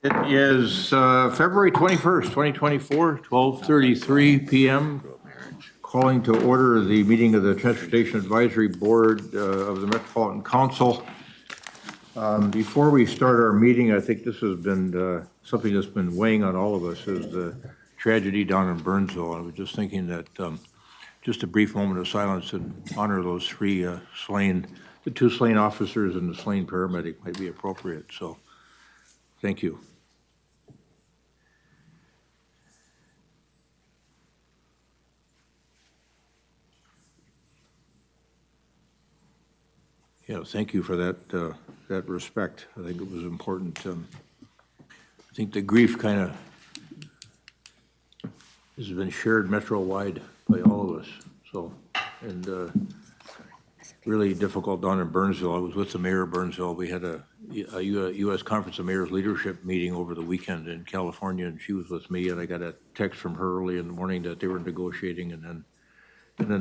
It is February 21st, 2024, 12:33 p.m. Calling to order the meeting of the Transportation Advisory Board of the Metropolitan Council. Before we start our meeting, I think this has been something that's been weighing on all of us, is the tragedy down in Burnsville. I was just thinking that just a brief moment of silence in honor of those three slain, the two slain officers and the slain paramedic might be appropriate. So thank you. Yeah, thank you for that that respect. I think it was important. I think the grief kind of has been shared metro-wide by all of us. So, and really difficult down in Burnsville. I was with the mayor of Burnsville. We had a U.S. Conference of Mayors leadership meeting over the weekend in California, and she was with me, and I got a text from her early in the morning that they were negotiating, and then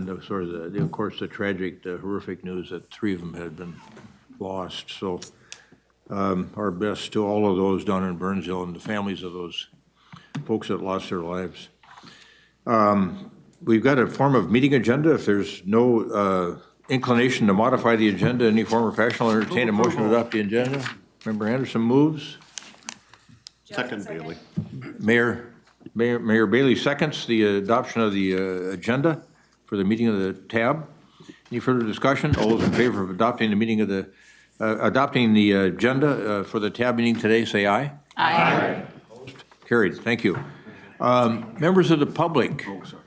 of course, the tragic, the horrific news that three of them had been lost. So our best to all of those down in Burnsville and the families of those folks that lost their lives. We've got a form of meeting agenda. If there's no inclination to modify the agenda in any form or fashion, I'll entertain a motion to adopt the agenda. Member Anderson moves. Second, Bailey. Mayor Bailey seconds the adoption of the agenda for the meeting of the TAB. Any further discussion? All those in favor of adopting the meeting of the agenda for the TAB meeting today, say aye. Aye. Opposed? Carried. Thank you. Members of the public. Oh, sorry.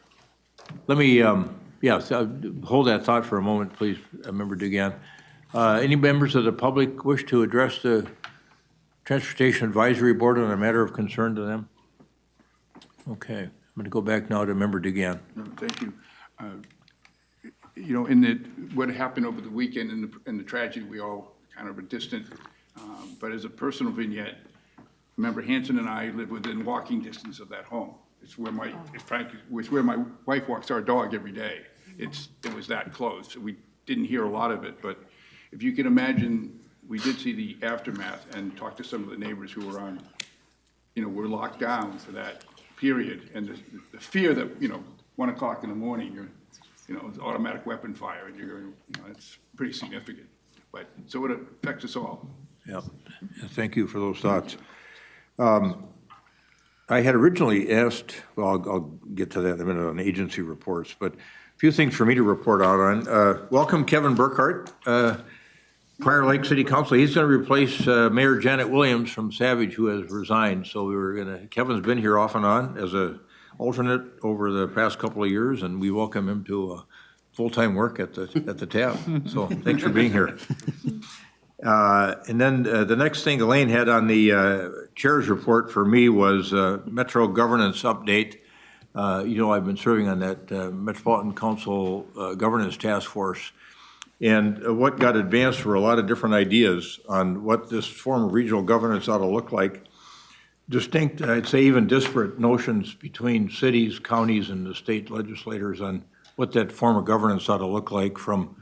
Let me, hold that thought for a moment, please, Member Dugan. Any members of the public wish to address the Transportation Advisory Board on a matter of concern to them? Okay, I'm going to go back now to Member Dugan. No, thank you. You know, what happened over the weekend in the tragedy, we all kind of are distant. But as a personal vignette, Member Hanson and I live within walking distance of that home. It's where my wife walks our dog every day. It was that close. We didn't hear a lot of it, but if you can imagine, we did see the aftermath and talked to some of the neighbors who were were locked down for that period, and the fear that 1 o'clock in the morning, it's automatic weapon fire, and it's pretty significant. But so it affects us all. Yeah, thank you for those thoughts. I had originally asked, well, I'll get to that in a minute on agency reports, but a few things for me to report out on. Welcome Kevin Burkhart, Prior Lake City Council. He's going to replace Mayor Janet Williams from Savage, who has resigned. So Kevin's been here off and on as a alternate over the past couple of years, and we welcome him to full-time work at the TAB. So thanks for being here. And then the next thing Elaine had on the chair's report for me was Metro governance update. I've been serving on that Metropolitan Council governance task force, and what got advanced were a lot of different ideas on what this form of regional governance ought to look like. Distinct, I'd say even disparate notions between cities, counties, and the state legislators on what that form of governance ought to look like, from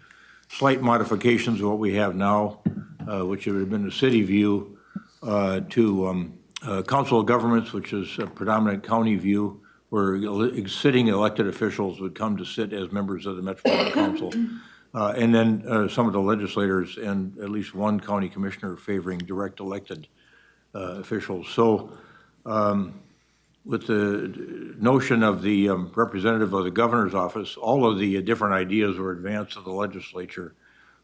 slight modifications of what we have now, which would have been the city view, to council of governments, which is a predominant county view, where sitting elected officials would come to sit as members of the Metropolitan Council. And then some of the legislators and at least one county commissioner favoring direct elected officials. So with the notion of the representative of the governor's office, all of the different ideas were advanced to the legislature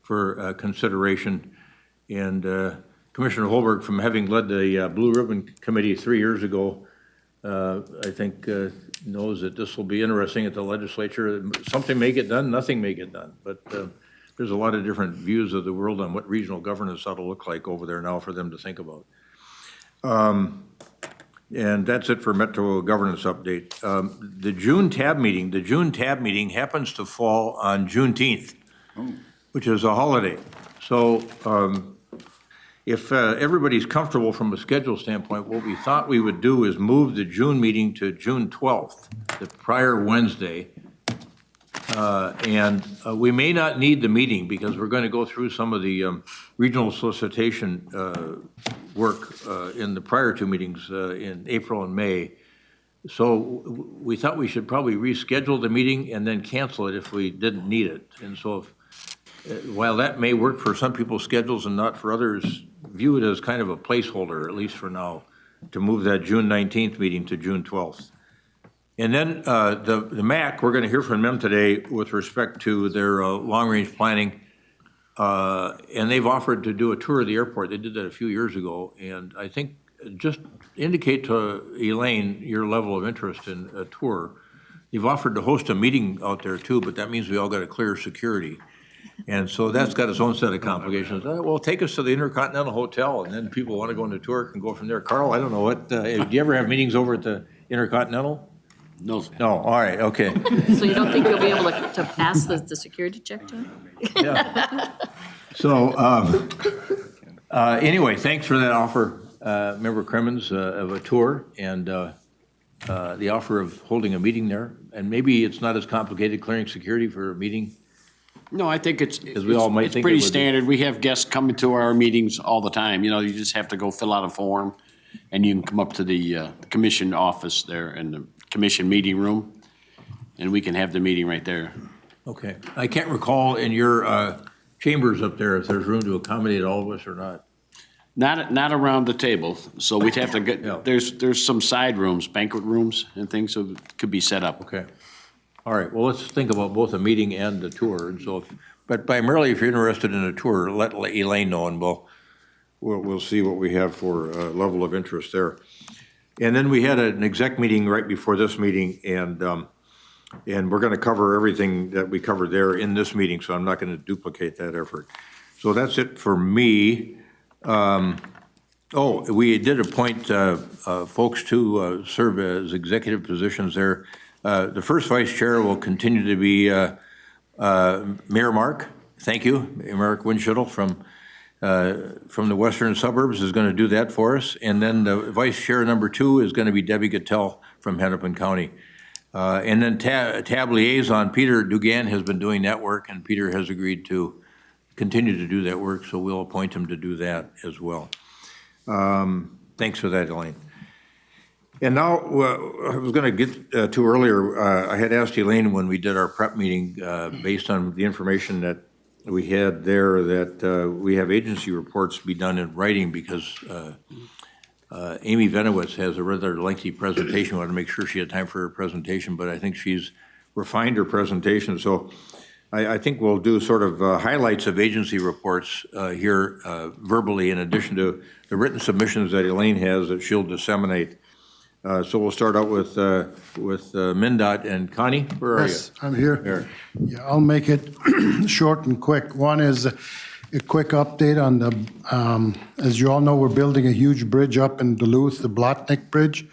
for consideration. And Commissioner Holberg, from having led the Blue Ribbon Committee 3 years ago, I think knows that this will be interesting at the legislature. Something may get done, nothing may get done, but there's a lot of different views of the world on what regional governance ought to look like over there now for them to think about. And that's it for Metro governance update. The June TAB meeting happens to fall on Juneteenth, which is a holiday. So if everybody's comfortable from a schedule standpoint, what we thought we would do is move the June meeting to June 12th, the prior Wednesday. And we may not need the meeting because we're going to go through some of the regional solicitation work in the prior two meetings in April and May. So we thought we should probably reschedule the meeting and then cancel it if we didn't need it. And so while that may work for some people's schedules and not for others, view it as kind of a placeholder, at least for now, to move that June 19th meeting to June 12th. And then the MAC, we're going to hear from them today with respect to their long-range planning. And they've offered to do a tour of the airport. They did that a few years ago. And I think just indicate to Elaine your level of interest in a tour. You've offered to host a meeting out there too, but that means we all got to clear security. And so that's got its own set of complications. Well, take us to the Intercontinental Hotel, and then people want to go on the tour can go from there. Carl, I don't know what, do you ever have meetings over at the Intercontinental? No. No, all right, okay. So you don't think you'll be able to pass the security check, John? Yeah. So, anyway, thanks for that offer, Member Crimmins, of a tour and the offer of holding a meeting there. And maybe it's not as complicated clearing security for a meeting. No, I think it's we all might think it pretty would be. standard. We have guests coming to our meetings all the time. You know, you just have to go fill out a form, and you can come up to the commission office there in the commission meeting room, and we can have the meeting right there. Okay. I can't recall in your chambers up there if there's room to accommodate all of us or not. Not around the table, so we'd have to get, Yeah. there's some side rooms, banquet rooms and things, so it could be set up. Okay. All right. Well, let's think about both a meeting and the tour. And so, but primarily, if you're interested in a tour, let Elaine know, and we'll see what we have for level of interest there. And then we had an exec meeting right before this meeting, and we're going to cover everything that we covered there in this meeting, so I'm not going to duplicate that effort. So that's it for me. We did appoint folks to serve as executive positions there. The first vice chair will continue to be Mayor Mark. Thank you, Mark Winschuttle from the western suburbs is going to do that for us. And then the vice chair number 2 is going to be Debbie Gattell from Hennepin County. And then tab liaison, Peter Dugan has been doing that work, and Peter has agreed to continue to do that work, so we'll appoint him to do that as well. Thanks for that, Elaine. And now, I was going to get to earlier, I had asked Elaine when we did our prep meeting, based on the information that we had there, that we have agency reports be done in writing because Amy Venowitz has a rather lengthy presentation. We want to make sure she had time for her presentation, but I think she's refined her presentation. So I think we'll do sort of highlights of agency reports here verbally, in addition to the written submissions that Elaine has that she'll disseminate. So we'll start out with MnDOT and Connie. Where are you? Yes, I'm here. There. Yeah, I'll make it short and quick. One is a quick update on the, as you all know, we're building a huge bridge up in Duluth, the Blotnick Bridge,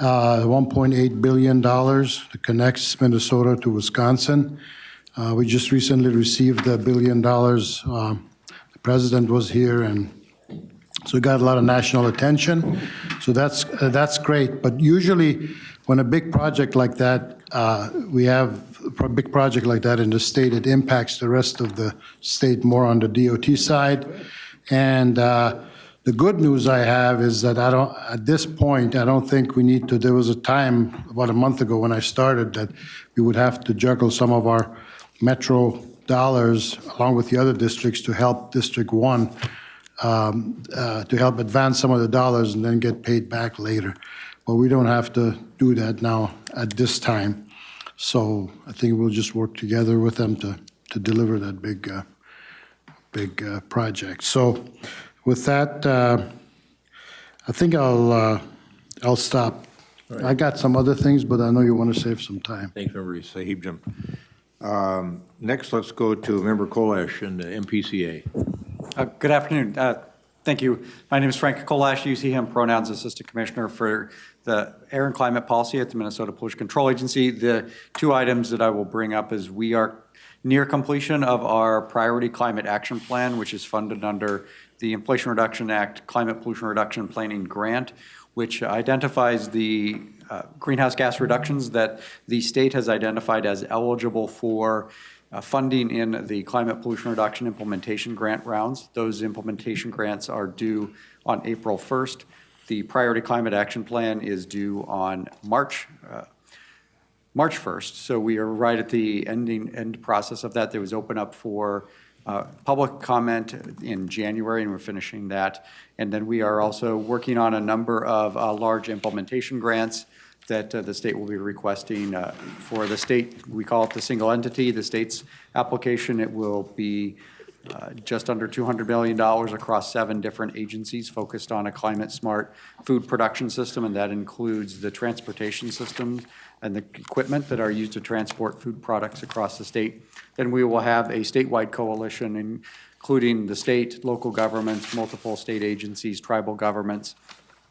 $1.8 billion that connects Minnesota to Wisconsin. We just recently received $1 billion. The president was here, and so we got a lot of national attention. So that's great. But usually, when a big project like that, we have a big project like that in the state, it impacts the rest of the state more on the DOT side. And the good news I have is that at this point, I don't think we need to. There was a time about a month ago when I started that we would have to juggle some of our metro dollars along with the other districts to help District 1. To help advance some of the dollars and then get paid back later. But we don't have to do that now at this time. So I think we'll just work together with them to deliver that big project. So with that, I think I'll stop. Right. I got some other things, but I know you want to save some time. Thanks, Member Sahib Jim. Next, let's go to Member Kolash in the MPCA. Good afternoon. Thank you. My name is Frank Kolash, use he, him pronouns, Assistant Commissioner for the Air and Climate Policy at the Minnesota Pollution Control Agency. The two items that I will bring up is we are near completion of our Priority Climate Action Plan, which is funded under the Inflation Reduction Act Climate Pollution Reduction Planning Grant, which identifies the greenhouse gas reductions that the state has identified as eligible for funding in the climate pollution reduction implementation grant rounds. Those implementation grants are due on April 1st. The Priority Climate Action Plan is due on March 1st. So we are right at the end process of that. There was open up for public comment in January, and we're finishing that. And then we are also working on a number of large implementation grants that the state will be requesting for the state. We call it the single entity, the state's application. It will be just under $200 million across 7 different agencies focused on a climate-smart food production system, and that includes the transportation systems and the equipment that are used to transport food products across the state. Then we will have a statewide coalition, including the state, local governments, multiple state agencies, tribal governments,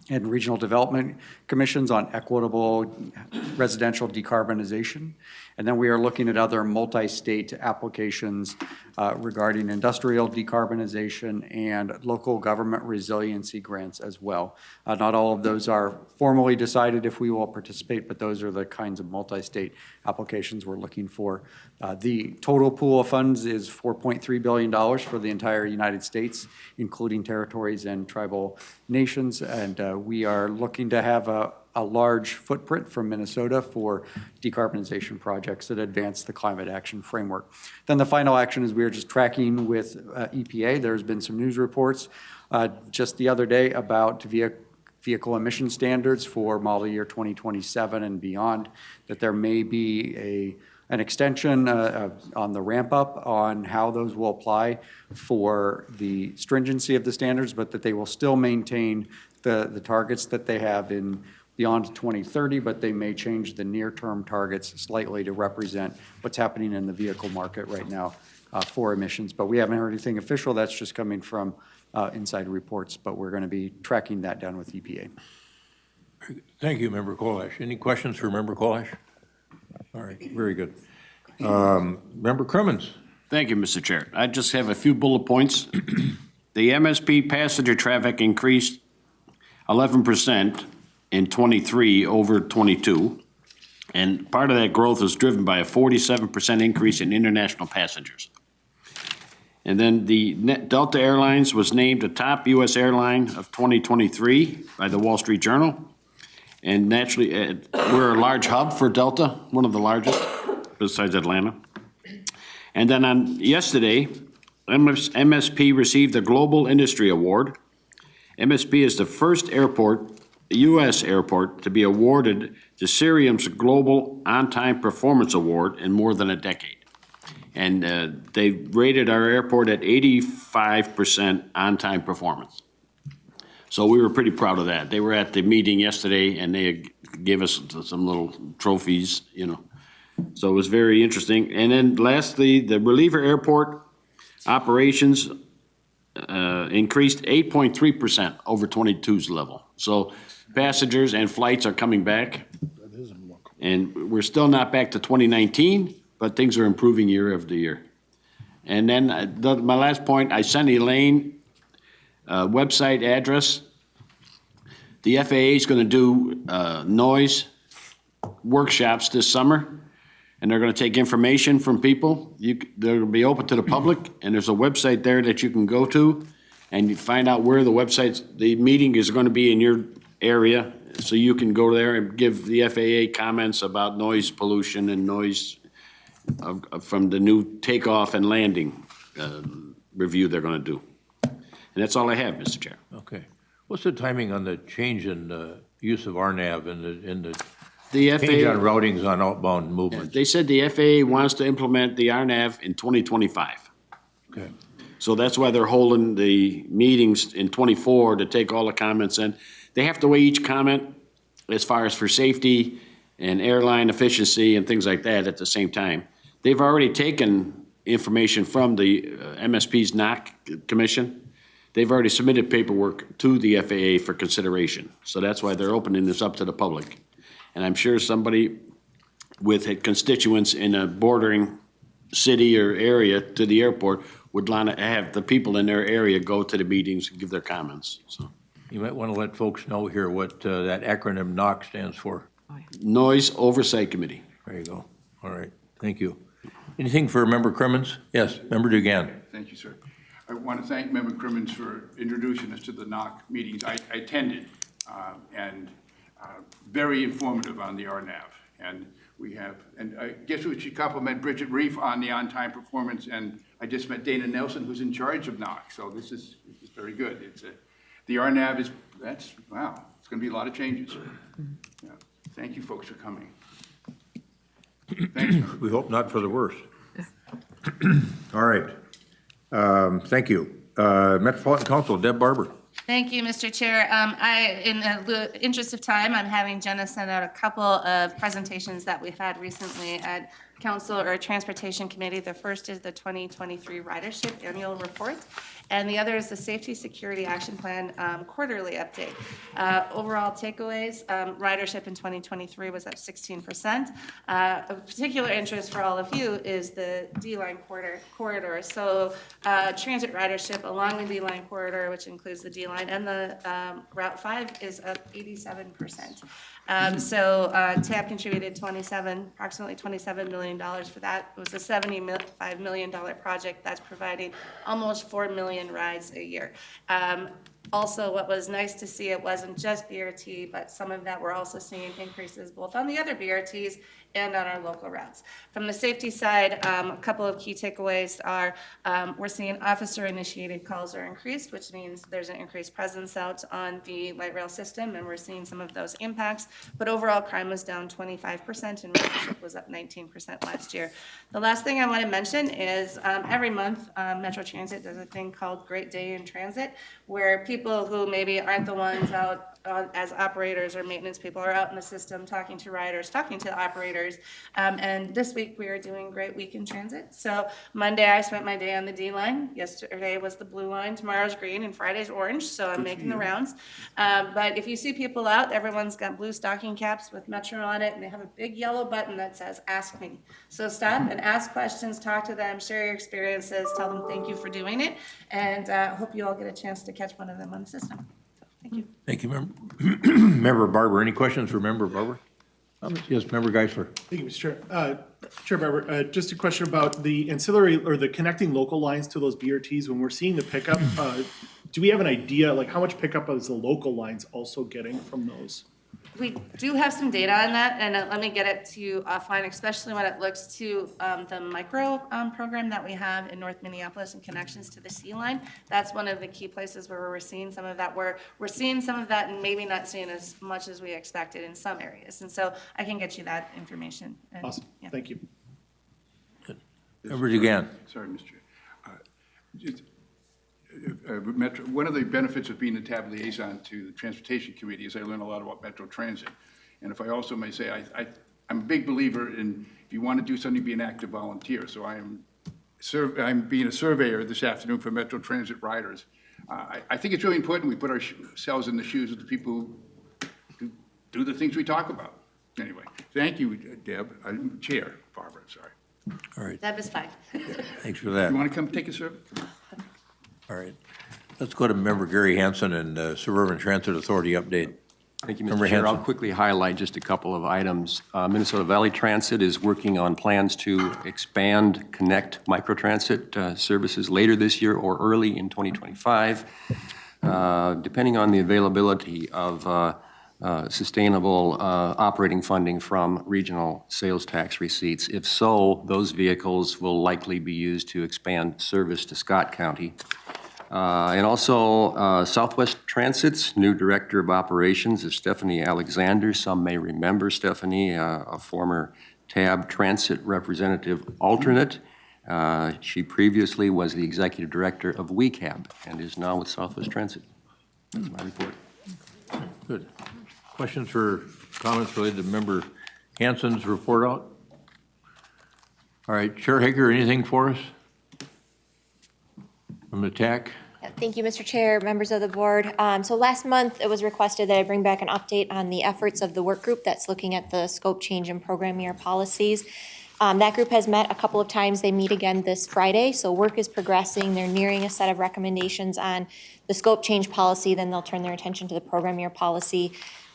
and regional development commissions on equitable residential decarbonization. And then we are looking at other multi-state applications regarding industrial decarbonization and local government resiliency grants as well. Not all of those are formally decided if we will participate, but those are the kinds of multi-state applications we're looking for. The total pool of funds is $4.3 billion for the entire United States, including territories and tribal nations. And we are looking to have a large footprint from Minnesota for decarbonization projects that advance the climate action framework. Then the final action is we are just tracking with EPA. There's been some news reports just the other day about vehicle emission standards for model year 2027 and beyond, that there may be an extension on the ramp up on how those will apply for the stringency of the standards, but that they will still maintain the targets that they have in beyond 2030, but they may change the near-term targets slightly to represent what's happening in the vehicle market right now for emissions. But we haven't heard anything official. That's just coming from inside reports, but we're going to be tracking that down with EPA. Thank you, Member Kolash. Any questions for Member Kolash? All right, very good. Member Crimmins. Thank you, Mr. Chair. I just have a few bullet points. The MSP passenger traffic increased 11% in 23 over 22, and part of that growth is driven by a 47% increase in international passengers. And then the Delta Airlines was named a top U.S. airline of 2023 by the Wall Street Journal. And naturally, we're a large hub for Delta, one of the largest, besides Atlanta. And then on yesterday, MSP received the Global Industry Award. MSP is the first U.S. airport to be awarded the Cirium's Global On-Time Performance Award in more than a decade. And they rated our airport at 85% on-time performance. So we were pretty proud of that. They were at the meeting yesterday, and they gave us some little trophies, you know. So it was very interesting. And then lastly, the reliever airport operations increased 8.3% over 22's level. So passengers and flights are coming back. And we're still not back to 2019, but things are improving year after year. And then my last point, I sent Elaine website address. The FAA is going to do noise workshops this summer, and they're going to take information from people. They're going to be open to the public, and there's a website there that you can go to, and you find out where the meeting is going to be in your area, so you can go there and give the FAA comments about noise pollution and noise from the new takeoff and landing review they're going to do. And that's all I have, Mr. Chair. Okay. What's the timing on the change in use of RNAV and the The change on FAA, routings on outbound movement? they said the FAA wants to implement the RNAV in 2025. Okay. So that's why they're holding the meetings in 24 to take all the comments in. They have to weigh each comment as far as for safety and airline efficiency and things like that at the same time. They've already taken information from the MSP's NOC commission. They've already submitted paperwork to the FAA for consideration. So that's why they're opening this up to the public. And I'm sure somebody with constituents in a bordering city or area to the airport would want to have the people in their area go to the meetings and give their comments. So, You might want to let folks know here what that acronym NOC stands for. Noise Oversight Committee. There you go. All right. Thank you. Anything for Member Crimmins? Yes, Member Dugan. Thank you, sir. I want to thank Member Crimmins for introducing us to the NOC meetings. I attended, and very informative on the RNAV. And we have, and I guess we should compliment Bridget Reef on the on-time performance, and I just met Dana Nelson, who's in charge of NOC, so this is very good. The RNAV is, wow, it's going to be a lot of changes. Yeah. Thank you, folks, for coming. Thanks. We hope not for the worst. All right. Thank you. Metropolitan Council, Deb Barber. Thank you, Mr. Chair. In the interest of time, I'm having Jenna send out a couple of presentations that we've had recently at Council or Transportation Committee. The first is the 2023 Ridership Annual Report, and the other is the Safety Security Action Plan quarterly update. Overall takeaways, ridership in 2023 was up 16%. Of particular interest for all of you is the D-line corridor. So transit ridership along the D-line corridor, which includes the D-line and the Route 5, is up 87%. So TAB contributed approximately $27 million for that. It was a $75 million project that's providing almost 4 million rides a year. Also, what was nice to see, it wasn't just BRT, but some of that we're also seeing increases both on the other BRTs and on our local routes. From the safety side, a couple of key takeaways are we're seeing officer-initiated calls are increased, which means there's an increased presence out on the light rail system, and we're seeing some of those impacts. But overall, crime was down 25%, and ridership was up 19% last year. The last thing I want to mention is every month, Metro Transit does a thing called Great Day in Transit, where people who maybe aren't the ones out as operators or maintenance people are out in the system talking to riders, talking to operators. And this week we are doing Great Week in Transit. So Monday I spent my day on the D line. Yesterday was the blue line. Tomorrow's green and Friday's orange. So I'm making the rounds. But if you see people out, everyone's got blue stocking caps with Metro on it, and they have a big yellow button that says "Ask Me." So stop and ask questions, talk to them, share your experiences, tell them thank you for doing it, and hope you all get a chance to catch one of them on the system. Thank you. Thank you, Member Barber. Any questions for Member Barber? Yes, Member Geisler. Thank you, Mr. Chair. Chair Barber, just a question about the ancillary or the connecting local lines to those BRTs. When we're seeing the pickup, do we have an idea, like how much pickup is the local lines also getting from those? We do have some data on that, and let me get it to you offline, especially when it looks to the micro program that we have in North Minneapolis and connections to the C line. That's one of the key places where we're seeing some of that. We're seeing some of that and maybe not seeing as much as we expected in some areas. And so I can get you that information. And, Awesome. yeah. Thank you. Member Dugan. Sorry, Mr. Chair. Metro, one of the benefits of being a TAB liaison to the Transportation Committee is I learn a lot about Metro Transit. And if I also may say, I'm a big believer in if you want to do something, be an active volunteer. So I'm being a surveyor this afternoon for Metro Transit riders. I think it's really important we put ourselves in the shoes of the people who do the things we talk about. Anyway, thank you, Deb. Chair Barbara, sorry. All right, That was fine. thanks for that. You want to come take a survey? All right. Let's go to Member Gary Hansen and Suburban Transit Authority update. Thank you, Member Mr. Chair. I'll Hanson. quickly highlight just a couple of items. Minnesota Valley Transit is working on plans to expand Connect microtransit services later this year or early in 2025, depending on the availability of sustainable operating funding from regional sales tax receipts. If so, those vehicles will likely be used to expand service to Scott County. And also, Southwest Transit's new Director of Operations is Stephanie Alexander. Some may remember Stephanie, a former TAB Transit Representative alternate. She previously was the Executive Director of WeCab and is now with Southwest Transit. That's my report. Good. Questions or comments related to Member Hansen's report out? All right, Chair Hager, anything for us from the TAC? Thank you, Mr. Chair, members of the board. So last month, it was requested that I bring back an update on the efforts of the work group that's looking at the scope change and program year policies. That group has met a couple of times. They meet again this Friday, so work is progressing. They're nearing a set of recommendations on the scope change policy, then they'll turn their attention to the program year policy.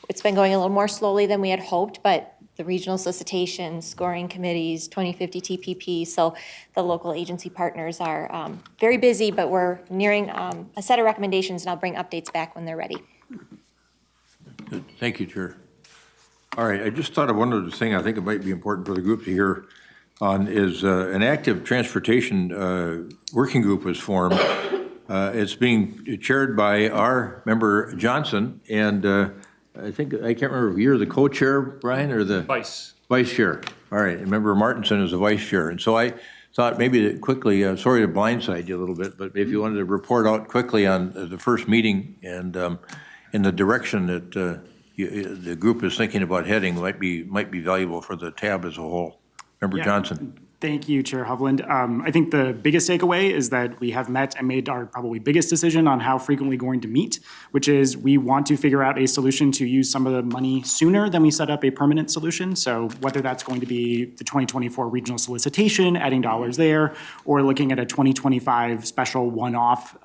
It's been going a little more slowly than we had hoped, but the regional solicitation, scoring committees, 2050 TPP. So the local agency partners are very busy, but we're nearing a set of recommendations, and I'll bring updates back when they're ready. Good. Thank you, Chair. All right, I just thought of one other thing I think it might be important for the group to hear on is an active transportation working group was formed. It's being chaired by our member Johnson, and I can't remember if you're the co-chair, Brian, or the? Vice. Vice chair. All right, and member Martinson is the vice chair. And so I thought maybe that quickly, sorry to blindside you a little bit, but if you wanted to report out quickly on the first meeting and in the direction that the group is thinking about heading might be valuable for the tab as a whole. Member Johnson. Thank you, Chair Hovland. I think the biggest takeaway is that we have met and made our probably biggest decision on how frequently going to meet, which is we want to figure out a solution to use some of the money sooner than we set up a permanent solution. So whether that's going to be the 2024 regional solicitation, adding dollars there, or looking at a 2025 special one-off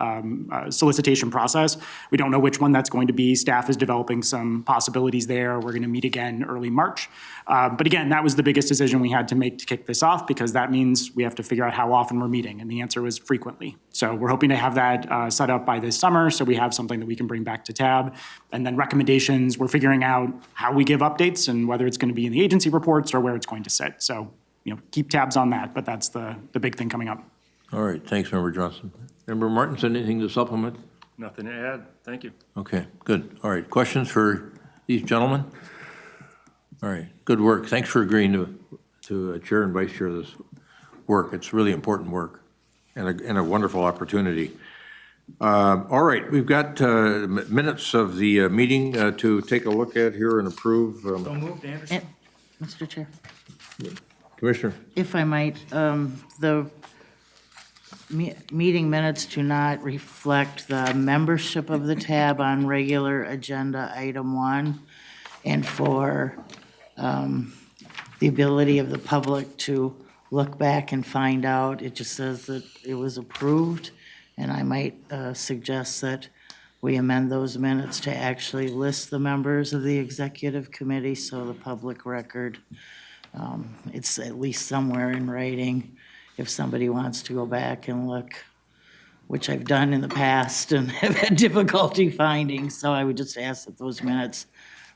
solicitation process. We don't know which one that's going to be. Staff is developing some possibilities there. We're going to meet again early March. But again, that was the biggest decision we had to make to kick this off, because that means we have to figure out how often we're meeting, and the answer was frequently. So we're hoping to have that set up by this summer, so we have something that we can bring back to tab. And then recommendations, we're figuring out how we give updates and whether it's going to be in the agency reports or where it's going to sit. So, keep tabs on that, but that's the big thing coming up. All right, thanks, Member Johnson. Member Martinson, anything to supplement? Nothing to add. Thank you. Okay, good. All right, questions for these gentlemen? All right, good work. Thanks for agreeing to chair and vice chair this work. It's really important work and a wonderful opportunity. All right, we've got minutes of the meeting to take a look at here and approve. So moved, Anderson. Mr. Chair, Commissioner. if I might, the meeting minutes do not reflect the membership of the tab on regular agenda item 1, and for the ability of the public to look back and find out. It just says that it was approved, and I might suggest that we amend those minutes to actually list the members of the executive committee, so the public record, it's at least somewhere in writing if somebody wants to go back and look, which I've done in the past and have had difficulty finding. So I would just ask that those minutes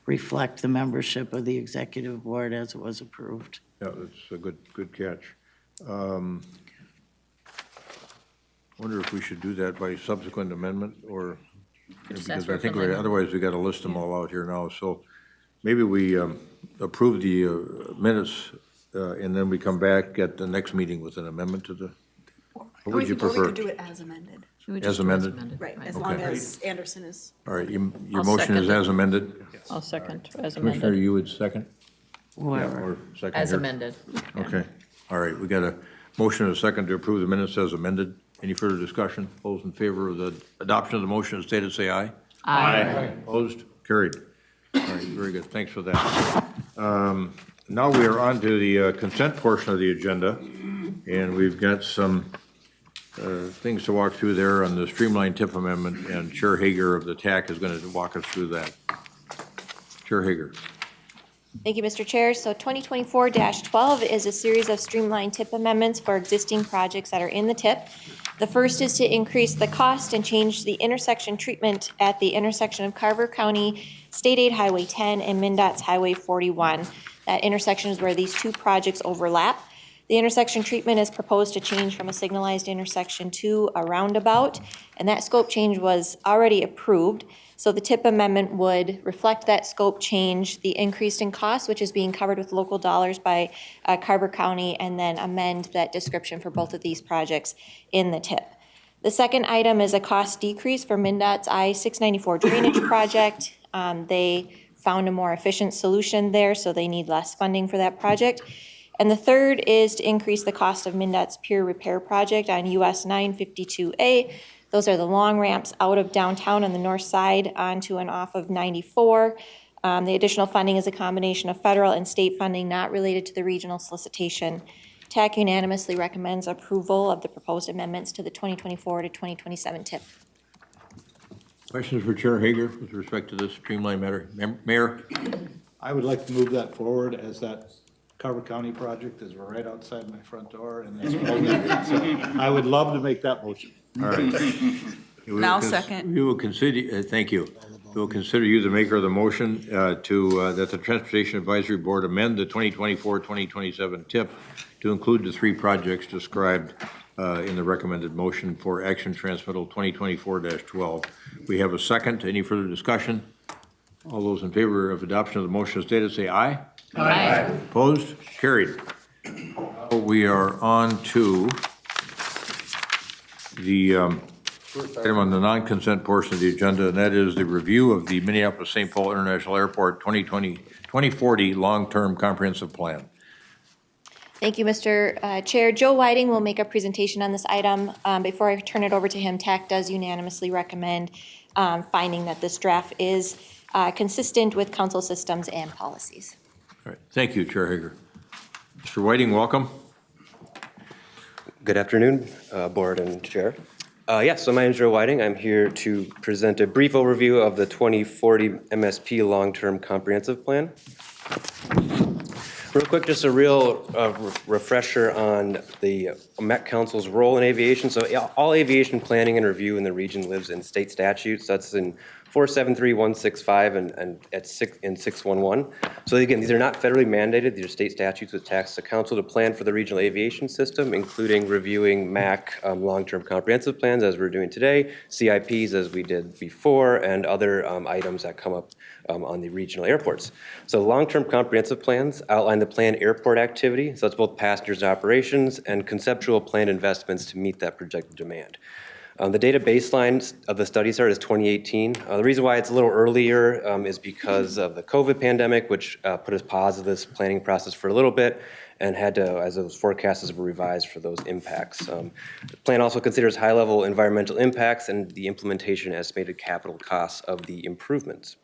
reflect the membership of the executive board as it was approved. Yeah, that's a good catch. Wonder if we should do that by subsequent amendment, or because I think otherwise we got to list them all out here now. So maybe we approve the minutes and then we come back at the next meeting with an amendment to the. What would you prefer? Or we could do it as amended. As amended? Right, as long as Anderson is. All right, your motion is as amended? I'll second, as Commissioner, amended. you would second? Whoever. Or second As here? amended. Okay, all right, we got a motion and a second to approve the minutes as amended. Any further discussion? Those in favor of the adoption of the motion as stated, say aye. Aye. Opposed? Carried. All right, very good, thanks for that. Now we are on to the consent portion of the agenda, and we've got some things to walk through there on the Streamlined TIP amendment, and Chair Hager of the TAC is going to walk us through that. Chair Hager. Thank you, Mr. Chair. So 2024-12 is a series of streamlined TIP amendments for existing projects that are in the TIP. The first is to increase the cost and change the intersection treatment at the intersection of Carver County State Aid Highway 10 and MnDOT's Highway 41. That intersection is where these two projects overlap. The intersection treatment is proposed to change from a signalized intersection to a roundabout, and that scope change was already approved. So the TIP amendment would reflect that scope change, the increase in cost, which is being covered with local dollars by Carver County, and then amend that description for both of these projects in the TIP. The second item is a cost decrease for MnDOT's I-694 drainage project. They found a more efficient solution there, so they need less funding for that project. And the third is to increase the cost of MnDOT's pier repair project on US 952A. Those are the long ramps out of downtown on the north side onto and off of 94. The additional funding is a combination of federal and state funding not related to the regional solicitation. TAC unanimously recommends approval of the proposed amendments to the 2024 to 2027 TIP. Questions for Chair Hager with respect to this streamlined matter? Mayor? I would like to move that forward as that Carver County project is right outside my front door and it's well needed. So I would love to make that motion. All right. Now second. We will consider, thank you. We will consider you the maker of the motion that the Transportation Advisory Board amend the 2024-2027 TIP to include the 3 projects described in the recommended motion for action transmittal 2024-12. We have a second. Any further discussion? All those in favor of adoption of the motion as stated, say aye. Aye. Opposed? Carried. We are on to the first item on the non-consent portion of the agenda, and that is the review of the Minneapolis-St. Paul International Airport 2040 Long-Term Comprehensive Plan. Thank you, Mr. Chair. Joe Whiting will make a presentation on this item. Before I turn it over to him, TAC does unanimously recommend finding that this draft is consistent with council systems and policies. All right. Thank you, Chair Hager. Mr. Whiting, welcome. Good afternoon, Board and Chair. So my name is Joe Whiting. I'm here to present a brief overview of the 2040 MSP Long-Term Comprehensive Plan. Real quick, just a real refresher on the Met Council's role in aviation. So all aviation planning and review in the region lives in state statutes. That's in 473-165 and at 611. So again, these are not federally mandated. These are state statutes which task the council to plan for the regional aviation system, including reviewing MAC long-term comprehensive plans as we're doing today, CIPs as we did before, and other items that come up on the regional airports. So long-term comprehensive plans outline the planned airport activity. So that's both passengers and operations and conceptual planned investments to meet that projected demand. The data baseline of the study start is 2018. The reason why it's a little earlier is because of the COVID pandemic, which put us pause of this planning process for a little bit and had to, as those forecasts were revised for those impacts. The plan also considers high-level environmental impacts and the implementation estimated capital costs of the improvements.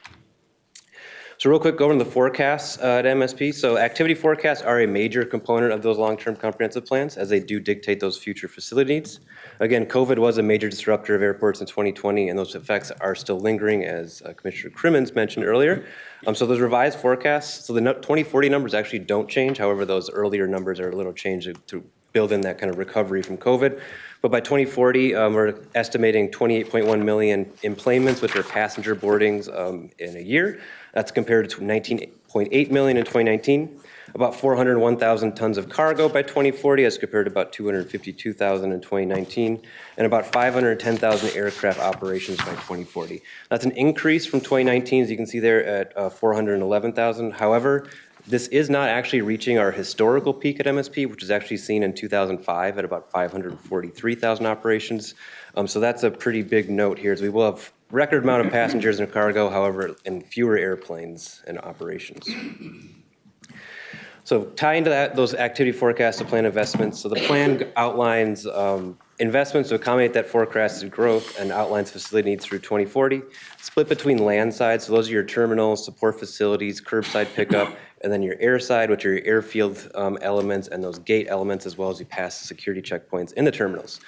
So real quick, go over the forecasts at MSP. So activity forecasts are a major component of those long-term comprehensive plans as they do dictate those future facility needs. Again, COVID was a major disruptor of airports in 2020 and those effects are still lingering as Commissioner Crimmins mentioned earlier. So those revised forecasts, so the 2040 numbers actually don't change. However, those earlier numbers are a little changed to build in that kind of recovery from COVID. But by 2040, we're estimating 28.1 million enplanements, which are passenger boardings in a year. That's compared to 19.8 million in 2019. About 401,000 tons of cargo by 2040 as compared to about 252,000 in 2019, and about 510,000 aircraft operations by 2040. That's an increase from 2019, as you can see there at 411,000. However, this is not actually reaching our historical peak at MSP, which is actually seen in 2005 at about 543,000 operations. So that's a pretty big note here, as we will have record amount of passengers and cargo, however, in fewer airplanes and operations. So tying to that, those activity forecasts to plan investments. So the plan outlines investments to accommodate that forecasted growth and outlines facility needs through 2040, split between land side. So those are your terminals, support facilities, curbside pickup, and then your air side, which are your airfield elements and those gate elements, as well as you pass the security checkpoints in the terminals.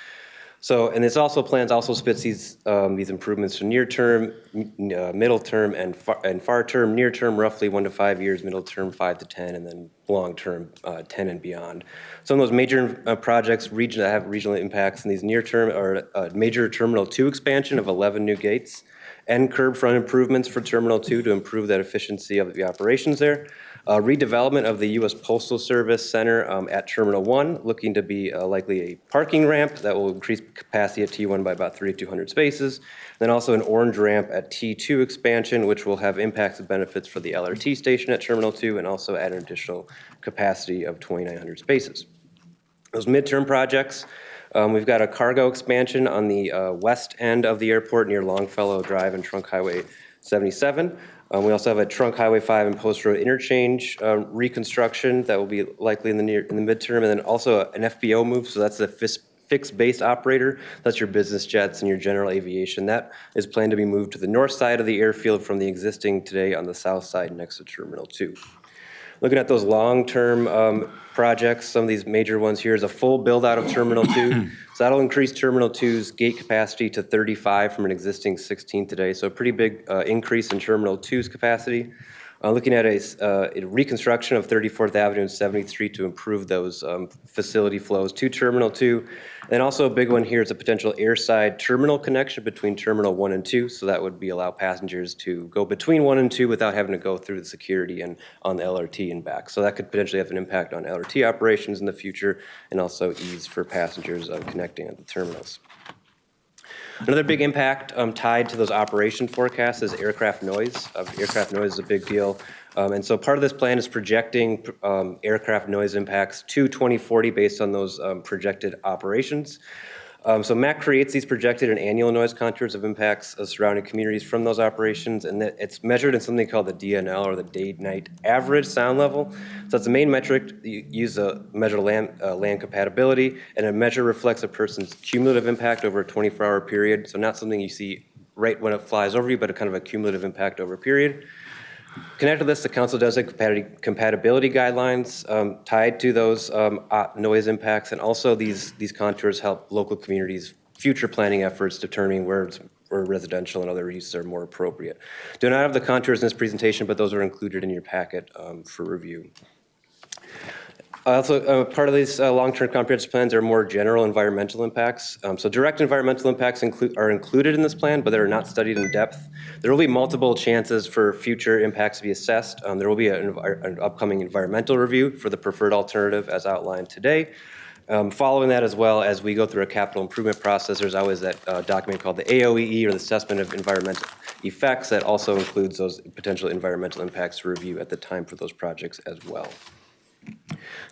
So, and this also plans also splits these improvements to near term, middle term, and far term. Near term, roughly 1 to 5 years. Middle term, 5 to 10, and then long term, 10 and beyond. Some of those major projects that have regional impacts in these near term are major Terminal 2 expansion of 11 new gates, and curb front improvements for Terminal 2 to improve that efficiency of the operations there. Redevelopment of the U.S. Postal Service Center at Terminal 1, looking to be likely a parking ramp that will increase capacity at T1 by about 3,200 spaces. Then also an orange ramp at T2 expansion, which will have impacts and benefits for the LRT station at Terminal 2 and also add an additional capacity of 2,900 spaces. Those midterm projects, we've got a cargo expansion on the west end of the airport near Longfellow Drive and Trunk Highway 77. We also have a Trunk Highway 5 and Post Road interchange reconstruction that will be likely in the midterm, and then also an FBO move. So that's a fixed base operator. That's your business jets and your general aviation. That is planned to be moved to the north side of the airfield from the existing today on the south side next to Terminal 2. Looking at those long-term projects, some of these major ones here is a full build-out of Terminal 2. So that'll increase Terminal 2's gate capacity to 35 from an existing 16 today. So a pretty big increase in Terminal 2's capacity. looking at a reconstruction of 34th Avenue and 70th Street to improve those facility flows to Terminal 2. And also a big one here is a potential airside terminal connection between Terminal 1 and 2. So that would allow passengers to go between 1 and 2 without having to go through the security and on the LRT and back. So that could potentially have an impact on LRT operations in the future and also ease for passengers connecting at the terminals. Another big impact tied to those operation forecasts is aircraft noise. Aircraft noise is a big deal. And so part of this plan is projecting aircraft noise impacts to 2040 based on those projected operations. So MAC creates these projected and annual noise contours of impacts of surrounding communities from those operations, and it's measured in something called the DNL, or the day-night average sound level. So it's the main metric you use to measure land compatibility, and a measure reflects a person's cumulative impact over a 24-hour period. So not something you see right when it flies over you, but a kind of a cumulative impact over a period. Connected to this, the council does have compatibility guidelines tied to those noise impacts, and also these contours help local communities' future planning efforts determining where residential and other uses are more appropriate. Do not have the contours in this presentation, but those are included in your packet for review. Also, part of these long-term comprehensive plans are more general environmental impacts. So direct environmental impacts are included in this plan, but they're not studied in depth. There will be multiple chances for future impacts to be assessed. There will be an upcoming environmental review for the preferred alternative as outlined today. Following that, as well as we go through a capital improvement process, there's always that document called the AOEE, or the Assessment of Environmental Effects, that also includes those potential environmental impacts to review at the time for those projects as well.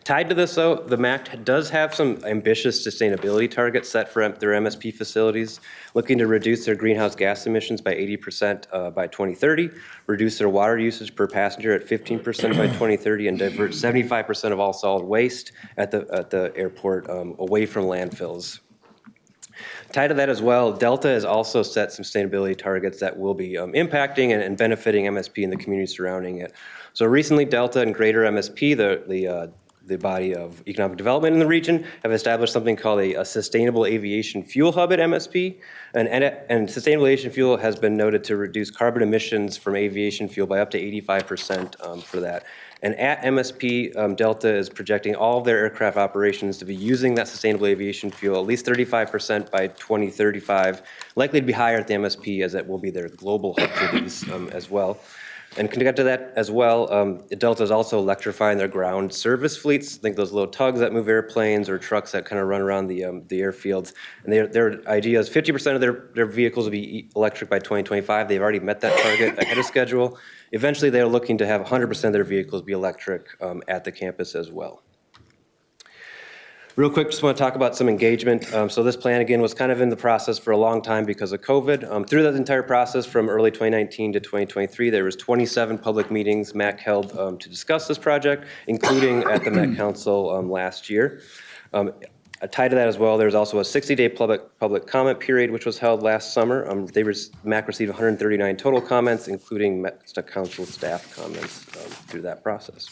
Tied to this, though, the MAC does have some ambitious sustainability targets set for their MSP facilities, looking to reduce their greenhouse gas emissions by 80% by 2030, reduce their water usage per passenger at 15% by 2030, and divert 75% of all solid waste at the airport away from landfills. Tied to that as well, Delta has also set some sustainability targets that will be impacting and benefiting MSP and the community surrounding it. So recently, Delta and Greater MSP, the body of economic development in the region, have established something called a sustainable aviation fuel hub at MSP. And sustainable aviation fuel has been noted to reduce carbon emissions from aviation fuel by up to 85% for that. And at MSP, Delta is projecting all of their aircraft operations to be using that sustainable aviation fuel, at least 35% by 2035, likely to be higher at the MSP, as it will be their global hub for these as well. And connected to that as well, Delta is also electrifying their ground service fleets. Think those little tugs that move airplanes or trucks that kind of run around the airfields. And their idea is 50% of their vehicles will be electric by 2025. They've already met that target ahead of schedule. Eventually, they're looking to have 100% of their vehicles be electric at the campus as well. Real quick, just want to talk about some engagement. So this plan, again, was kind of in the process for a long time because of COVID. Through that entire process from early 2019 to 2023, there was 27 public meetings MAC held to discuss this project, including at the Met Council last year. Tied to that as well, there's also a 60-day public comment period, which was held last summer. MAC received 139 total comments, including Met Council staff comments through that process.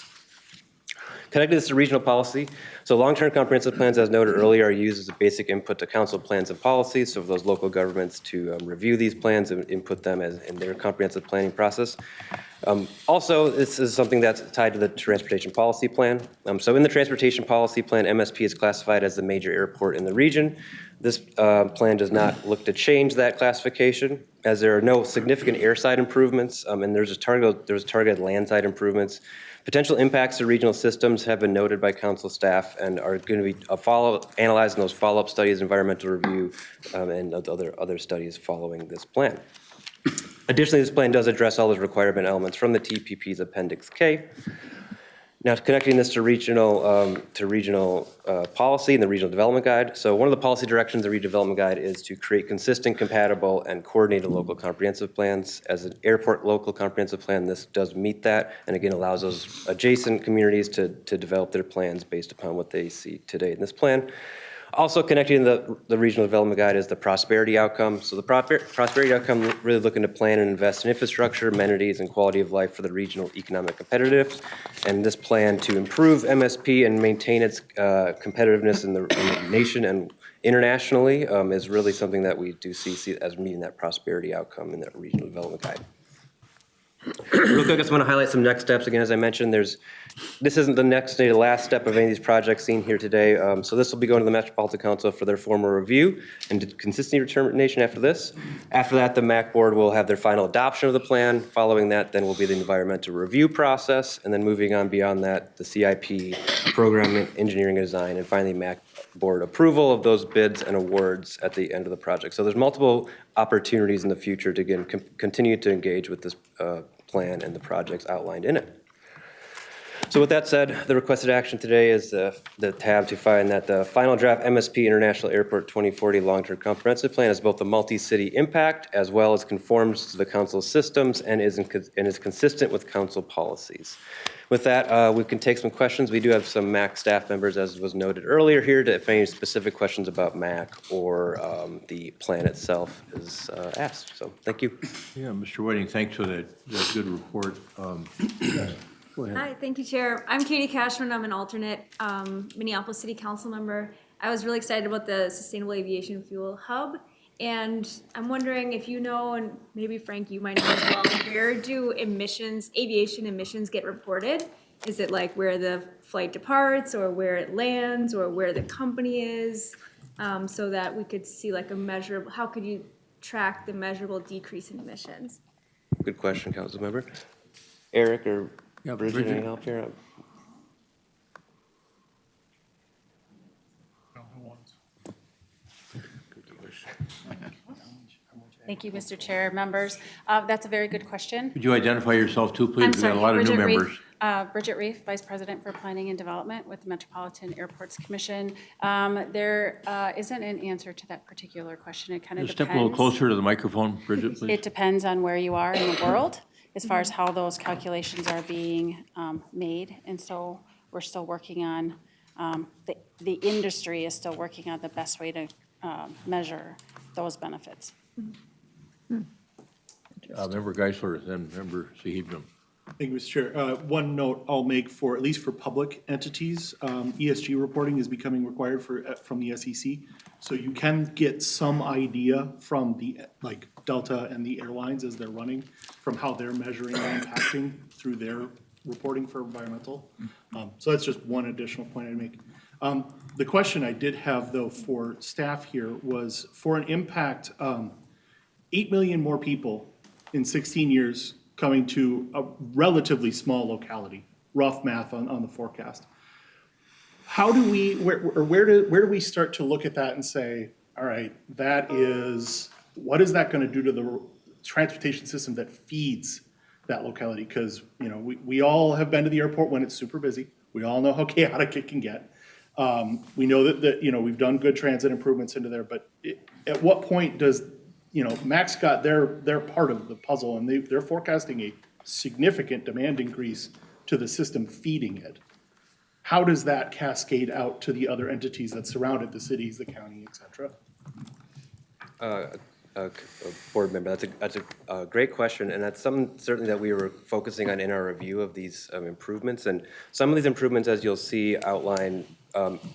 Connected this to regional policy. So long-term comprehensive plans, as noted earlier, are used as a basic input to council plans and policies, so for those local governments to review these plans and input them in their comprehensive planning process. Also, this is something that's tied to the transportation policy plan. So in the transportation policy plan, MSP is classified as the major airport in the region. This plan does not look to change that classification, as there are no significant airside improvements, and there's targeted landside improvements. Potential impacts to regional systems have been noted by council staff and are going to be analyzed in those follow-up studies, environmental review, and other studies following this plan. Additionally, this plan does address all those requirement elements from the TPP's Appendix K. Now, connecting this to regional policy and the Regional Development Guide. So one of the policy directions of the Regional Development Guide is to create consistent, compatible, and coordinated local comprehensive plans. As an airport local comprehensive plan, this does meet that, and again allows those adjacent communities to develop their plans based upon what they see today in this plan. Also connecting the Regional Development Guide is the prosperity outcome. So the prosperity outcome really looking to plan and invest in infrastructure, amenities, and quality of life for the regional economic competitiveness. And this plan to improve MSP and maintain its competitiveness in the nation and internationally is really something that we do see as meeting that prosperity outcome in that Regional Development Guide. Real quick, I just want to highlight some next steps. Again, as I mentioned, this isn't the next day, the last step of any of these projects seen here today. So this will be going to the Metropolitan Council for their formal review and consistency determination after this. After that, the MAC board will have their final adoption of the plan. Following that, then will be the environmental review process. And then moving on beyond that, the CIP, program engineering and design, and finally MAC board approval of those bids and awards at the end of the project. So there's multiple opportunities in the future to again continue to engage with this plan and the projects outlined in it. So with that said, the requested action today is the tab to find that the final draft MSP International Airport 2040 Long-Term Comprehensive Plan is both a multi-city impact as well as conforms to the council's systems and is consistent with council policies. With that, we can take some questions. We do have some MAC staff members, as was noted earlier here, if any specific questions about MAC or the plan itself is asked. So thank you. Yeah, Mr. Whiting, thanks for that good report. Go ahead. Hi, thank you, Chair. I'm Katie Cashman. I'm an alternate Minneapolis City Council member. I was really excited about the Sustainable Aviation Fuel Hub. And I'm wondering if you know, and maybe Frank, you might know as well, where do aviation emissions get reported? Is it like where the flight departs or where it lands or where the company is? So that we could see like a measurable, how could you track the measurable decrease in emissions? Good question, council member. Eric or Bridget, any help here? Thank you, Mr. Chair, members. That's a very good question. Could you identify yourself too, please? I'm We've sorry, got a lot of new members. Bridget Reef, Vice President for Planning and Development with the Metropolitan Airports Commission. There isn't an answer to that particular question. It kind of depends. Step a little closer to the microphone, Bridget, please. It depends on where you are in the world as far as how those calculations are being made. And so we're still working on, the industry is still working on the best way to measure those benefits. Member Geisler, then Member Sahibram. Thank you, Mr. Chair. One note I'll make for, at least for public entities, ESG reporting is becoming required from the SEC. So you can get some idea from the, like Delta and the airlines as they're running, from how they're measuring and impacting through their reporting for environmental. So that's just one additional point I'd make. The question I did have though for staff here was for an impact, 8 million more people in 16 years coming to a relatively small locality, rough math on the forecast. How do we, where do we start to look at that and say, all right, that is, what is that gonna do to the transportation system that feeds that locality? Because, you know, we all have been to the airport when it's super busy. We all know how chaotic it can get. We know that, you know, we've done good transit improvements into there, but at what point does, you know, Mac's got their part of the puzzle, and they're forecasting a significant demand increase to the system feeding it. How does that cascade out to the other entities that surround it, the cities, the county, et cetera? Board member, that's a great question, and that's something certainly that we were focusing on in our review of these improvements. And some of these improvements, as you'll see, outline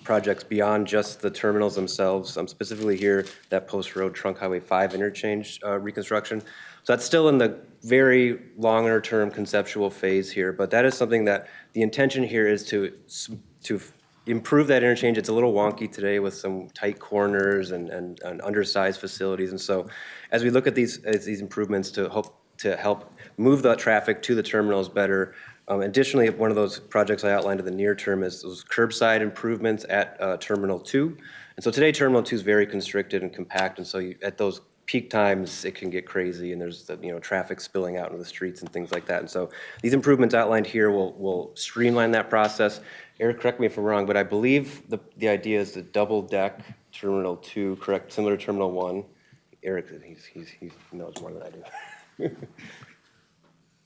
projects beyond just the terminals themselves. Specifically here, that Post Road Trunk Highway 5 interchange reconstruction. So that's still in the very longer term conceptual phase here, but that is something that the intention here is to improve that interchange. It's a little wonky today with some tight corners and undersized facilities. And so as we look at these improvements to help move the traffic to the terminals better, additionally, one of those projects I outlined in the near term is those curbside improvements at Terminal 2. And so today Terminal 2 is very constricted and compact, and so at those peak times it can get crazy, and there's traffic spilling out into the streets and things like that. And so these improvements outlined here will streamline that process. Eric, correct me if I'm wrong, but I believe the idea is to double deck Terminal 2, correct, similar to Terminal 1. Eric, he knows more than I do.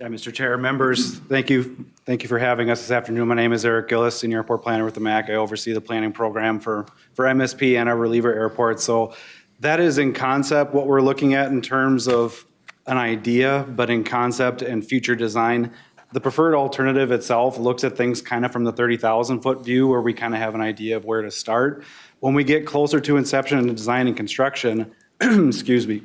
Yeah, Mr. Chair, members, thank you for having us this afternoon. My name is Eric Gillis, Senior Airport Planner with the MAC. I oversee the planning program for MSP and our reliever airports. So that is in concept what we're looking at in terms of an idea, but in concept and future design. The preferred alternative itself looks at things kind of from the 30,000 foot view, where we kind of have an idea of where to start. When we get closer to inception and design and construction, excuse me,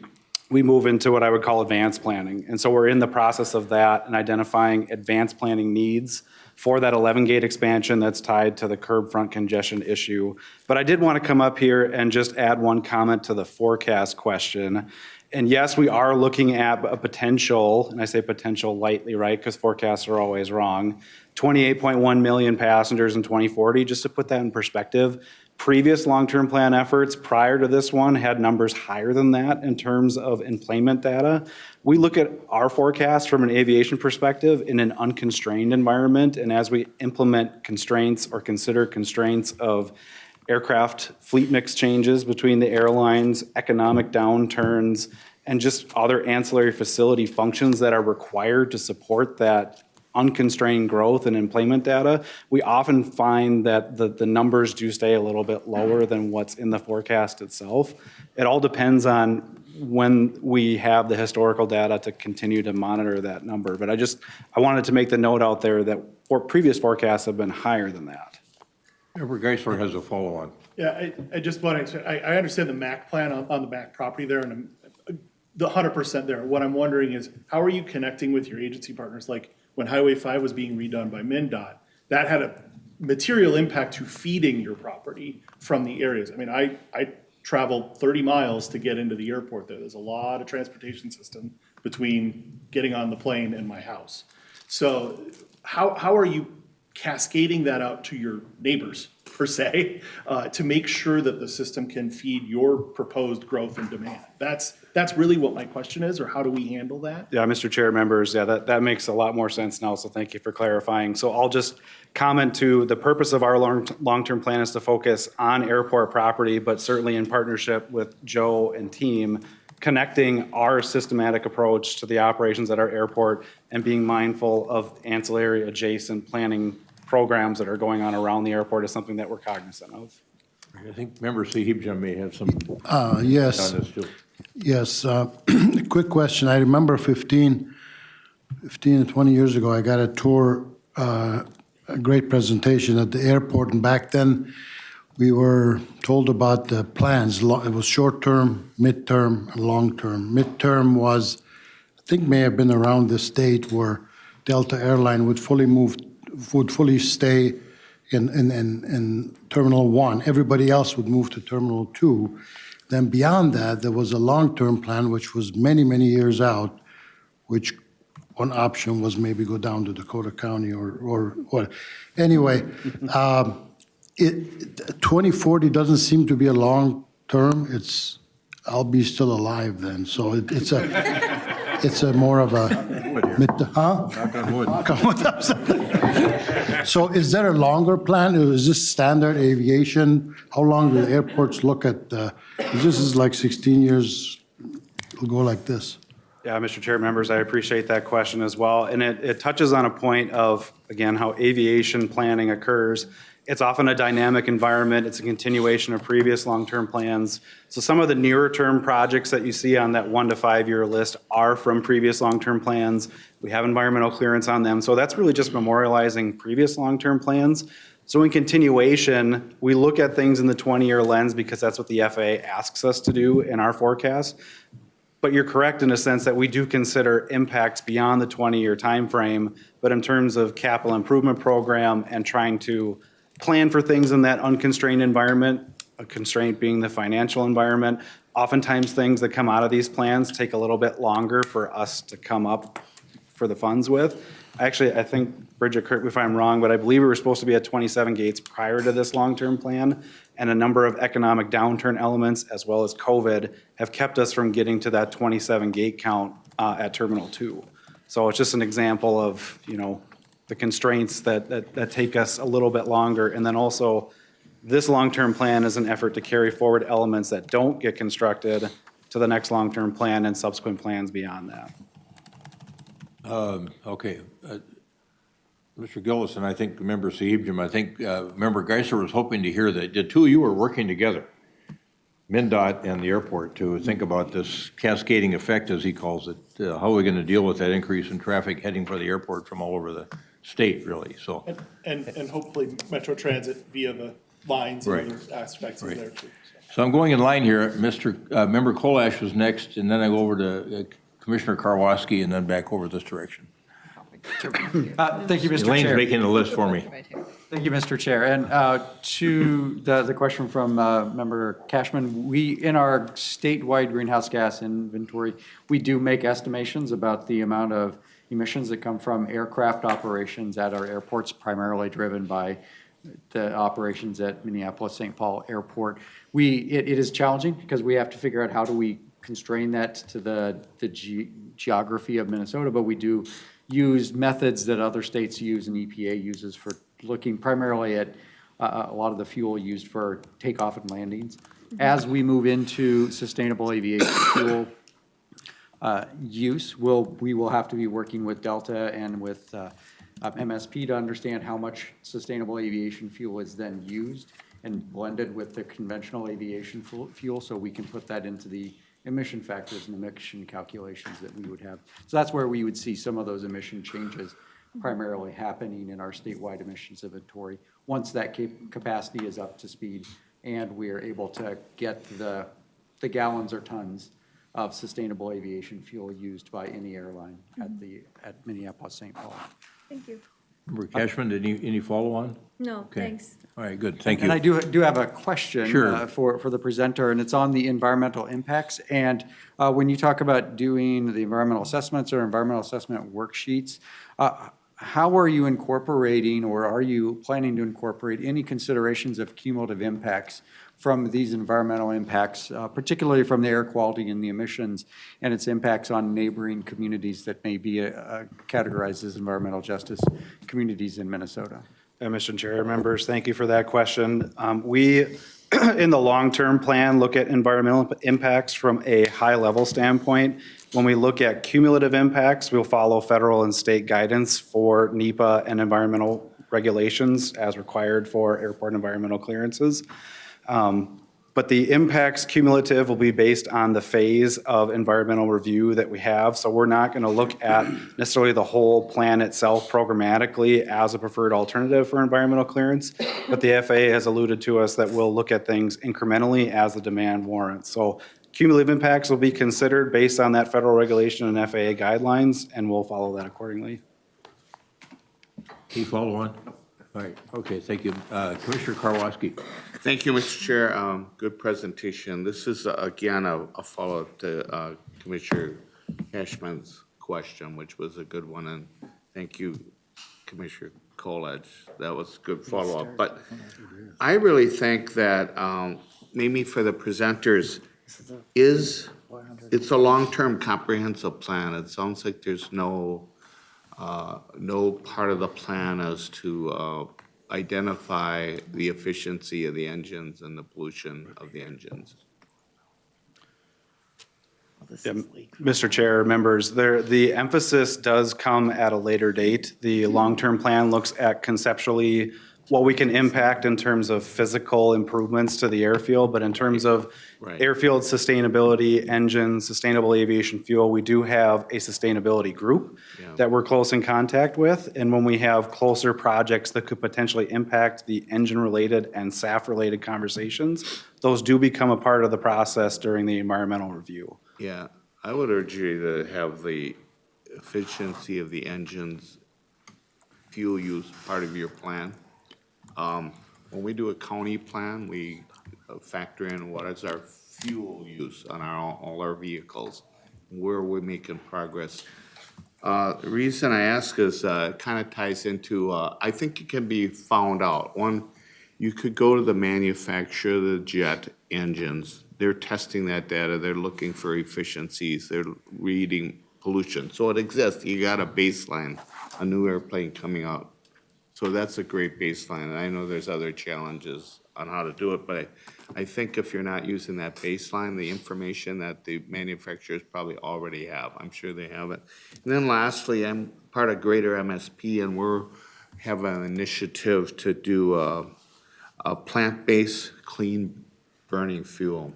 we move into what I would call advanced planning. And so we're in the process of that and identifying advanced planning needs for that 11-gate expansion that's tied to the curb front congestion issue. But I did want to come up here and just add one comment to the forecast question. And yes, we are looking at a potential, and I say potential lightly, right, because forecasts are always wrong, 28.1 million passengers in 2040. Just to put that in perspective, previous long-term plan efforts prior to this one had numbers higher than that in terms of employment data. We look at our forecast from an aviation perspective in an unconstrained environment, and as we implement constraints or consider constraints of aircraft fleet mix changes between the airlines, economic downturns, and just other ancillary facility functions that are required to support that unconstrained growth and employment data, we often find that the numbers do stay a little bit lower than what's in the forecast itself. It all depends on when we have the historical data to continue to monitor that number. But I wanted to make the note out there that previous forecasts have been higher than that. Member Geisler has a follow-on. Yeah, I just want to, I understand the MAC plan on the back property there, and the 100% there. What I'm wondering is, how are you connecting with your agency partners? Like, when Highway 5 was being redone by MnDOT, that had a material impact to feeding your property from the areas. I mean, I traveled 30 miles to get into the airport there. There's a lot of transportation system between getting on the plane and my house. So how are you cascading that out to your neighbors, per se, to make sure that the system can feed your proposed growth and demand? That's really what my question is, or how do we handle that? Yeah, Mr. Chair, members, yeah, that makes a lot more sense now, so thank you for clarifying. So I'll just comment to the purpose of our long-term plan is to focus on airport property, but certainly in partnership with Joe and team, connecting our systematic approach to the operations at our airport and being mindful of ancillary adjacent planning programs that are going on around the airport is something that we're cognizant of. I think Member Sahibja may have some. Yes. On this too. Yes, quick question. I remember 15 to 20 years ago, I got a tour, a great presentation at the airport, and back then we were told about the plans. It was short-term, mid-term, and long-term. Mid-term was, I think may have been around the state where Delta Airline would fully stay in Terminal 1. Everybody else would move to Terminal 2. Then beyond that, there was a long-term plan, which was many, many years out, which one option was maybe go down to Dakota County or what. Anyway, 2040 doesn't seem to be a long term. I'll be still alive then. So it's a more of a, So is there a longer plan? Is this standard aviation? How long do the airports look at? This is like 16 years, it'll go like this. Yeah, Mr. Chair, members, I appreciate that question as well. And it touches on a point of, again, how aviation planning occurs. It's often a dynamic environment. It's a continuation of previous long-term plans. So some of the nearer-term projects that you see on that 1 to 5 year list are from previous long-term plans. We have environmental clearance on them. So that's really just memorializing previous long-term plans. So in continuation, we look at things in the 20-year lens because that's what the FAA asks us to do in our forecast. But you're correct in a sense that we do consider impacts beyond the 20-year timeframe. But in terms of capital improvement program and trying to plan for things in that unconstrained environment, a constraint being the financial environment, oftentimes things that come out of these plans take a little bit longer for us to come up for the funds with. Actually, I think, Bridget, correct me if I'm wrong, but I believe we were supposed to be at 27 gates prior to this long-term plan, and a number of economic downturn elements as well as COVID have kept us from getting to that 27 gate count at Terminal 2. So it's just an example of, the constraints that take us a little bit longer. And then also, this long-term plan is an effort to carry forward elements that don't get constructed to the next long-term plan and subsequent plans beyond that. Okay. Mr. Gillis and I think Member Sahibjam, I think Member Geisler was hoping to hear that the two of you are working together, MnDOT and the airport, to think about this cascading effect, as he calls it. How are we going to deal with that increase in traffic heading for the airport from all over the state, really? So and hopefully Metro Transit via the lines and other aspects of there too. So I'm going in line here. Member Kolash was next, and then I go over to Commissioner Karwoski, and then back over this direction. Thank you, Mr. Elaine's Chair. making the list for me. Thank you, Mr. Chair. And to the question from Member Cashman, we, in our statewide greenhouse gas inventory, we do make estimations about the amount of emissions that come from aircraft operations at our airports, primarily driven by the operations at Minneapolis-St. Paul Airport. It is challenging because we have to figure out how do we constrain that to the geography of Minnesota, but we do use methods that other states use and EPA uses for looking primarily at a lot of the fuel used for takeoff and landings. As we move into sustainable aviation fuel use, we will have to be working with Delta and with MSP to understand how much sustainable aviation fuel is then used and blended with the conventional aviation fuel, so we can put that into the emission factors and emission calculations that we would have. So that's where we would see some of those emission changes primarily happening in our statewide emissions inventory. Once that capacity is up to speed and we are able to get the gallons or tons of sustainable aviation fuel used by any airline at Minneapolis-St. Paul. Thank you. Member Cashman, any follow-on? No, Okay. thanks. All right, good, thank you. And I do have a question Sure. for the presenter, and it's on the environmental impacts. And when you talk about doing the environmental assessments or environmental assessment worksheets, how are you incorporating, or are you planning to incorporate any considerations of cumulative impacts from these environmental impacts, particularly from the air quality and the emissions and its impacts on neighboring communities that may be categorized as environmental justice communities in Minnesota? Mr. Chair, members, thank you for that question. We, in the long-term plan, look at environmental impacts from a high-level standpoint. When we look at cumulative impacts, we'll follow federal and state guidance for NEPA and environmental regulations as required for airport environmental clearances. But the impacts cumulative will be based on the phase of environmental review that we have. So we're not going to look at necessarily the whole plan itself programmatically as a preferred alternative for environmental clearance. But the FAA has alluded to us that we'll look at things incrementally as the demand warrants. So cumulative impacts will be considered based on that federal regulation and FAA guidelines, and we'll follow that accordingly. Any follow-on? All right, okay, thank you. Commissioner Karwoski. Thank you, Mr. Chair. Good presentation. This is, again, a follow-up to Commissioner Cashman's question, which was a good one. And thank you, Commissioner Kolage. That was a good follow-up. But I really think that maybe for the presenters, it's a long-term comprehensive plan. It sounds like there's no part of the plan as to identify the efficiency of the engines and the pollution of the engines. Mr. Chair, members, the emphasis does come at a later date. The long-term plan looks at conceptually what we can impact in terms of physical improvements to the airfield, but in terms of airfield sustainability, engines, sustainable aviation fuel, we do have a sustainability group that we're close in contact with. And when we have closer projects that could potentially impact the engine-related and SAF-related conversations, those do become a part of the process during the environmental review. Yeah, I would urge you to have the efficiency of the engines fuel use part of your plan. When we do a county plan, we factor in what is our fuel use on all our vehicles, where we're making progress. The reason I ask is kind of ties into, I think it can be found out. One, you could go to the manufacturer of the jet engines. They're testing that data. They're looking for efficiencies. They're reading pollution. So it exists. You got a baseline, a new airplane coming out. So that's a great baseline. And I know there's other challenges on how to do it, but I think if you're not using that baseline, the information that the manufacturers probably already have, I'm sure they have it. And then lastly, I'm part of Greater MSP, and we're have an initiative to do a plant-based clean burning fuel,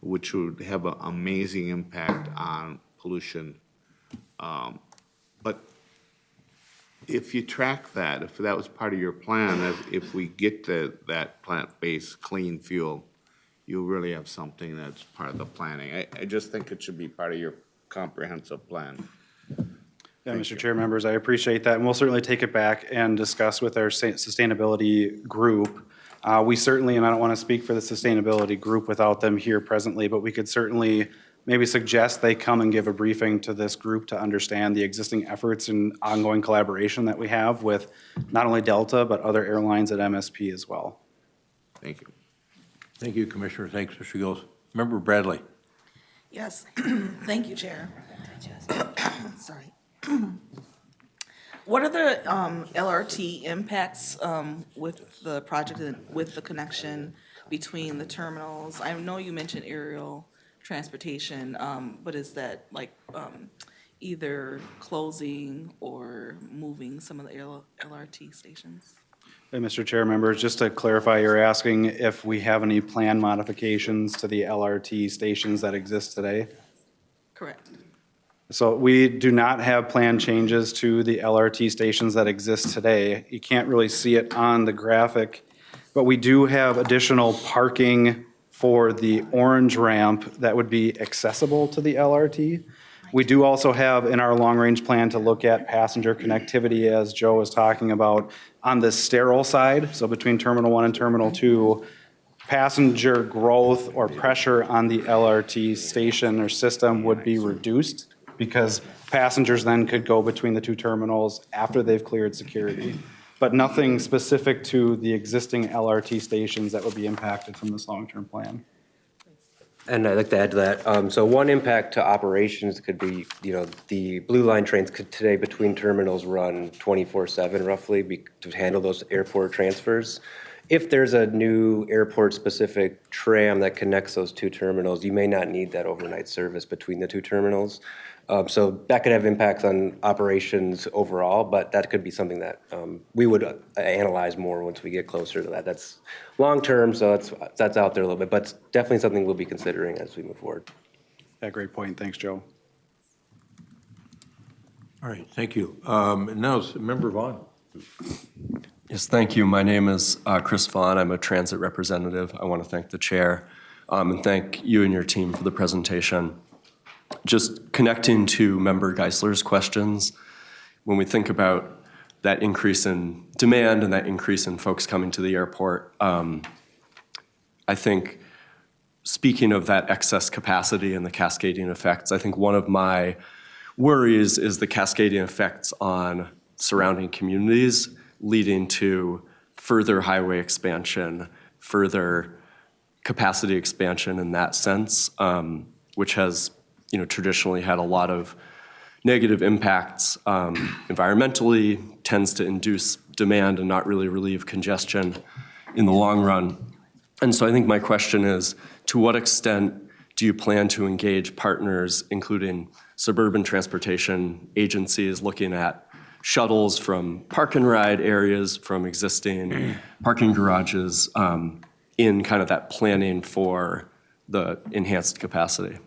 which would have an amazing impact on pollution. But if you track that, if that was part of your plan, if we get to that plant-based clean fuel, you really have something that's part of the planning. I just think it should be part of your comprehensive plan. Yeah, Mr. Chair, members, I appreciate that, and we'll certainly take it back and discuss with our sustainability group. We certainly, and I don't want to speak for the sustainability group without them here presently, but we could certainly maybe suggest they come and give a briefing to this group to understand the existing efforts and ongoing collaboration that we have with not only Delta, but other airlines at MSP as well. Thank you. Thank you, Commissioner. Thanks, Mr. Gillis. Member Bradley. Yes, thank you, Chair. Sorry. What are the LRT impacts with the project and with the connection between the terminals? I know you mentioned aerial transportation, but is that like either closing or moving some of the LRT stations? Hey, Mr. Chair, members, just to clarify, you're asking if we have any plan modifications to the LRT stations that exist today? Correct. So we do not have plan changes to the LRT stations that exist today. You can't really see it on the graphic, but we do have additional parking for the orange ramp that would be accessible to the LRT. We do also have in our long-range plan to look at passenger connectivity, as Joe was talking about, on the sterile side, so between Terminal 1 and Terminal 2, passenger growth or pressure on the LRT station or system would be reduced because passengers then could go between the two terminals after they've cleared security. But nothing specific to the existing LRT stations that would be impacted from this long-term plan. And I'd like to add to that. So one impact to operations could be, the Blue Line trains could today between terminals run 24/7 roughly to handle those airport transfers. If there's a new airport-specific tram that connects those two terminals, you may not need that overnight service between the two terminals. So that could have impacts on operations overall, but that could be something that we would analyze more once we get closer to that. That's long-term, so that's out there a little bit, but it's definitely something we'll be considering as we move forward. Yeah, great point. Thanks, Joe. All right, thank you. And now it's Member Vaughn. Yes, thank you. My name is Chris Vaughn. I'm a transit representative. I want to thank the chair and thank you and your team for the presentation. Just connecting to Member Geisler's questions, when we think about that increase in demand and that increase in folks coming to the airport, I think speaking of that excess capacity and the cascading effects, I think one of my worries is the cascading effects on surrounding communities leading to further highway expansion, further capacity expansion in that sense, which has traditionally had a lot of negative impacts environmentally, tends to induce demand and not really relieve congestion in the long run. And so I think my question is, to what extent do you plan to engage partners, including suburban transportation agencies, looking at shuttles from park and ride areas, from existing parking garages, in kind of that planning for the enhanced capacity?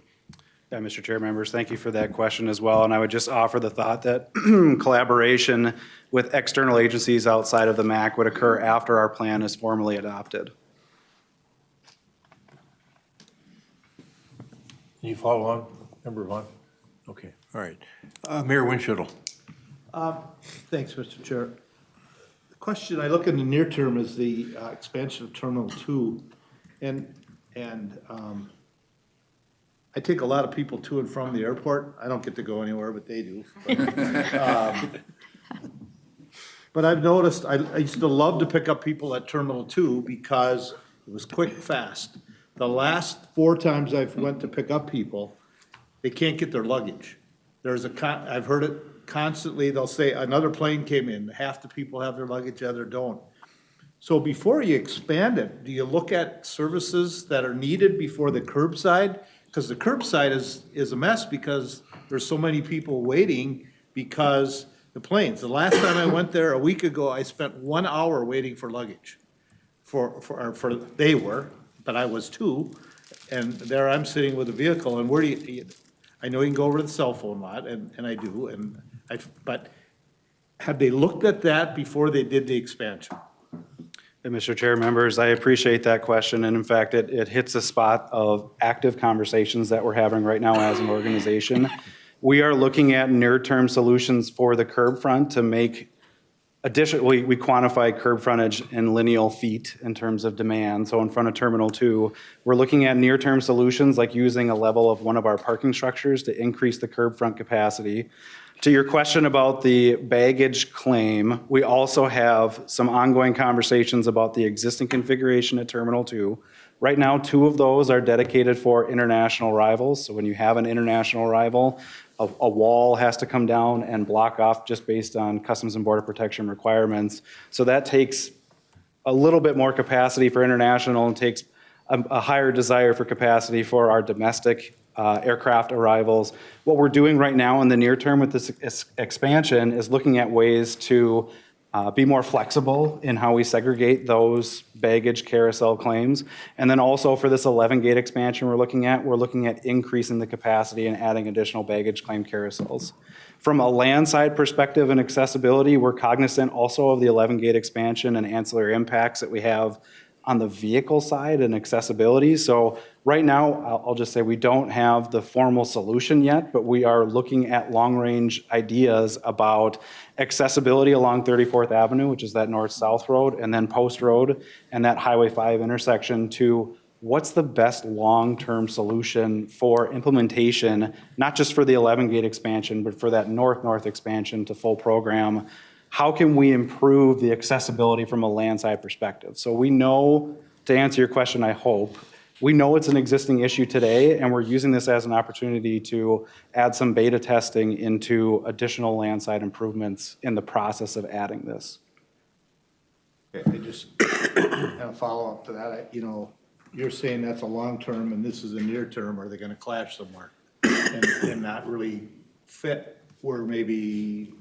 Yeah, Mr. Chair, members, thank you for that question as well. And I would just offer the thought that collaboration with external agencies outside of the MAC would occur after our plan is formally adopted. Can you follow on, Member Vaughn? Okay, all right. Mayor Winchell. Thanks, Mr. Chair. The question I look in the near term is the expansion of Terminal 2. And I take a lot of people to and from the airport. I don't get to go anywhere, but they do. But I've noticed, I used to love to pick up people at Terminal 2 because it was quick, fast. The last 4 times I've went to pick up people, they can't get their luggage. I've heard it constantly. They'll say, another plane came in. Half the people have their luggage, the other don't. So before you expand it, do you look at services that are needed before the curbside? Because the curbside is a mess because there's so many people waiting because the planes. The last time I went there a week ago, I spent 1 hour waiting for luggage. They were, but I was too. And there I'm sitting with a vehicle, and where do you, I know you can go over to the cell phone lot, and I do, but have they looked at that before they did the expansion? Mr. Chair, members, I appreciate that question, and in fact, it hits a spot of active conversations that we're having right now as an organization. We are looking at near-term solutions for the curb front to make additionally, we quantify curb frontage in lineal feet in terms of demand. So in front of Terminal 2, we're looking at near-term solutions like using a level of one of our parking structures to increase the curb front capacity. To your question about the baggage claim, we also have some ongoing conversations about the existing configuration at Terminal 2. Right now, 2 of those are dedicated for international arrivals. So when you have an international arrival, a wall has to come down and block off just based on Customs and Border Protection requirements. So that takes a little bit more capacity for international and takes a higher desire for capacity for our domestic aircraft arrivals. What we're doing right now in the near term with this expansion is looking at ways to be more flexible in how we segregate those baggage carousel claims. And then also for this 11-gate expansion we're looking at increasing the capacity and adding additional baggage claim carousels. From a land side perspective and accessibility, we're cognizant also of the 11-gate expansion and ancillary impacts that we have on the vehicle side and accessibility. So right now, I'll just say we don't have the formal solution yet, but we are looking at long-range ideas about accessibility along 34th Avenue, which is that north-south road, and then Post Road and that Highway 5 intersection to what's the best long-term solution for implementation, not just for the 11-gate expansion, but for that north-north expansion to full program. How can we improve the accessibility from a land side perspective? So we know, to answer your question, I hope, we know it's an existing issue today, and we're using this as an opportunity to add some beta testing into additional land side improvements in the process of adding this. Okay, I just have a follow-up to that. You're saying that's a long-term and this is a near-term. Are they going to clash somewhere and not really fit where maybe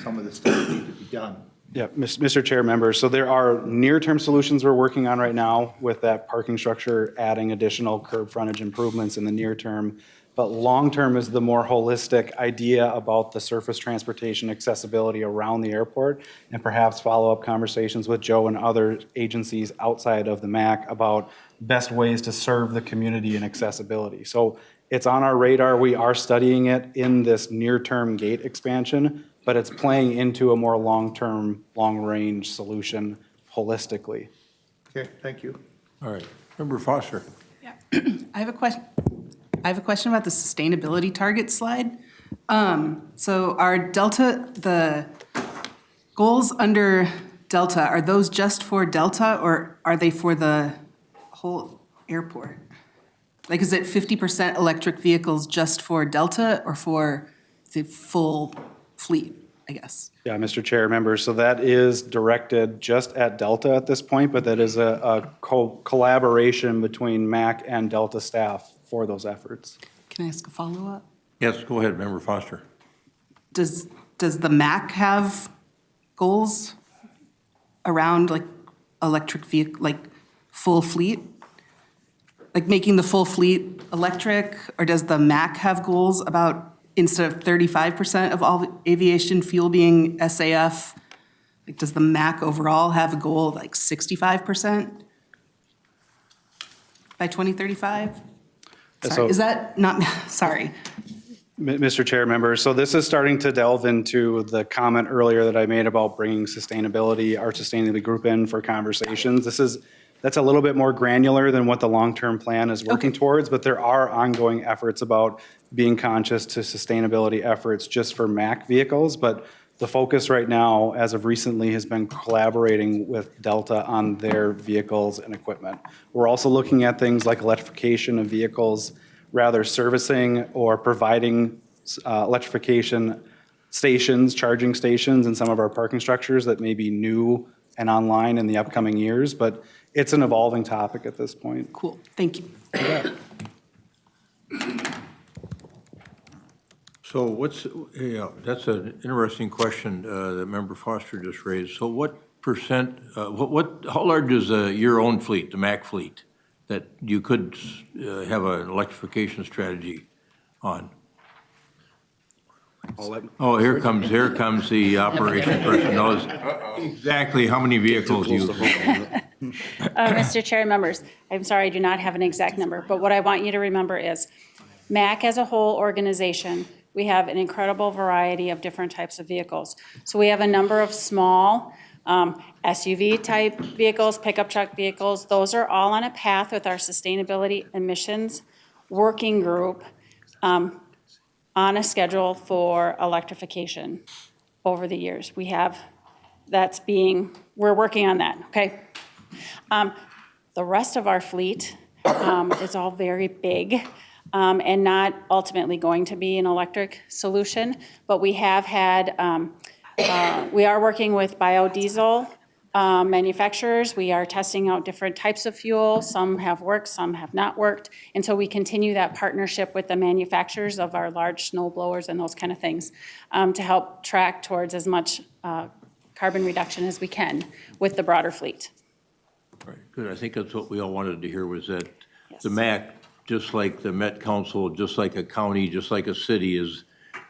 some of the stuff need to be done? Yeah, Mr. Chair, members, so there are near-term solutions we're working on right now with that parking structure, adding additional curb frontage improvements in the near term. But long-term is the more holistic idea about the surface transportation accessibility around the airport, and perhaps follow-up conversations with Joe and other agencies outside of the MAC about best ways to serve the community and accessibility. So it's on our radar. We are studying it in this near-term gate expansion, but it's playing into a more long-term, long-range solution holistically. Okay, thank you. All right, Member Foster. Yeah, I have a question. I have a question about the sustainability target slide. So are Delta, the goals under Delta, are those just for Delta or are they for the whole airport? Like, is it 50% electric vehicles just for Delta or for the full fleet, I guess? Yeah, Mr. Chair, members, so that is directed just at Delta at this point, but that is a collaboration between MAC and Delta staff for those efforts. Can I ask a follow-up? Yes, go ahead, Member Foster. Does the MAC have goals around like electric vehicle, like full fleet? Like making the full fleet electric, or does the MAC have goals about instead of 35% of all aviation fuel being SAF, like does the MAC overall have a goal of like 65% by 2035? Sorry, So- is that not, sorry. Mr. Chair, members, so this is starting to delve into the comment earlier that I made about bringing sustainability, our sustainability group in for conversations. That's a little bit more granular than what the long-term plan is working towards, but there are ongoing efforts about being conscious to sustainability efforts just for MAC vehicles. But the focus right now, as of recently, has been collaborating with Delta on their vehicles and equipment. We're also looking at things like electrification of vehicles, rather servicing or providing electrification stations, charging stations in some of our parking structures that may be new and online in the upcoming years, but it's an evolving topic at this point. Cool, thank you. So that's an interesting question that Member Foster just raised. So what percent, how large is your own fleet, the MAC fleet, that you could have an electrification strategy on? Oh, here comes the operation person knows exactly how many vehicles you. Mr. Chair, members, I'm sorry, I do not have an exact number, but what I want you to remember is MAC as a whole organization, we have an incredible variety of different types of vehicles. So we have a number of small SUV-type vehicles, pickup truck vehicles. Those are all on a path with our sustainability emissions working group on a schedule for electrification over the years. We have, we're working on that, okay? The rest of our fleet is all very big and not ultimately going to be an electric solution, but we have had, we are working with biodiesel manufacturers. We are testing out different types of fuel. Some have worked, some have not worked. And so we continue that partnership with the manufacturers of our large snow blowers and those kind of things to help track towards as much carbon reduction as we can with the broader fleet. Right, good. I think that's what we all wanted to hear was that the MAC, just like the Met Council, just like a county, just like a city, has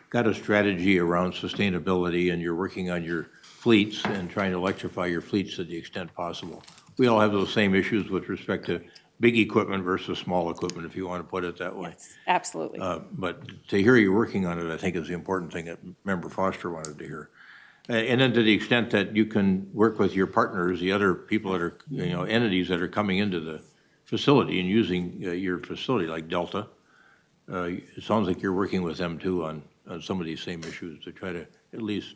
got a strategy around sustainability, and you're working on your fleets and trying to electrify your fleets to the extent possible. We all have those same issues with respect to big equipment versus small equipment, if you want to put it that way. Yes, absolutely. But to hear you working on it, I think is the important thing that Member Foster wanted to hear. And then to the extent that you can work with your partners, the other people that are, entities that are coming into the facility and using your facility, like Delta, it sounds like you're working with them too on some of these same issues to try to at least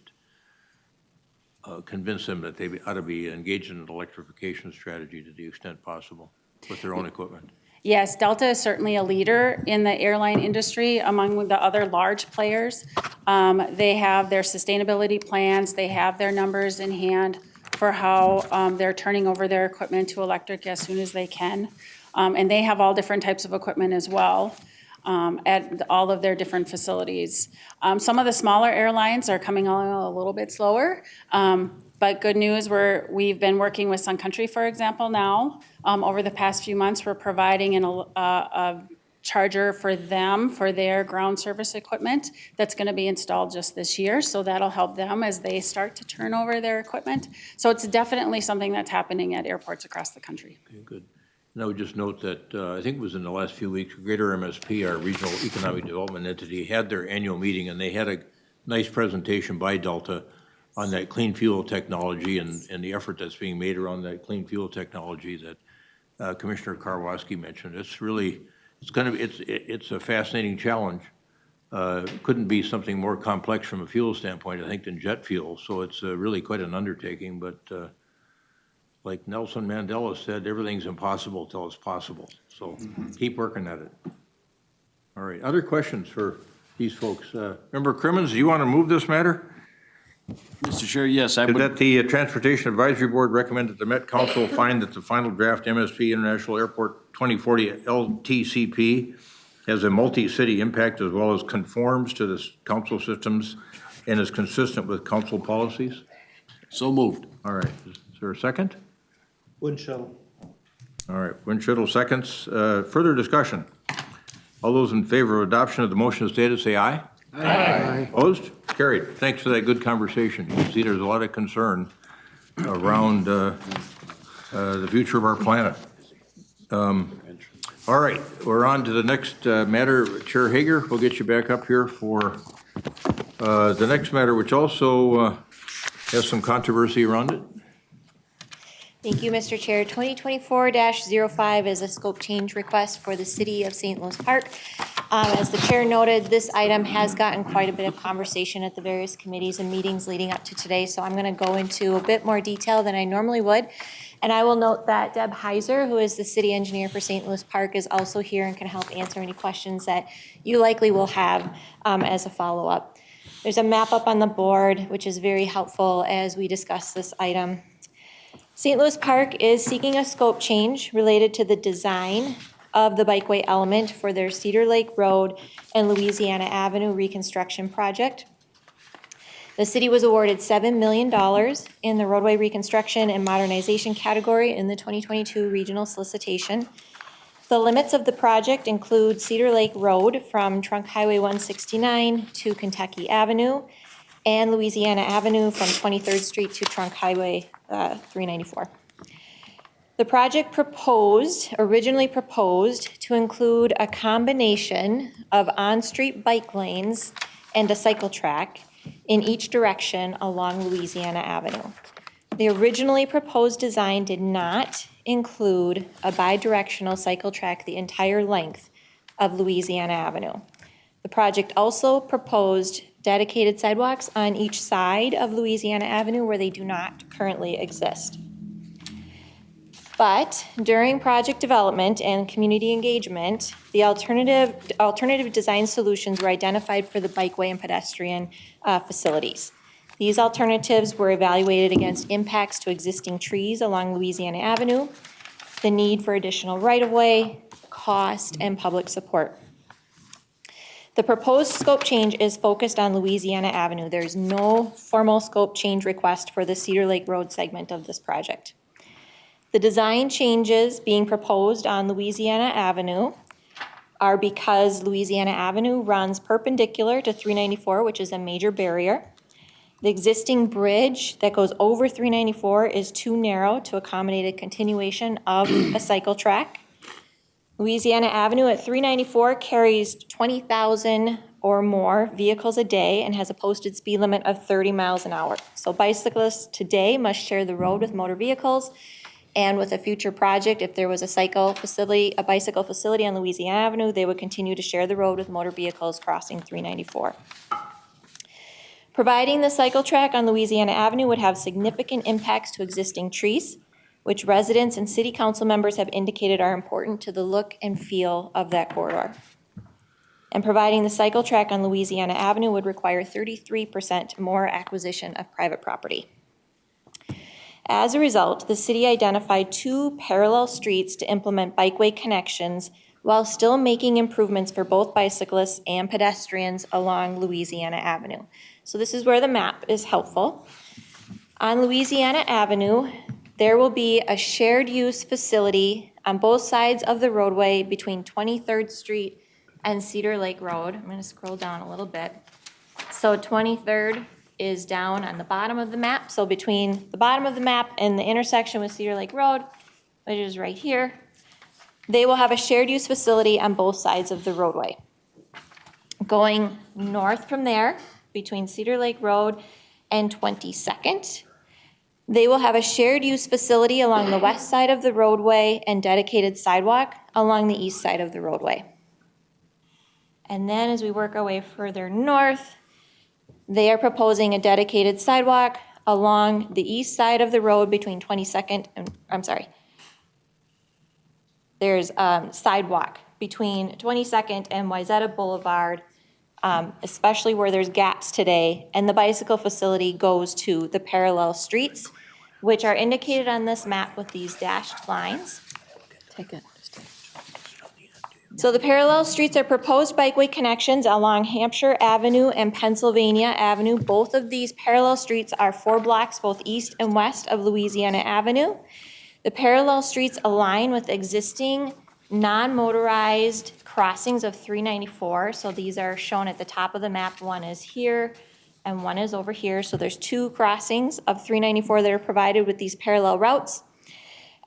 convince them that they ought to be engaged in an electrification strategy to the extent possible with their own equipment. Yes, Delta is certainly a leader in the airline industry among the other large players. They have their sustainability plans. They have their numbers in hand for how they're turning over their equipment to electric as soon as they can. And they have all different types of equipment as well at all of their different facilities. Some of the smaller airlines are coming along a little bit slower. But good news, we've been working with Sun Country, for example, now. Over the past few months, we're providing a charger for them for their ground service equipment that's going to be installed just this year. So that'll help them as they start to turn over their equipment. So it's definitely something that's happening at airports across the country. Okay, good. And I would just note that I think it was in the last few weeks, Greater MSP, our regional economic development entity, had their annual meeting, and they had a nice presentation by Delta on that clean fuel technology and the effort that's being made around that clean fuel technology that Commissioner Karwoski mentioned. It's really, it's a fascinating challenge. Couldn't be something more complex from a fuel standpoint, I think, than jet fuel. So it's really quite an undertaking, but like Nelson Mandela said, everything's impossible till it's possible. So keep working at it. All right, other questions for these folks? Member Crimmins, do you want to move this matter? Mr. Chair, yes, I would. That the Transportation Advisory Board recommend that the Met Council find that the final draft MSP International Airport 2040 LTCP has a multi-city impact as well as conforms to the council systems and is consistent with council policies? So moved. All right. Is there a second? Wind shuttle. All right. Wind shuttle seconds. Further discussion. All those in favor of adoption of the motion as stated, say aye. Aye. Opposed? Carried. Thanks for that good conversation. You can see there's a lot of concern around the future of our planet. All right, we're on to the next matter. Chair Hager, we'll get you back up here for the next matter, which also has some controversy around it. Thank you, Mr. Chair. 2024-05 is a scope change request for the City of St. Louis Park. As the chair noted, this item has gotten quite a bit of conversation at the various committees and meetings leading up to today, so I'm going to go into a bit more detail than I normally would. And I will note that Deb Hager, who is the city engineer for St. Louis Park, is also here and can help answer any questions that you likely will have as a follow-up. There's a map up on the board, which is very helpful as we discuss this item. St. Louis Park is seeking a scope change related to the design of the bikeway element for their Cedar Lake Road and Louisiana Avenue reconstruction project. The city was awarded $7 million in the roadway reconstruction and modernization category in the 2022 regional solicitation. The limits of the project include Cedar Lake Road from Trunk Highway 169 to Kentucky Avenue and Louisiana Avenue from 23rd Street to Trunk Highway 394. The project originally proposed to include a combination of on-street bike lanes and a cycle track in each direction along Louisiana Avenue. The originally proposed design did not include a bidirectional cycle track the entire length of Louisiana Avenue. The project also proposed dedicated sidewalks on each side of Louisiana Avenue where they do not currently exist. But during project development and community engagement, the alternative design solutions were identified for the bikeway and pedestrian facilities. These alternatives were evaluated against impacts to existing trees along Louisiana Avenue, the need for additional right-of-way, cost, and public support. The proposed scope change is focused on Louisiana Avenue. There's no formal scope change request for the Cedar Lake Road segment of this project. The design changes being proposed on Louisiana Avenue are because Louisiana Avenue runs perpendicular to 394, which is a major barrier. The existing bridge that goes over 394 is too narrow to accommodate a continuation of a cycle track. Louisiana Avenue at 394 carries 20,000 or more vehicles a day and has a posted speed limit of 30 miles an hour. So bicyclists today must share the road with motor vehicles. And with a future project, if there was a bicycle facility on Louisiana Avenue, they would continue to share the road with motor vehicles crossing 394. Providing the cycle track on Louisiana Avenue would have significant impacts to existing trees, which residents and city council members have indicated are important to the look and feel of that corridor. And providing the cycle track on Louisiana Avenue would require 33% more acquisition of private property. As a result, the city identified 2 parallel streets to implement bikeway connections while still making improvements for both bicyclists and pedestrians along Louisiana Avenue. So this is where the map is helpful. On Louisiana Avenue, there will be a shared use facility on both sides of the roadway between 23rd Street and Cedar Lake Road. I'm going to scroll down a little bit. So 23rd is down on the bottom of the map. So between the bottom of the map and the intersection with Cedar Lake Road, which is right here, they will have a shared use facility on both sides of the roadway. Going north from there, between Cedar Lake Road and 22nd, they will have a shared use facility along the west side of the roadway and dedicated sidewalk along the east side of the roadway. And then as we work our way further north, they are proposing a dedicated sidewalk along the east side of the road between 22nd and, there's sidewalk between 22nd and Wayzata Boulevard, especially where there's gaps today, and the bicycle facility goes to the parallel streets, which are indicated on this map with these dashed lines. Take it. So the parallel streets are proposed bikeway connections along Hampshire Avenue and Pennsylvania Avenue. Both of these parallel streets are 4 blocks both east and west of Louisiana Avenue. The parallel streets align with existing non-motorized crossings of 394. So these are shown at the top of the map. One is here and one is over here. So there's 2 crossings of 394 that are provided with these parallel routes.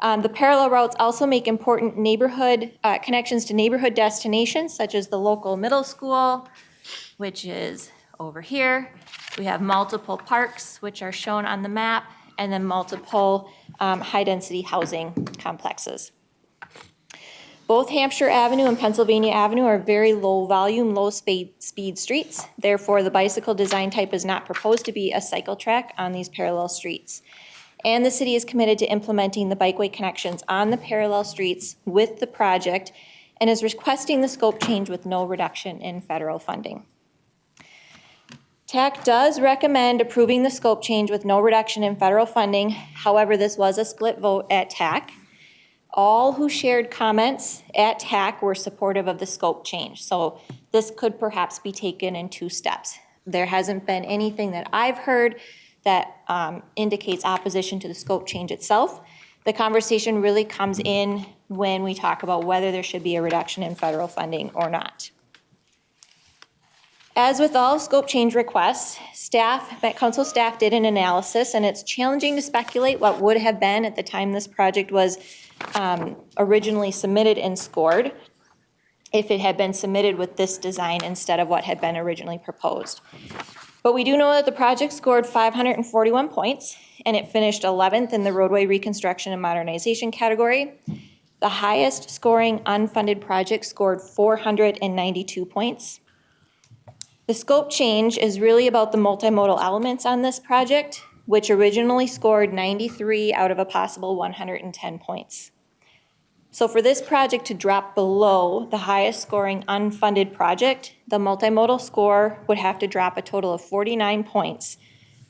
The parallel routes also make important neighborhood connections to neighborhood destinations, such as the local middle school, which is over here. We have multiple parks, which are shown on the map, and then multiple high-density housing complexes. Both Hampshire Avenue and Pennsylvania Avenue are very low-volume, low-speed streets. Therefore, the bicycle design type is not proposed to be a cycle track on these parallel streets. And the city is committed to implementing the bikeway connections on the parallel streets with the project and is requesting the scope change with no reduction in federal funding. TAC does recommend approving the scope change with no reduction in federal funding. However, this was a split vote at TAC. All who shared comments at TAC were supportive of the scope change. So this could perhaps be taken in 2 steps. There hasn't been anything that I've heard that indicates opposition to the scope change itself. The conversation really comes in when we talk about whether there should be a reduction in federal funding or not. As with all scope change requests, Met Council staff did an analysis, and it's challenging to speculate what would have been at the time this project was originally submitted and scored if it had been submitted with this design instead of what had been originally proposed. But we do know that the project scored 541 points, and it finished 11th in the roadway reconstruction and modernization category. The highest scoring unfunded project scored 492 points. The scope change is really about the multimodal elements on this project, which originally scored 93 out of a possible 110 points. So for this project to drop below the highest scoring unfunded project, the multimodal score would have to drop a total of 49 points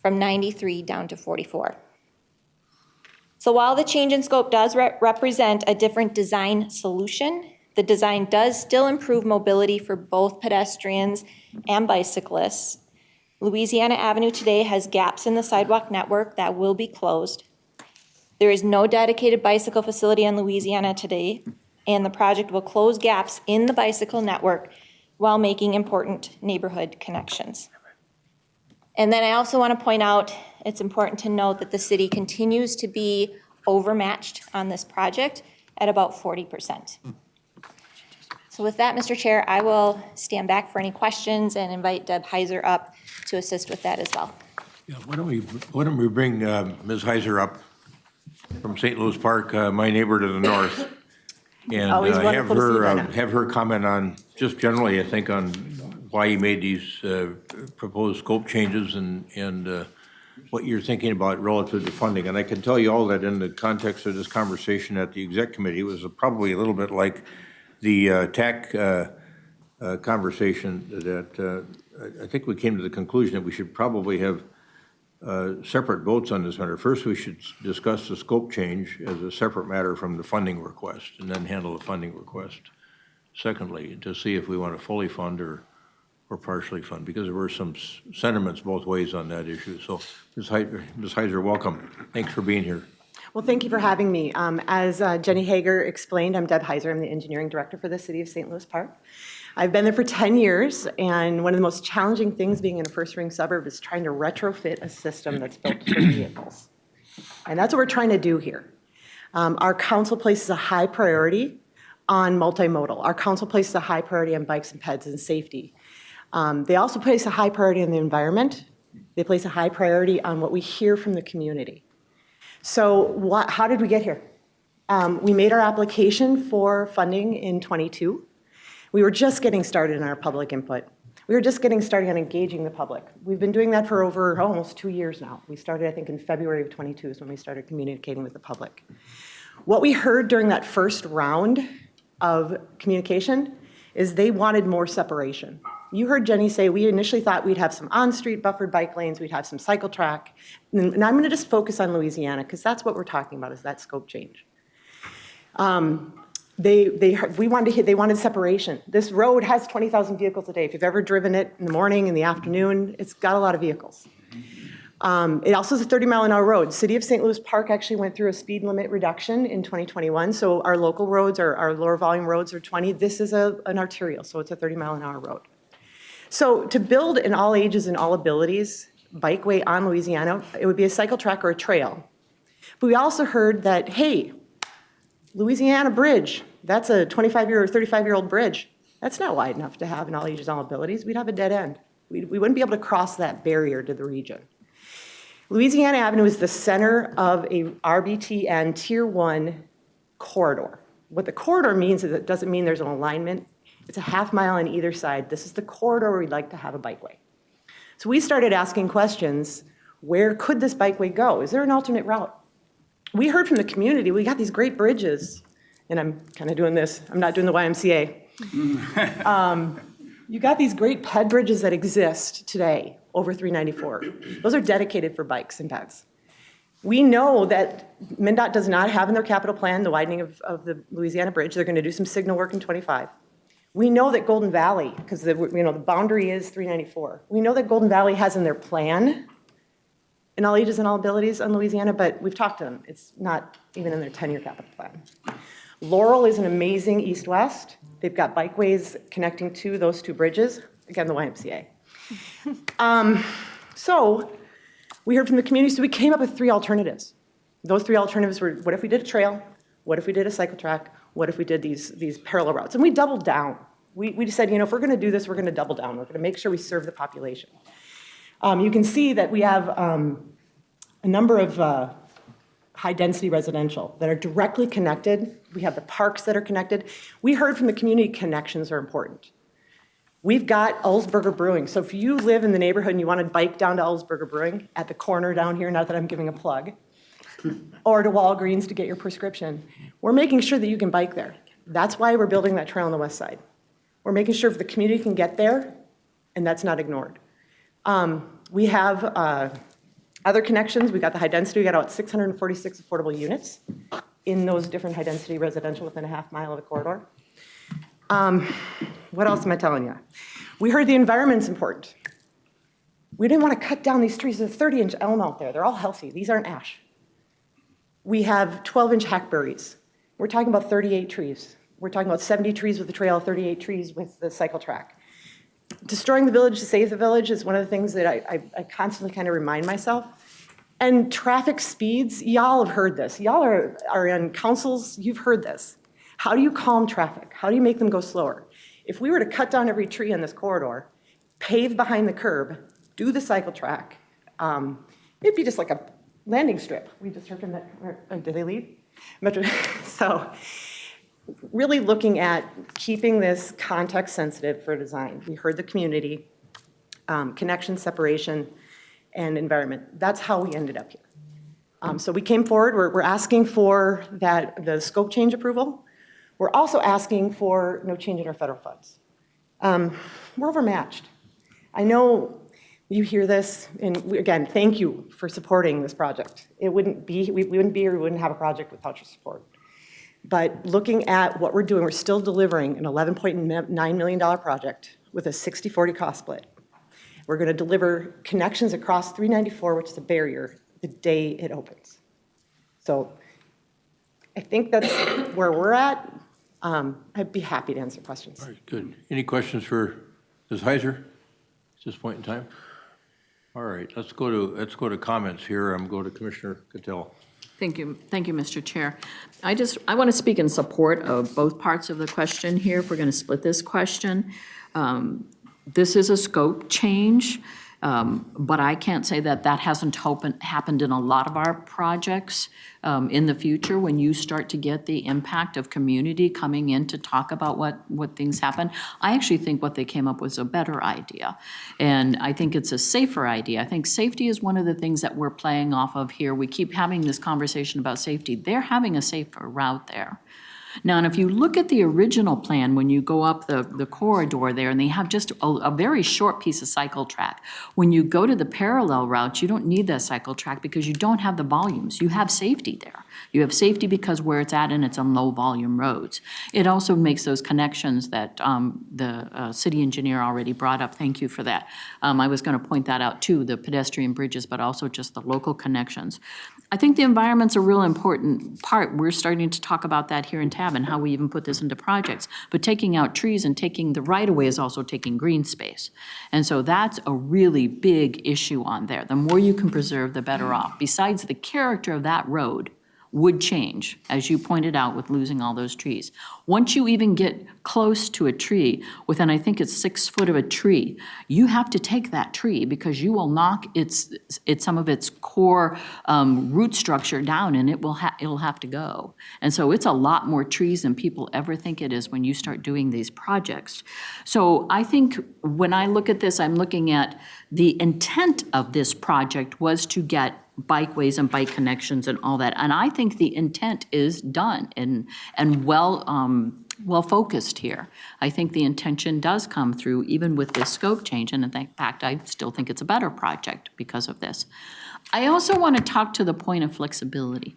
from 93 down to 44. So while the change in scope does represent a different design solution, the design does still improve mobility for both pedestrians and bicyclists. Louisiana Avenue today has gaps in the sidewalk network that will be closed. There is no dedicated bicycle facility in Louisiana today, and the project will close gaps in the bicycle network while making important neighborhood connections. And then I also want to point out, it's important to note that the city continues to be overmatched on this project at about 40%. So with that, Mr. Chair, I will stand back for any questions and invite Deb Heiser up to assist with that as well. Yeah, why don't we bring Ms. Heiser up from St. Louis Park, my neighbor to the north, and have her comment on, just generally, I think, on why you made these proposed scope changes and what you're thinking about relative to funding. And I can tell you all that in the context of this conversation at the exec committee, it was probably a little bit like the TAC conversation that I think we came to the conclusion that we should probably have separate votes on this matter. First, we should discuss the scope change as a separate matter from the funding request, and then handle the funding request. Secondly, to see if we want to fully fund or partially fund, because there were some sentiments both ways on that issue. So, Ms. Heiser, welcome. Thanks for being here. Well, thank you for having me. As Jeni Hager explained, I'm Deb Heiser. I'm the engineering director for the city of St. Louis Park. I've been there for 10 years, and one of the most challenging things being in a first-ring suburb is trying to retrofit a system that's built for vehicles. And that's what we're trying to do here. Our council places a high priority on multimodal. Our council places a high priority on bikes and peds and safety. They also place a high priority on the environment. They place a high priority on what we hear from the community. So how did we get here? We made our application for funding in '22. We were just getting started in our public input. We were just getting started on engaging the public. We've been doing that for over almost 2 years now. We started, I think, in February of '22 is when we started communicating with the public. What we heard during that first round of communication is they wanted more separation. You heard Jeni say we initially thought we'd have some on-street buffered bike lanes, we'd have some cycle track, and I'm going to just focus on Louisiana because that's what we're talking about, is that scope change. They wanted separation. This road has 20,000 vehicles a day. If you've ever driven it in the morning, in the afternoon, it's got a lot of vehicles. It also is a 30-mile-an-hour road. City of St. Louis Park actually went through a speed limit reduction in 2021. So our local roads, our lower volume roads are 20. This is an arterial, so it's a 30-mile-an-hour road. So to build an all ages and all abilities bikeway on Louisiana, it would be a cycle track or a trail. But we also heard that, hey, Louisiana Bridge, that's a 25-year or 35-year-old bridge. That's not wide enough to have an all ages, all abilities. We'd have a dead end. We wouldn't be able to cross that barrier to the region. Louisiana Avenue is the center of a RBTN Tier 1 corridor. What the corridor means is it doesn't mean there's an alignment. It's a half mile on either side. This is the corridor where we'd like to have a bikeway. So we started asking questions, where could this bikeway go? Is there an alternate route? We heard from the community, we got these great bridges, and I'm kind of doing this, I'm not doing the YMCA. You got these great ped bridges that exist today over 394. Those are dedicated for bikes and peds. We know that MnDOT does not have in their capital plan the widening of the Louisiana Bridge. They're going to do some signal work in '25. We know that Golden Valley, because the boundary is 394. We know that Golden Valley has in their plan in all ages and all abilities on Louisiana, but we've talked to them. It's not even in their 10-year capital plan. Laurel is an amazing east-west. They've got bikeways connecting to those two bridges, again, the YMCA. So we heard from the community, so we came up with 3 alternatives. Those 3 alternatives were, what if we did a trail? What if we did a cycle track? What if we did these parallel routes? And we doubled down. We just said, you know, if we're going to do this, we're going to double down. We're going to make sure we serve the population. You can see that we have a number of high-density residential that are directly connected. We have the parks that are connected. We heard from the community connections are important. We've got Ulsberger Brewing. So if you live in the neighborhood and you want to bike down to Ulsberger Brewing at the corner down here, not that I'm giving a plug, or to Walgreens to get your prescription, we're making sure that you can bike there. That's why we're building that trail on the west side. We're making sure if the community can get there, and that's not ignored. We have other connections. We got the high density. We got about 646 affordable units in those different high density residential within a half mile of the corridor. What else am I telling you? We heard the environment's important. We didn't want to cut down these trees. There's a 30-inch elm out there. They're all healthy. These aren't ash. We have 12-inch hackberries. We're talking about 38 trees. We're talking about 70 trees with the trail, 38 trees with the cycle track. Destroying the village to save the village is one of the things that I constantly kind of remind myself. And traffic speeds, y'all have heard this. Y'all are in councils, you've heard this. How do you calm traffic? How do you make them go slower? If we were to cut down every tree in this corridor, pave behind the curb, do the cycle track, it'd be just like a landing strip. We just heard from that, did they leave? So really looking at keeping this context sensitive for design. We heard the community, connection, separation, and environment. That's how we ended up here. So we came forward, we're asking for the scope change approval. We're also asking for no change in our federal funds. We're overmatched. I know you hear this, and again, thank you for supporting this project. It wouldn't be, we wouldn't be here, we wouldn't have a project without your support. But looking at what we're doing, we're still delivering an $11.9 million project with a 60-40 cost split. We're going to deliver connections across 394, which is a barrier, the day it opens. So I think that's where we're at. I'd be happy to answer questions. All right, good. Any questions for Ms. Heiser at this point in time? All right, let's go to comments here. I'm going to Commissioner Cattell. Thank you, Mr. Chair. I want to speak in support of both parts of the question here. If we're going to split this question, this is a scope change, but I can't say that hasn't happened in a lot of our projects in the future when you start to get the impact of community coming in to talk about what things happen. I actually think what they came up with is a better idea, and I think it's a safer idea. I think safety is one of the things that we're playing off of here. We keep having this conversation about safety. They're having a safer route there. Now, and if you look at the original plan, when you go up the corridor there, and they have just a very short piece of cycle track. When you go to the parallel routes, you don't need that cycle track because you don't have the volumes. You have safety there. You have safety because where it's at and it's on low volume roads. It also makes those connections that the city engineer already brought up. Thank you for that. I was going to point that out too, the pedestrian bridges, but also just the local connections. I think the environment's a real important part. We're starting to talk about that here in TAB and how we even put this into projects. But taking out trees and taking the right-of-way is also taking green space. And so that's a really big issue on there. The more you can preserve, the better off. Besides, the character of that road would change, as you pointed out, with losing all those trees. Once you even get close to a tree, within I think it's 6 foot of a tree, you have to take that tree because you will knock some of its core root structure down, and it'll have to go. And so it's a lot more trees than people ever think it is when you start doing these projects. So I think when I look at this, I'm looking at the intent of this project was to get bikeways and bike connections and all that. And I think the intent is done and well focused here. I think the intention does come through even with this scope change. And in fact, I still think it's a better project because of this. I also want to talk to the point of flexibility.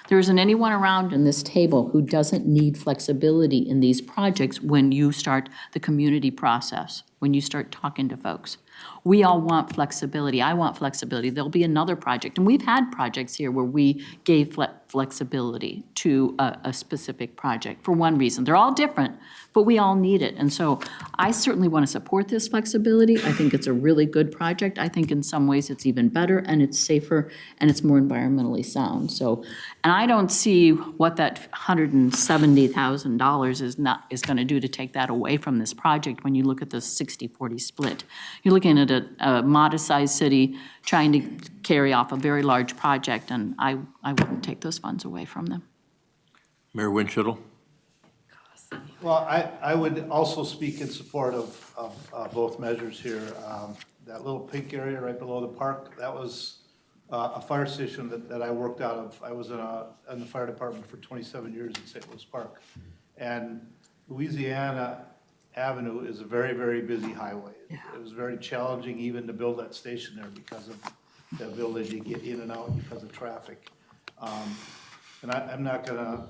There isn't anyone around in this table who doesn't need flexibility in these projects when you start the community process, when you start talking to folks. We all want flexibility. I want flexibility. There'll be another project, and we've had projects here where we gave flexibility to a specific project for one reason. They're all different, but we all need it. And so I certainly want to support this flexibility. I think it's a really good project. I think in some ways it's even better, and it's safer, and it's more environmentally sound. So, and I don't see what that $170,000 is going to do to take that away from this project when you look at the 60-40 split. You're looking at a modest-sized city trying to carry off a very large project, and I wouldn't take those funds away from them. Mayor Winchell? Well, I would also speak in support of both measures here. That little pink area right below the park, that was a fire station that I worked out of. I was in the fire department for 27 years in St. Louis Park. And Louisiana Avenue is a very, very busy highway. It was very challenging even to build that station there because of the ability to get in and out because of traffic. And I'm not gonna,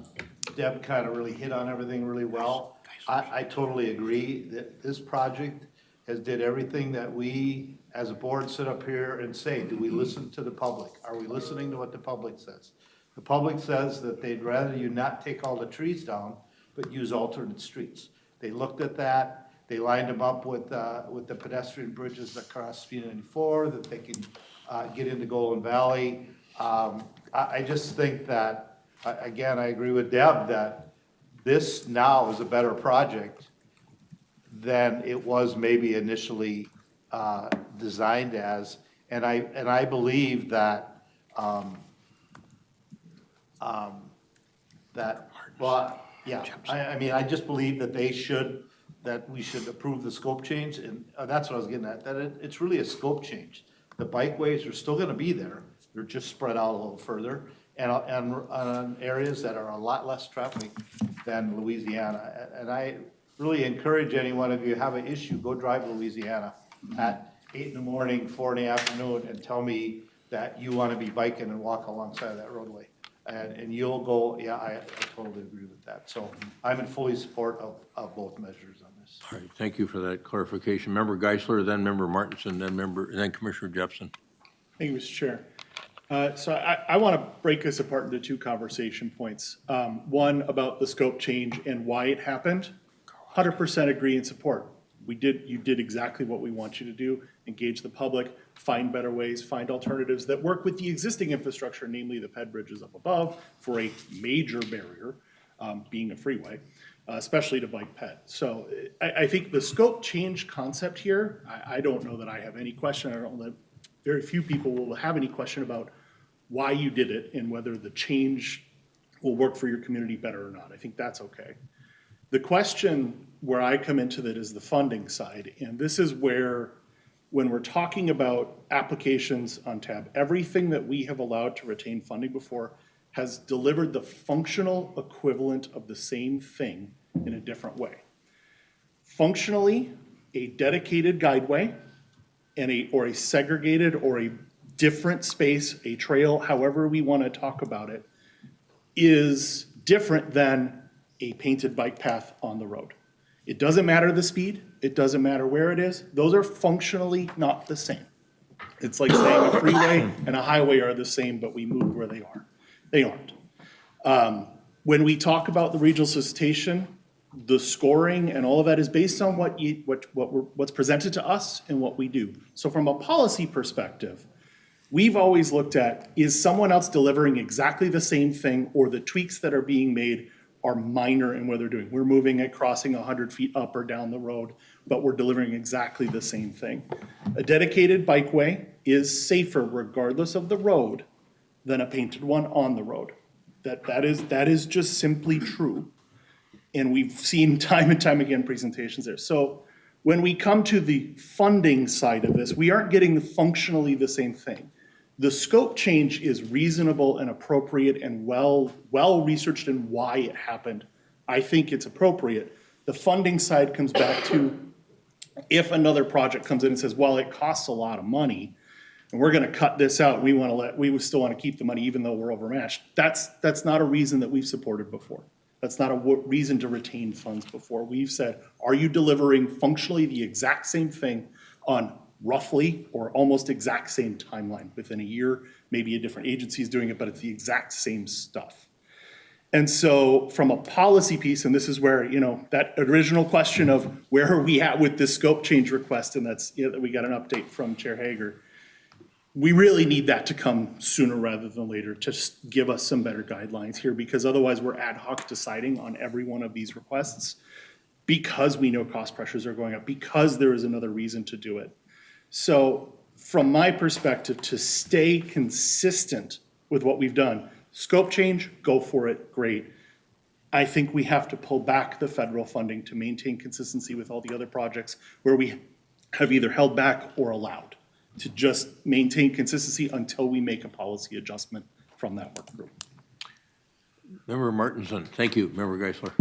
Deb kind of really hit on everything really well. I totally agree that this project has did everything that we, as a board, sit up here and say, do we listen to the public? Are we listening to what the public says? The public says that they'd rather you not take all the trees down, but use alternate streets. They looked at that, they lined them up with the pedestrian bridges that cross Speed 94, that they can get into Golden Valley. I just think that, again, I agree with Deb that this now is a better project than it was maybe initially designed as. And I believe that, well, yeah, I mean, I just believe that we should approve the scope change, and that's what I was getting at, that it's really a scope change. The bikeways are still gonna be there, they're just spread out a little further, and on areas that are a lot less traffic than Louisiana. And I really encourage anyone, if you have an issue, go drive Louisiana at 8 in the morning, 4 in the afternoon, and tell me that you wanna be biking and walk alongside of that roadway. And you'll go, yeah, I totally agree with that. So I'm in fully support of both measures on this. All right, thank you for that clarification. Member Geisler, then Member Martinson, then Commissioner Jepson. Thank you, Mr. Chair. So I want to break this apart into two conversation points. One about the scope change and why it happened. 100% agree and support. You did exactly what we want you to do, engage the public, find better ways, find alternatives that work with the existing infrastructure, namely the ped bridges up above, for a major barrier, being a freeway, especially to bike ped. So I think the scope change concept here, I don't know that I have any question. I don't know that very few people will have any question about why you did it and whether the change will work for your community better or not. I think that's okay. The question where I come into that is the funding side. And this is where, when we're talking about applications on tab, everything that we have allowed to retain funding before has delivered the functional equivalent of the same thing in a different way. Functionally, a dedicated guideway and or a segregated or a different space, a trail, however we want to talk about it, is different than a painted bike path on the road. It doesn't matter the speed, it doesn't matter where it is, those are functionally not the same. It's like saying a freeway and a highway are the same, but we moved where they are. They aren't. When we talk about the regional solicitation, the scoring and all of that is based on what's presented to us and what we do. So from a policy perspective, we've always looked at, is someone else delivering exactly the same thing, or the tweaks that are being made are minor in what they're doing. We're moving it, crossing 100 feet up or down the road, but we're delivering exactly the same thing. A dedicated bikeway is safer regardless of the road than a painted one on the road. That is just simply true. And we've seen time and time again presentations there. So when we come to the funding side of this, we aren't getting functionally the same thing. The scope change is reasonable and appropriate and well researched in why it happened. I think it's appropriate. The funding side comes back to, if another project comes in and says, well, it costs a lot of money and we're gonna cut this out, we still wanna keep the money even though we're overmatched. That's not a reason that we've supported before. That's not a reason to retain funds before. We've said, are you delivering functionally the exact same thing on roughly or almost exact same timeline within a year? Maybe a different agency is doing it, but it's the exact same stuff. And so from a policy piece, and this is where, that original question of where are we at with this scope change request, and that's, we got an update from Chair Hager. We really need that to come sooner rather than later to give us some better guidelines here, because otherwise we're ad hoc deciding on every one of these requests because we know cost pressures are going up, because there is another reason to do it. So from my perspective, to stay consistent with what we've done, scope change, go for it, great. I think we have to pull back the federal funding to maintain consistency with all the other projects where we have either held back or allowed, to just maintain consistency until we make a policy adjustment from that work group. Member Martinson, thank you. Member Geisler.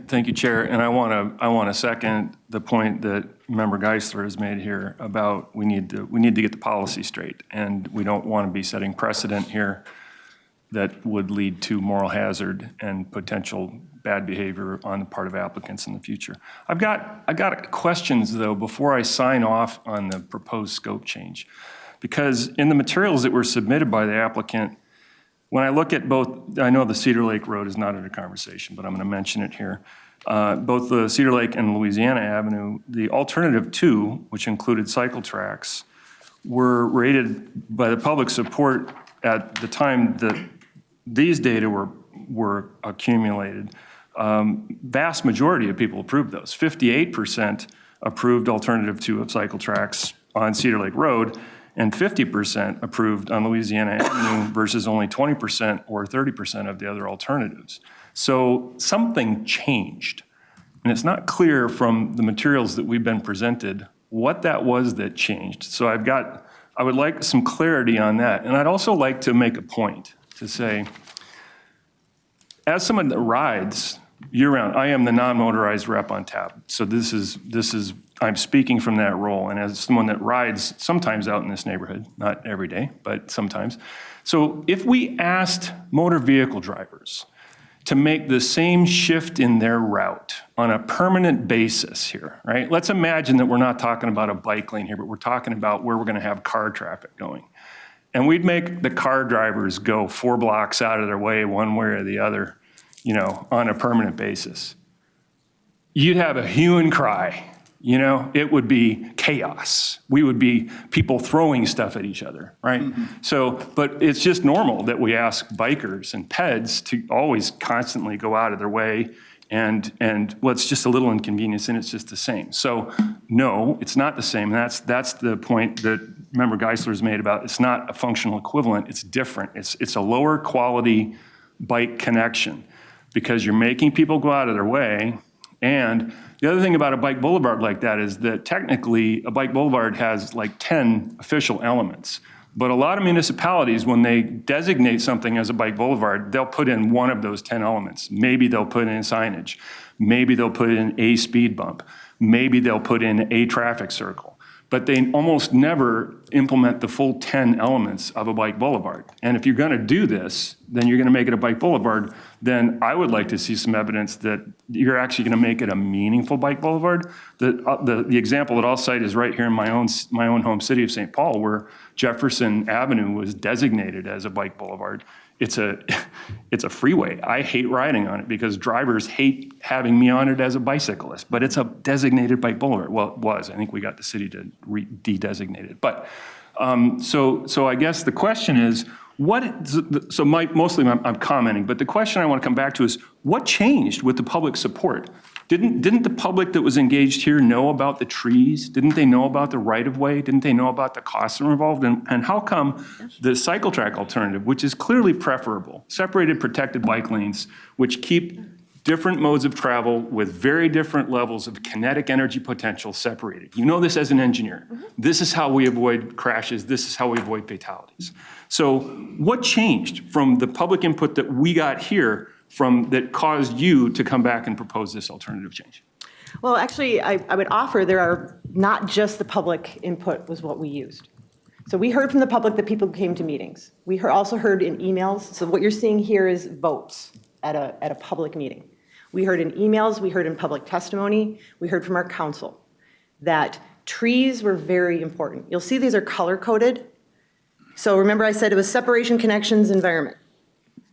Thank you, Chair. And I want to second the point that Member Geisler has made here about we need to get the policy straight, and we don't want to be setting precedent here that would lead to moral hazard and potential bad behavior on the part of applicants in the future. I've got questions though before I sign off on the proposed scope change, because in the materials that were submitted by the applicant, when I look at both, I know the Cedar Lake Road is not under conversation, but I'm going to mention it here. Both the Cedar Lake and Louisiana Avenue, the alternative 2, which included cycle tracks, were rated by the public support at the time that these data were accumulated. Vast majority of people approved those. 58% approved alternative 2 of cycle tracks on Cedar Lake Road, and 50% approved on Louisiana Avenue versus only 20% or 30% of the other alternatives. So something changed. And it's not clear from the materials that we've been presented what that was that changed. So I would like some clarity on that. And I'd also like to make a point to say, as someone that rides year-round, I am the non-motorized rep on TAB. So this is I'm speaking from that role, and as someone that rides sometimes out in this neighborhood, not every day, but sometimes. So if we asked motor vehicle drivers to make the same shift in their route on a permanent basis here, right? Let's imagine that we're not talking about a bike lane here, but we're talking about where we're gonna have car traffic going. And we'd make the car drivers go 4 blocks out of their way one way or the other, on a permanent basis. You'd have a hue and cry. It would be chaos. We would be people throwing stuff at each other, right? Mm-hmm. So, but it's just normal that we ask bikers and peds to always constantly go out of their way, and well, it's just a little inconvenience, and it's just the same. So, no, it's not the same. That's the point that Member Geisler's made about it's not a functional equivalent. It's different. It's a lower quality bike connection because you're making people go out of their way. And the other thing about a bike boulevard like that is that technically a bike boulevard has like 10 official elements. But a lot of municipalities, when they designate something as a bike boulevard, they'll put in one of those 10 elements. Maybe they'll put in signage. Maybe they'll put in a speed bump. Maybe they'll put in a traffic circle. But they almost never implement the full 10 elements of a bike boulevard. And if you're gonna do this, then you're gonna make it a bike boulevard, then I would like to see some evidence that you're actually gonna make it a meaningful bike boulevard. The example that I'll cite is right here in my own home city of St. Paul, where Jefferson Avenue was designated as a bike boulevard. It's a freeway. I hate riding on it because drivers hate having me on it as a bicyclist, but it's a designated bike boulevard. Well, it was. I think we got the city to de-designate it. But so I guess the question is, mostly I'm commenting, but the question I want to come back to is, what changed with the public support? Didn't the public that was engaged here know about the trees? Didn't they know about the right-of-way? Didn't they know about the costs that were involved? And how come the cycle track alternative, which is clearly preferable, separated protected bike lanes, which keep different modes of travel with very different levels of kinetic energy potential separated? You know this as an engineer. Mm-hmm. This is how we avoid crashes. This is how we avoid fatalities. So what changed from the public input that we got here that caused you to come back and propose this alternative change? Well, actually, I would offer there are not just the public input was what we used. So we heard from the public that people came to meetings. We also heard in emails. So what you're seeing here is votes at a public meeting. We heard in emails, we heard in public testimony, we heard from our council that trees were very important. You'll see these are color-coded. So remember I said it was separation, connections, environment.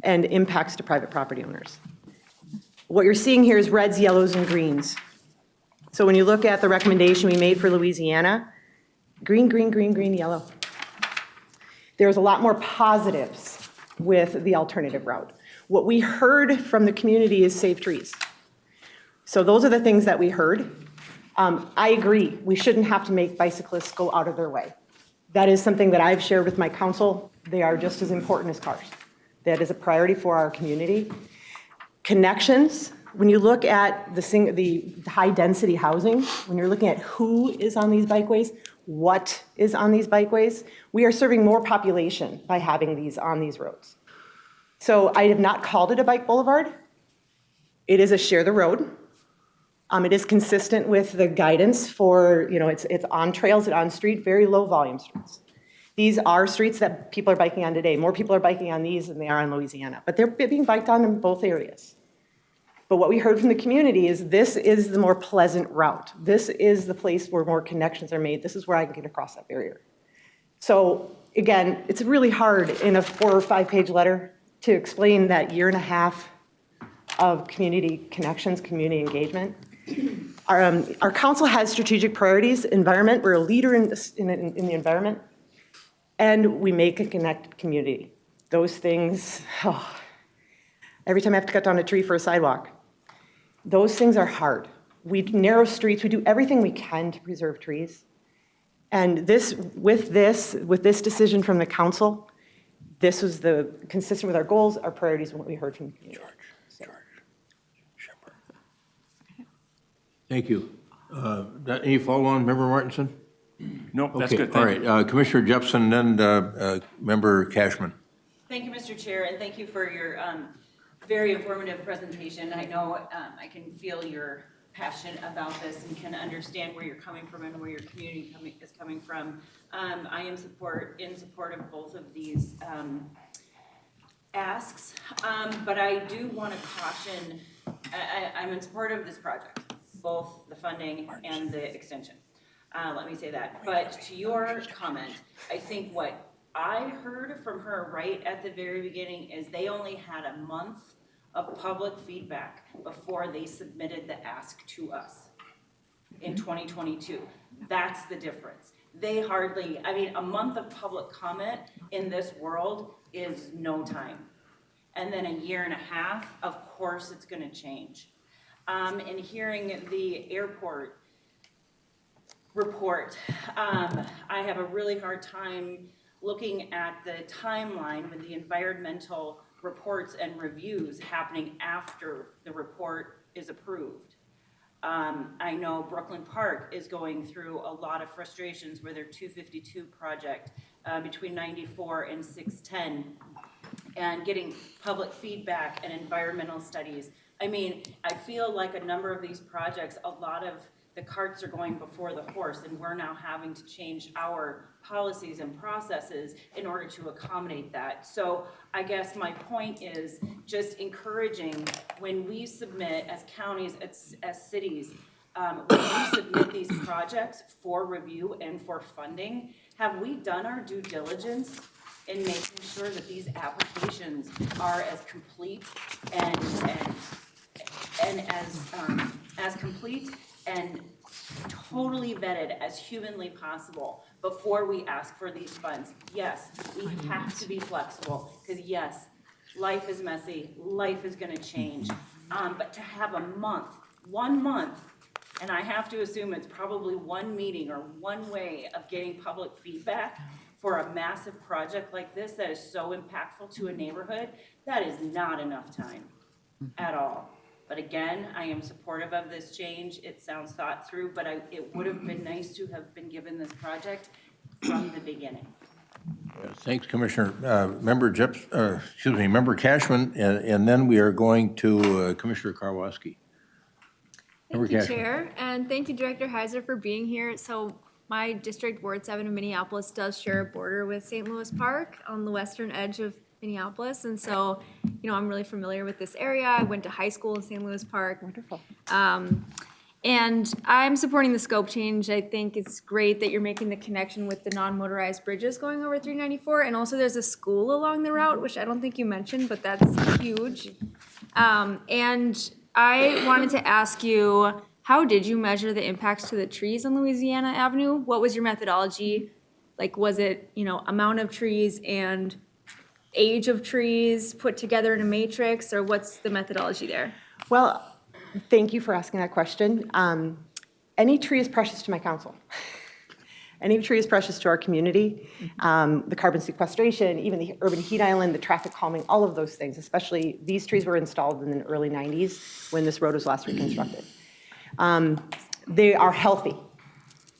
and impacts to private property owners. What you're seeing here is reds, yellows, and greens. So when you look at the recommendation we made for Louisiana, green, green, green, green, yellow. There's a lot more positives with the alternative route. What we heard from the community is save trees. So those are the things that we heard. I agree, we shouldn't have to make bicyclists go out of their way. That is something that I've shared with my council. They are just as important as cars. That is a priority for our community. Connections, when you look at the high-density housing, when you're looking at who is on these bikeways, what is on these bikeways, we are serving more population by having these on these roads. So I have not called it a bike boulevard. It is a share the road. It is consistent with the guidance for, it's on trails and on street, very low volume streets. These are streets that people are biking on today. More people are biking on these than they are in Louisiana, but they're being biked on in both areas. But what we heard from the community is this is the more pleasant route. This is the place where more connections are made. This is where I can get across that barrier. So again, it's really hard in a 4 or 5 page letter to explain that year and a half of community connections, community engagement. Our council has strategic priorities, environment, we're a leader in the environment, and we make a connected community. Those things, every time I have to cut down a tree for a sidewalk, those things are hard. We narrow streets, we do everything we can to preserve trees. And with this decision from the council, this was consistent with our goals, our priorities, and what we heard from the community. Thank you. Any follow-on, Member Martinson? Nope, that's Okay, good. Thank you. all right. Commissioner Jepson, then Member Cashman. Thank you, Mr. Chair, and thank you for your very informative presentation. I know I can feel your passion about this and can understand where you're coming from and where your community is coming from. I am in support of both of these asks, but I do want to caution, I'm in support of this project, both the funding and the extension. Let me say that. But to your comment, I think what I heard from her right at the very beginning is they only had a month of public feedback before they submitted the ask to us in 2022. That's the difference. They hardly, a month of public comment in this world is no time. And then a year and a half, of course it's gonna change. And hearing the airport report, I have a really hard time looking at the timeline with the environmental reports and reviews happening after the report is approved. I know Brooklyn Park is going through a lot of frustrations with their 252 project between 94 and 610 and getting public feedback and environmental studies. I feel like a number of these projects, a lot of the carts are going before the horse, and we're now having to change our policies and processes in order to accommodate that. So I guess my point is just encouraging when we submit as counties, as cities, when we submit these projects for review and for funding, have we done our due diligence in making sure that these applications are as complete and as complete and totally vetted as humanly possible before we ask for these funds? Yes, we have to be flexible, because yes, life is messy, life is gonna change. But to have a month, 1 month, and I have to assume it's probably one meeting or one way of getting public feedback for a massive project like this that is so impactful to a neighborhood, that is not enough time at all. But again, I am supportive of this change. It sounds thought through, but it would have been nice to have been given this project from the beginning. Thanks, Commissioner. Member Cashman, and then we are going to Commissioner Karwoski. Thank you, Chair, and thank you, Director Hager, for being here. So my district, Ward 7 in Minneapolis, does share a border with St. Louis Park on the western edge of Minneapolis, and so, I'm really familiar with this area. I went to high school in St. Louis Park. Wonderful. And I'm supporting the scope change. I think it's great that you're making the connection with the non-motorized bridges going over 394. And also there's a school along the route, which I don't think you mentioned, but that's huge. And I wanted to ask you, how did you measure the impacts to the trees on Louisiana Avenue? What was your methodology? Like, was it, amount of trees and age of trees put together in a matrix, or what's the methodology there? Well, thank you for asking that question. Any tree is precious to my council. Any tree is precious to our community. The carbon sequestration, even the urban heat island, the traffic calming, all of those things, especially these trees were installed in the early 90s when this road was last reconstructed. They are healthy.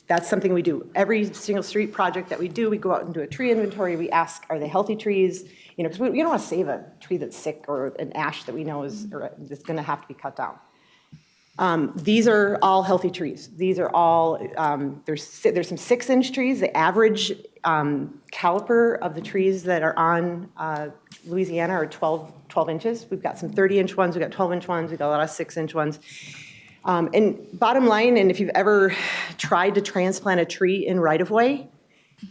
That's something we do. Every single street project that we do, we go out and do a tree inventory. We ask, are they healthy trees? Because we don't want to save a tree that's sick or an ash that we know is going to have to be cut down. These are all healthy trees. These are all, there's some 6-inch trees. The average caliper of the trees that are on Louisiana are 12 inches. We've got some 30-inch ones. We've got 12-inch ones. We've got a lot of 6-inch ones. And bottom line, and if you've ever tried to transplant a tree in right-of-way,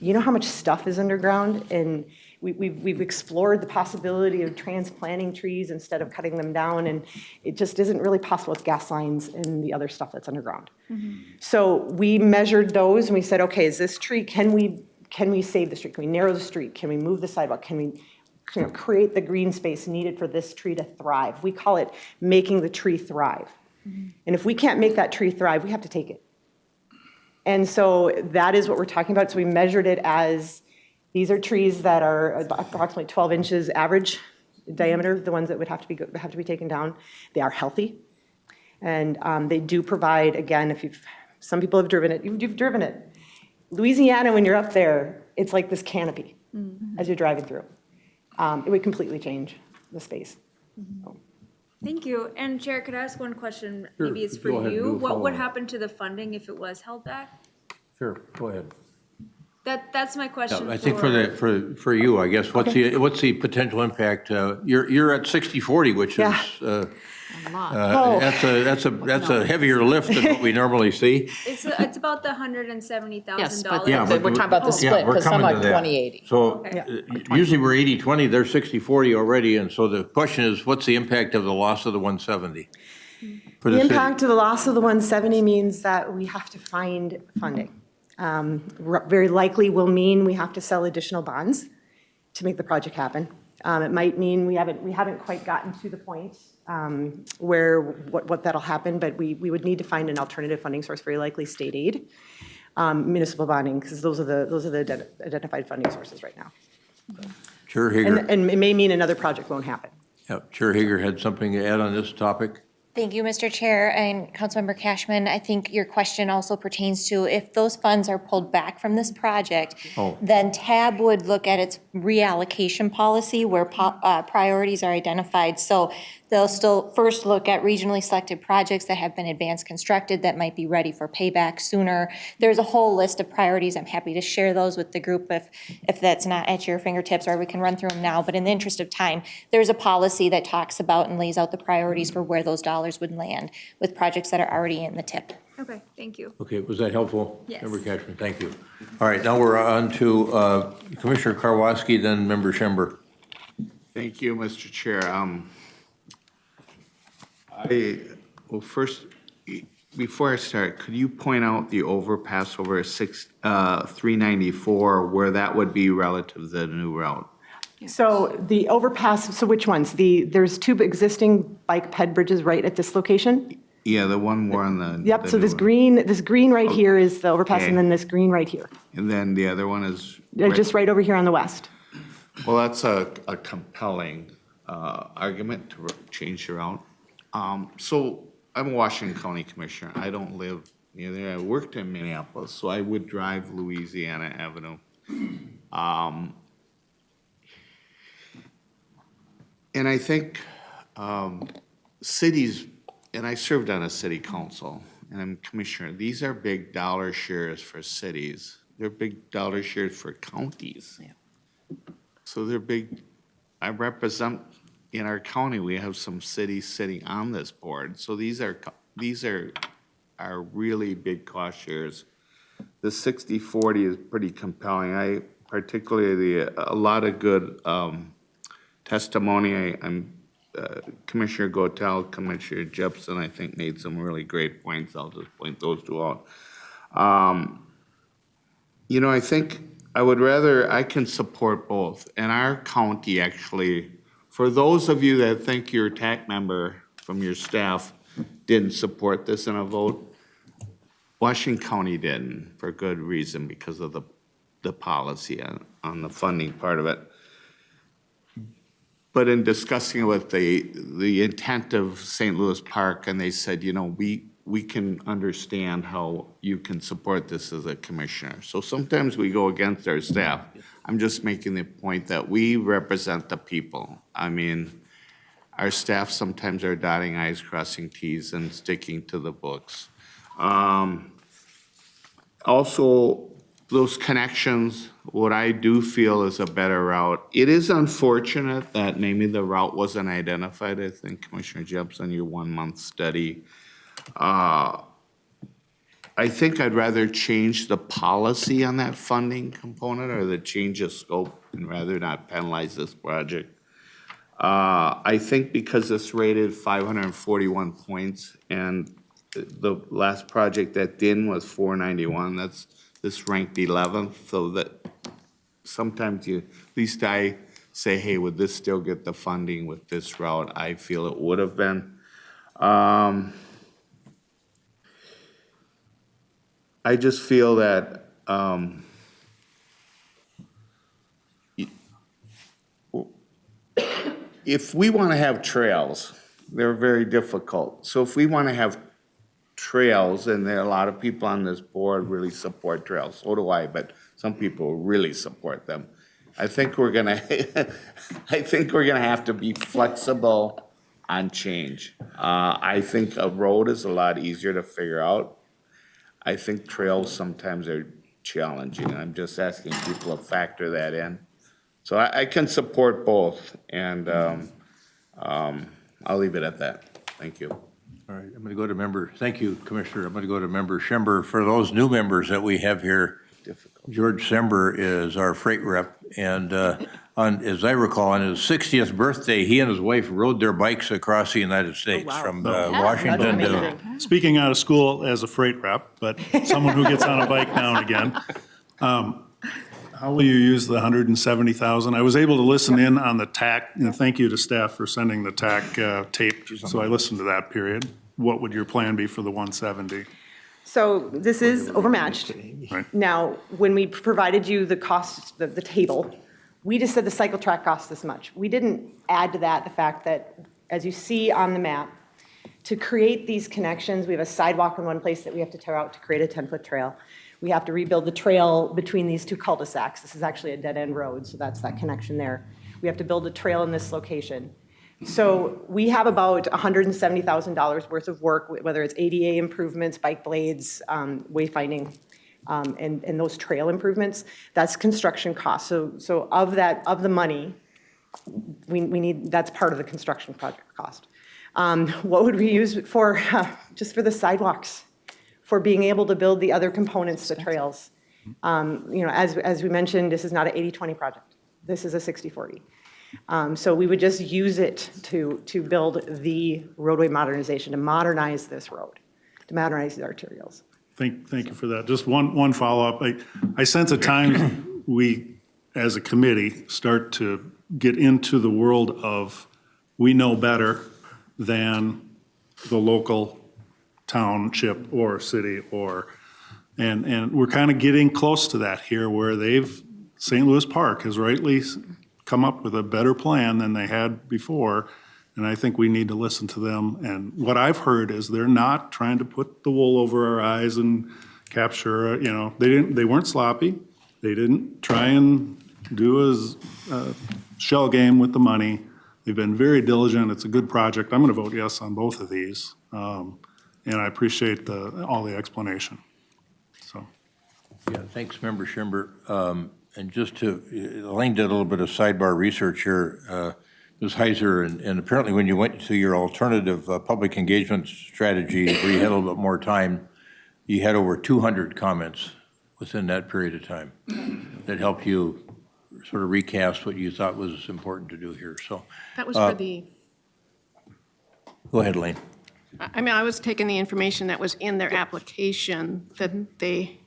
you know how much stuff is underground? And we've explored the possibility of transplanting trees instead of cutting them down, and it just isn't really possible with gas lines and the other stuff that's underground. So we measured those and we said, okay, is this tree, can we save the street? Can we narrow the street? Can we move the sidewalk? Can we create the green space needed for this tree to thrive? We call it making the tree thrive. And if we can't make that tree thrive, we have to take it. And so that is what we're talking about. So we measured it as, these are trees that are approximately 12 inches average diameter, the ones that would have to be taken down. They are healthy. And they do provide, again, some people have driven it, you've driven it. Louisiana, when you're up there, it's like this canopy as you're driving through. It would completely change the space. So. Thank you. And Chair, could I ask one question? Sure. Maybe it's for Go ahead, do you. a What would follow-up. happen to the funding if it was held back? Sure, go ahead. That's my question. I think for you, I guess, what's the potential impact? You're at 60/40, which is that's a heavier lift than what we normally see. It's about the $170,000. Yes, but Yeah, we're talking about the split, we're because some coming are to that. 20/80. So usually we're 80/20, they're 60/40 already, and so the question is, what's the impact of the loss of the 170? For The the city? impact of the loss of the 170 means that we have to find funding. Very likely will mean we have to sell additional bonds to make the project happen. It might mean we haven't quite gotten to the point where what that'll happen, but we would need to find an alternative funding source, very likely state aid, municipal bonding, because those are the identified funding sources right now. Chair Hager. And it may mean another project won't happen. Yeah, Chair Hager had something to add on this topic. Thank you, Mr. Chair and Councilmember Cashman. I think your question also pertains to if those funds are pulled back from this project, then TAB would look at its reallocation policy where priorities are identified. So they'll still first look at regionally selected projects that have been advanced constructed that might be ready for payback sooner. There's a whole list of priorities. I'm happy to share those with the group if that's not at your fingertips, or we can run through them now. But in the interest of time, there's a policy that talks about and lays out the priorities for where those dollars would land with projects that are already in the TIP. Okay, thank you. Okay, was that helpful? Yes. Member Cashman, thank you. All right, now we're on to Commissioner Karwoski, then Member Schember. Thank you, Mr. Chair. First, before I start, could you point out the overpass over 394, where that would be relative to the new route? So the overpass, so which ones? There's two existing bike ped bridges right at this location? Yeah, the one more on the. Yep, the so new this green right here is the overpass, Okay. and then this green right here. And then the other one is. They're just right over here on the west. Well, that's a compelling argument to change the route. So I'm a Washington County Commissioner. I don't live near there. I worked in Minneapolis, so I would drive Louisiana Avenue. And I think cities, and I served on a city council, and I'm commissioner, these are big dollar shares for cities. They're big dollar shares for counties. So they're big, I represent, in our county, we have some cities sitting on this board. So these are are really big cost shares. The 60/40 is pretty compelling. Particularly a lot of good testimony. Commissioner Gotel, Commissioner Jepson, I think made some really great points. I'll just point those two out. You know, I think I can support both. And our county actually, for those of you that think your TAC member from your staff didn't support this in a vote, Washington County didn't, for good reason, because of the policy on the funding part of it. But in discussing with the intent of St. Louis Park, and they said, you know, we can understand how you can support this as a commissioner. So sometimes we go against our staff. I'm just making the point that we represent the people. I mean, our staff sometimes are dotting i's, crossing t's, and sticking to the books. Also, those connections, what I do feel is a better route. It is unfortunate that maybe the route wasn't identified. I think Commissioner Jepson, your 1 month study. I think I'd rather change the policy on that funding component or the change of scope and rather not penalize this project. I think because it's rated 541 points and the last project that did was 491, this ranked 11th, so that sometimes at least I say, hey, would this still get the funding with this route? I feel it would have been. I just feel that if we want to have trails, they're very difficult. So if we want to have trails, and there are a lot of people on this board really support trails, so do I, but some people really support them. I think we're gonna have to be flexible on change. I think a road is a lot easier to figure out. I think trails sometimes are challenging. I'm just asking people to factor that in. So I can support both, and I'll leave it at that. Thank you. All right, I'm going to go to member, thank you, Commissioner. I'm going to go to member Schember. For those new members that we have here, George Sember is our freight rep, and as I recall, on his 60th birthday, he and his wife rode their bikes across the United States from Washington to... Speaking out of school as a freight rep, but someone who gets on a bike now and again, how will you use the $170,000? I was able to listen in on the TAC, and thank you to staff for sending the TAC tape, so I listened to that period. What would your plan be for the 170? So this is overmatched. Right. Now, when we provided you the cost, the table, we just said the cycle track costs this much. We didn't add to that the fact that, as you see on the map, to create these connections, we have a sidewalk in one place that we have to tear out to create a 10-foot trail. We have to rebuild the trail between these two cul-de-sacs. This is actually a dead-end road, so that's that connection there. We have to build a trail in this location. So we have about $170,000 worth of work, whether it's ADA improvements, bike blades, wayfinding, and those trail improvements. That's construction costs. So of the money, we need, that's part of the construction project cost. What would we use it for? Just for the sidewalks, for being able to build the other components, the trails. As we mentioned, this is not an 80-20 project. This is a 60-40. So we would just use it to build the roadway modernization, to modernize this road, to modernize the arterials. Thank you for that. Just one follow-up. I sense at times we, as a committee, start to get into the world of we know better than the local township or city and we're kind of getting close to that here where St. Louis Park has rightly come up with a better plan than they had before, and I think we need to listen to them. And what I've heard is they're not trying to put the wool over our eyes and capture, they weren't sloppy. They didn't try and do a shell game with the money. They've been very diligent. It's a good project. I'm going to vote yes on both of these. And I appreciate all the explanation. So. Yeah, thanks, Member Schember. And just Elaine did a little bit of sidebar research here. Ms. Heiser, and apparently when you went to your alternative public engagement strategy, where you had a little bit more time, you had over 200 comments within that period of time that helped you sort of recast what you thought was important to do here, so. That was for the, Go ahead, Lane. I mean, I was taking the information that was in their application, that they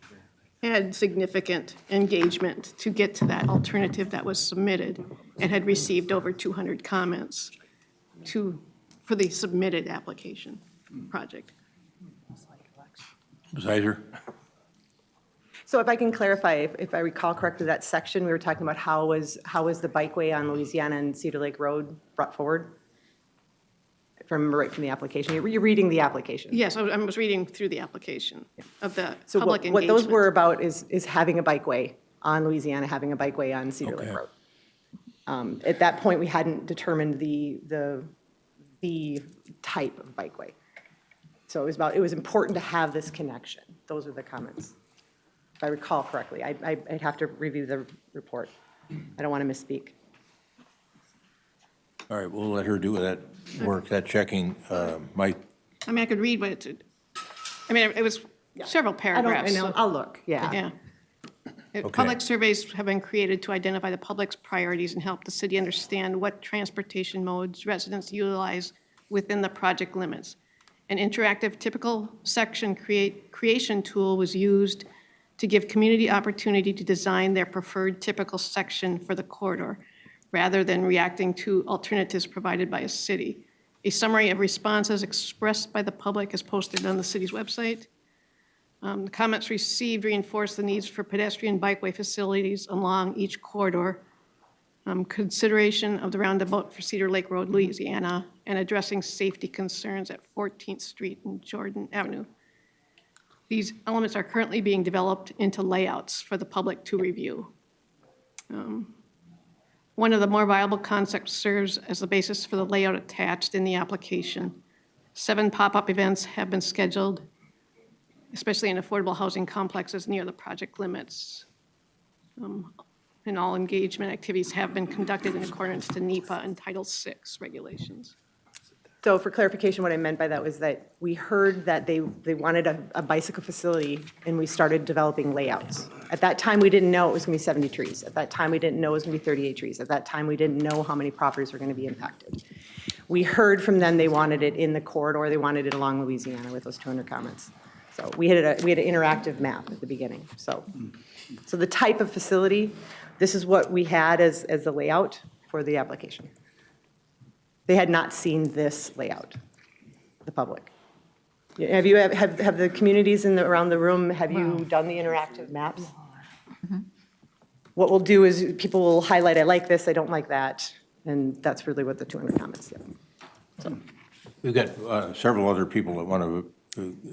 had significant engagement to get to that alternative that was submitted and had received over 200 comments for the submitted application project. Ms. Heiser? So if I can clarify, if I recall correctly, that section, we were talking about how was the bikeway on Louisiana and Cedar Lake Road brought forward? If I remember right from the application. You're reading the application. Yes, I was reading through the application of the So public what engagement. those were about is having a bikeway on Louisiana, having a bikeway on Cedar Lake Road. At that point, we hadn't determined the type of bikeway. So it was important to have this connection. Those are the comments, if I recall correctly. I'd have to review the report. I don't want to misspeak. All right, we'll let her do that work, that checking. Mike? I mean, I could read what it, I mean, it was several paragraphs. I know, I'll look, yeah. Yeah. Okay. Public surveys have been created to identify the public's priorities and help the city understand what transportation modes residents utilize within the project limits. An interactive typical section creation tool was used to give community opportunity to design their preferred typical section for the corridor, rather than reacting to alternatives provided by a city. A summary of responses expressed by the public is posted on the city's website. The comments received reinforce the needs for pedestrian bikeway facilities along each corridor, consideration of the roundabout for Cedar Lake Road, Louisiana, and addressing safety concerns at 14th Street and Jordan Avenue. These elements are currently being developed into layouts for the public to review. One of the more viable concepts serves as the basis for the layout attached in the application. 7 pop-up events have been scheduled, especially in affordable housing complexes near the project limits. And all engagement activities have been conducted in accordance to NEPA and Title VI regulations. So for clarification, what I meant by that was that we heard that they wanted a bicycle facility, and we started developing layouts. At that time, we didn't know it was going to be 70 trees. At that time, we didn't know it was going to be 38 trees. At that time, we didn't know how many properties were going to be impacted. We heard from them they wanted it in the corridor. They wanted it along Louisiana with those 200 comments. So we had an interactive map at the beginning. So the type of facility, this is what we had as the layout for the application. They had not seen this layout, the public. Have the communities around the room, have you done the interactive maps? What we'll do is people will highlight, I like this, I don't like that, and that's really what the 200 comments did. So. We've got several other people that want to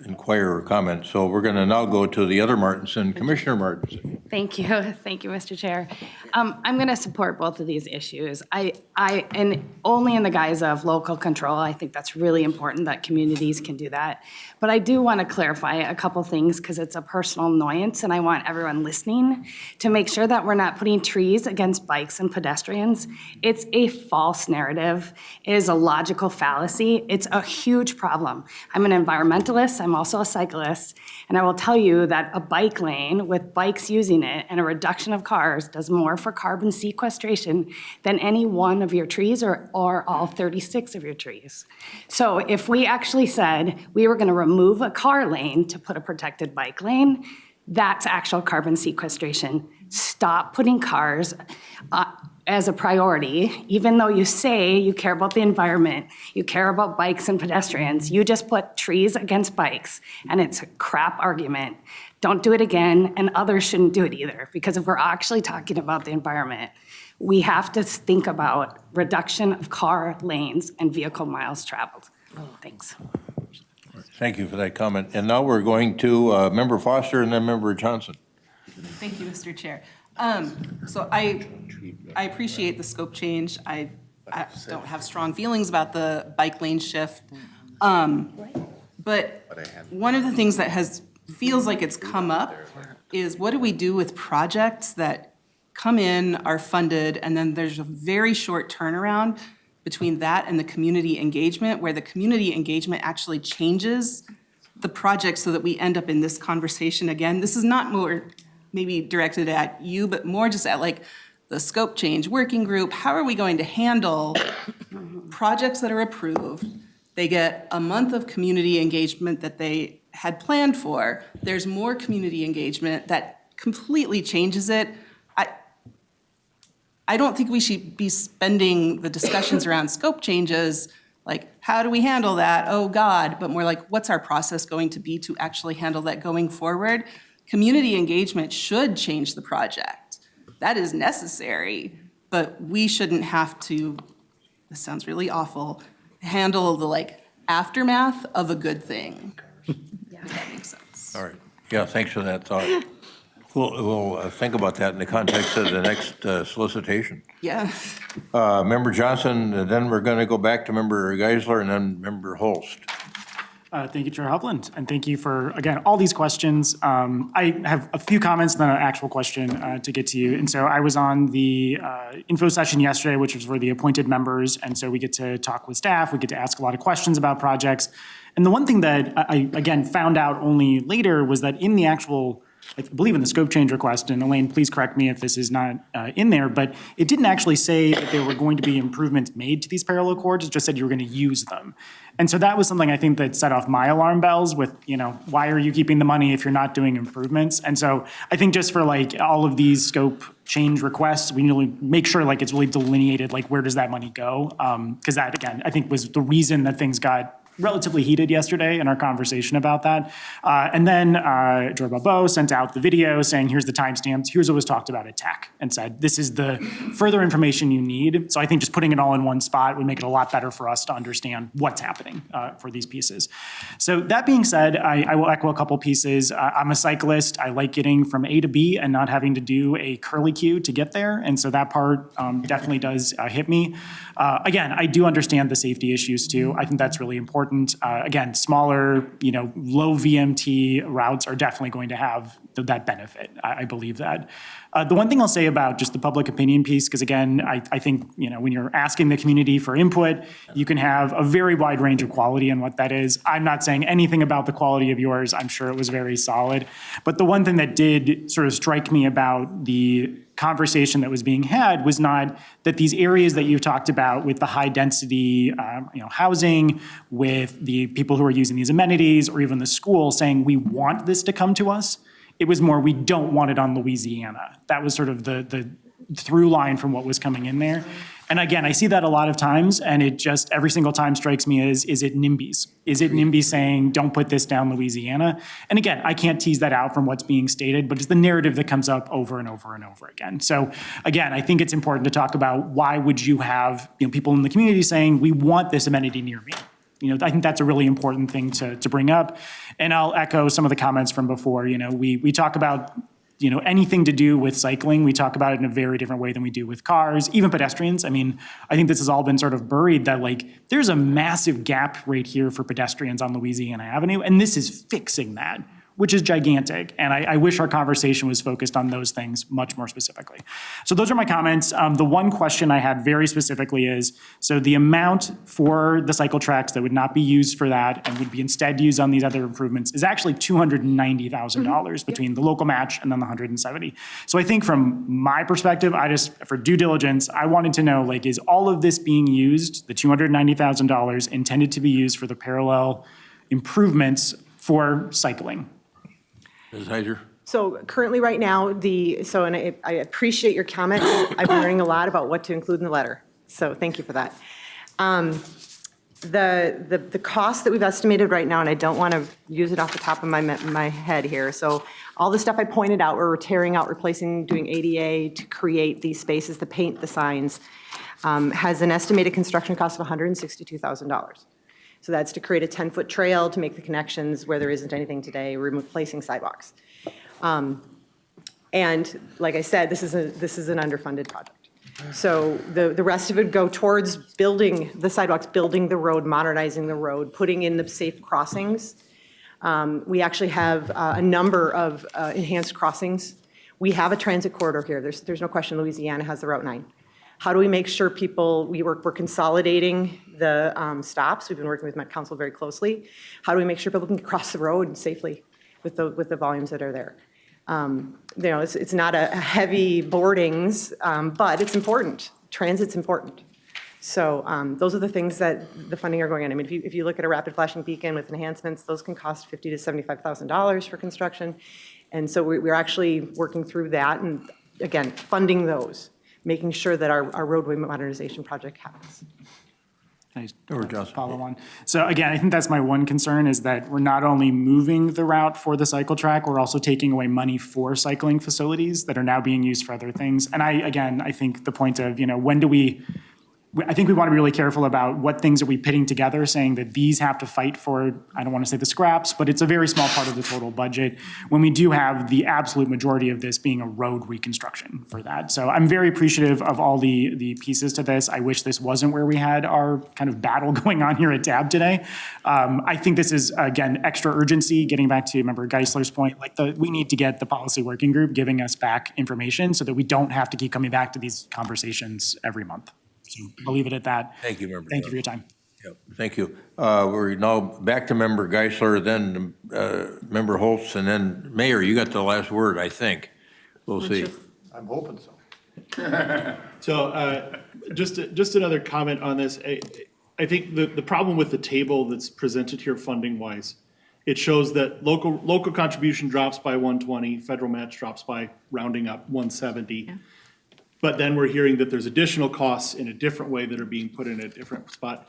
inquire or comment, so we're going to now go to the other Martinson, Commissioner Martinson. Thank you, Mr. Chair. I'm going to support both of these issues. And only in the guise of local control. I think that's really important that communities can do that. But I do want to clarify a couple things because it's a personal annoyance, and I want everyone listening to make sure that we're not putting trees against bikes and pedestrians. It's a false narrative. It is a logical fallacy. It's a huge problem. I'm an environmentalist. I'm also a cyclist, and I will tell you that a bike lane with bikes using it and a reduction of cars does more for carbon sequestration than any one of your trees or all 36 of your trees. So if we actually said we were going to remove a car lane to put a protected bike lane, that's actual carbon sequestration. Stop putting cars as a priority, even though you say you care about the environment, you care about bikes and pedestrians, you just put trees against bikes, and it's a crap argument. Don't do it again, and others shouldn't do it either, because if we're actually talking about the environment, we have to think about reduction of car lanes and vehicle miles traveled. Thanks. Thank you for that comment. And now we're going to Member Foster and then Member Johnson. Thank you, Mr. Chair. So I appreciate the scope change. I don't have strong feelings about the bike lane shift. But one of the things that feels like it's come up is what do we do with projects that come in, are funded, and then there's a very short turnaround between that and the community engagement, where the community engagement actually changes the project so that we end up in this conversation again. This is not more maybe directed at you, but more just at like the scope change working group. How are we going to handle projects that are approved? They get a month of community engagement that they had planned for. There's more community engagement that completely changes it. I don't think we should be spending the discussions around scope changes like, how do we handle that? Oh, God. But more like, what's our process going to be to actually handle that going forward? Community engagement should change the project. That is necessary, but we shouldn't have to, this sounds really awful, handle the like aftermath of a good thing. If that makes sense. All right. Yeah, thanks for that thought. We'll think about that in the context of the next solicitation. Yeah. Member Johnson, then we're going to go back to Member Geisler and then Member Holst. Thank you, Chair Hovland, and thank you for, again, all these questions. I have a few comments and then an actual question to get to you. And so I was on the info session yesterday, which was for the appointed members, and so we get to talk with staff, we get to ask a lot of questions about projects. And the one thing that I again, found out only later was that in the actual, I believe in the scope change request, and Elaine, please correct me if this is not in there, but it didn't actually say that there were going to be improvements made to these parallel cords. It just said you were going to use them. And so that was something I think that set off my alarm bells with, you know, why are you keeping the money if you're not doing improvements? And so I think just for like all of these scope change requests, we need to make sure like it's really delineated, like where does that money go? Because that, again, I think was the reason that things got relatively heated yesterday in our conversation about that. And then Joy Bobo sent out the video saying, here's the timestamps, here's what was talked about at TAC, and said, this is the further information you need. So I think just putting it all in one spot would make it a lot better for us to understand what's happening for these pieces. So that being said, I will echo a couple pieces. I'm a cyclist. I like getting from A to B and not having to do a curly Q to get there. And so that part definitely does hit me. Again, I do understand the safety issues too. I think that's really important. Again, smaller, you know, low VMT routes are definitely going to have that benefit. I believe that. The one thing I'll say about just the public opinion piece, because again, I think, you know, when you're asking the community for input, you can have a very wide range of quality and what that is. I'm not saying anything about the quality of yours. I'm sure it was very solid. But the one thing that did sort of strike me about the conversation that was being had was not that these areas that you've talked about with the high density housing, with the people who are using these amenities, or even the school saying we want this to come to us. It was more we don't want it on Louisiana. That was sort of the through line from what was coming in there. And again, I see that a lot of times, and it just every single time strikes me as, is it NIMBYs? Is it NIMBY saying, don't put this down Louisiana? And again, I can't tease that out from what's being stated, but it's the narrative that comes up over and over and over again. So again, I think it's important to talk about why would you have people in the community saying, we want this amenity near me? I think that's a really important thing to bring up. And I'll echo some of the comments from before. We talk about anything to do with cycling, we talk about it in a very different way than we do with cars, even pedestrians. I mean, I think this has all been sort of buried that there's a massive gap right here for pedestrians on Louisiana Avenue, and this is fixing that, which is gigantic. And I wish our conversation was focused on those things much more specifically. So those are my comments. The one question I had very specifically is, so the amount for the cycle tracks that would not be used for that and would be instead used on these other improvements is actually $290,000 between the local match and then the 170. So I think from my perspective, for due diligence, I wanted to know, is all of this being used, the $290,000 intended to be used for the parallel improvements for cycling? Ms. Hager? So currently right now, I appreciate your comments. I'm learning a lot about what to include in the letter. So thank you for that. The cost that we've estimated right now, and I don't want to use it off the top of my head here. So all the stuff I pointed out, where we're tearing out, replacing, doing ADA to create these spaces, to paint the signs, has an estimated construction cost of $162,000. So that's to create a 10-foot trail to make the connections where there isn't anything today, replacing sidewalks. And like I said, this is an underfunded project. So the rest of it go towards building the sidewalks, building the road, modernizing the road, putting in the safe crossings. We actually have a number of enhanced crossings. We have a transit corridor here. There's no question Louisiana has the Route 9. How do we make sure we're consolidating the stops? We've been working with Met Council very closely. How do we make sure people can cross the road safely with the volumes that are there? It's not a heavy boardings, but it's important. Transit's important. So those are the things that the funding are going on. I mean, if you look at a rapid flashing beacon with enhancements, those can cost $50,000 to $75,000 for construction. And so we're actually working through that and, again, funding those, making sure that our roadway modernization project happens. Follow on. So again, I think that's my one concern is that we're not only moving the route for the cycle track, we're also taking away money for cycling facilities that are now being used for other things. And I think the point of, I think we want to be really careful about what things are we pitting together, saying that these have to fight for, I don't want to say the scraps, but it's a very small part of the total budget, when we do have the absolute majority of this being a road reconstruction for that. So I'm very appreciative of all the pieces to this. I wish this wasn't where we had our kind of battle going on here at TAB today. I think this is, again, extra urgency, getting back to Member Geisler's point, we need to get the policy working group giving us back information so that we don't have to keep coming back to these conversations every month. So I'll leave it at that. Thank you, Member. Thank you for your time. Yep, thank you. We're now back to Member Geisler, then Member Holtz, and then Mayor. You got the last word, I think. We'll see. I'm hoping so. So just another comment on this. I think the problem with the table that's presented here funding-wise, it shows that local contribution drops by 120, federal match drops by, rounding up, 170. Yeah. But then we're hearing that there's additional costs in a different way that are being put in a different spot.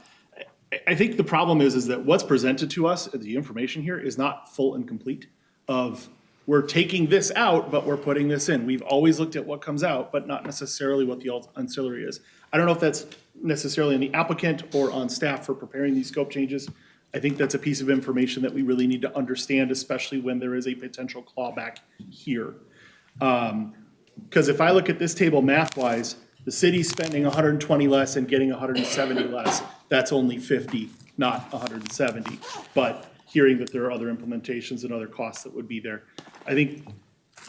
I think the problem is that what's presented to us, the information here, is not full and complete of we're taking this out, but we're putting this in. We've always looked at what comes out, but not necessarily what the ancillary is. I don't know if that's necessarily on the applicant or on staff for preparing these scope changes. I think that's a piece of information that we really need to understand, especially when there is a potential clawback here. Because if I look at this table math-wise, the city's spending 120 less and getting 170 less. That's only 50, not 170. But hearing that there are other implementations and other costs that would be there, I think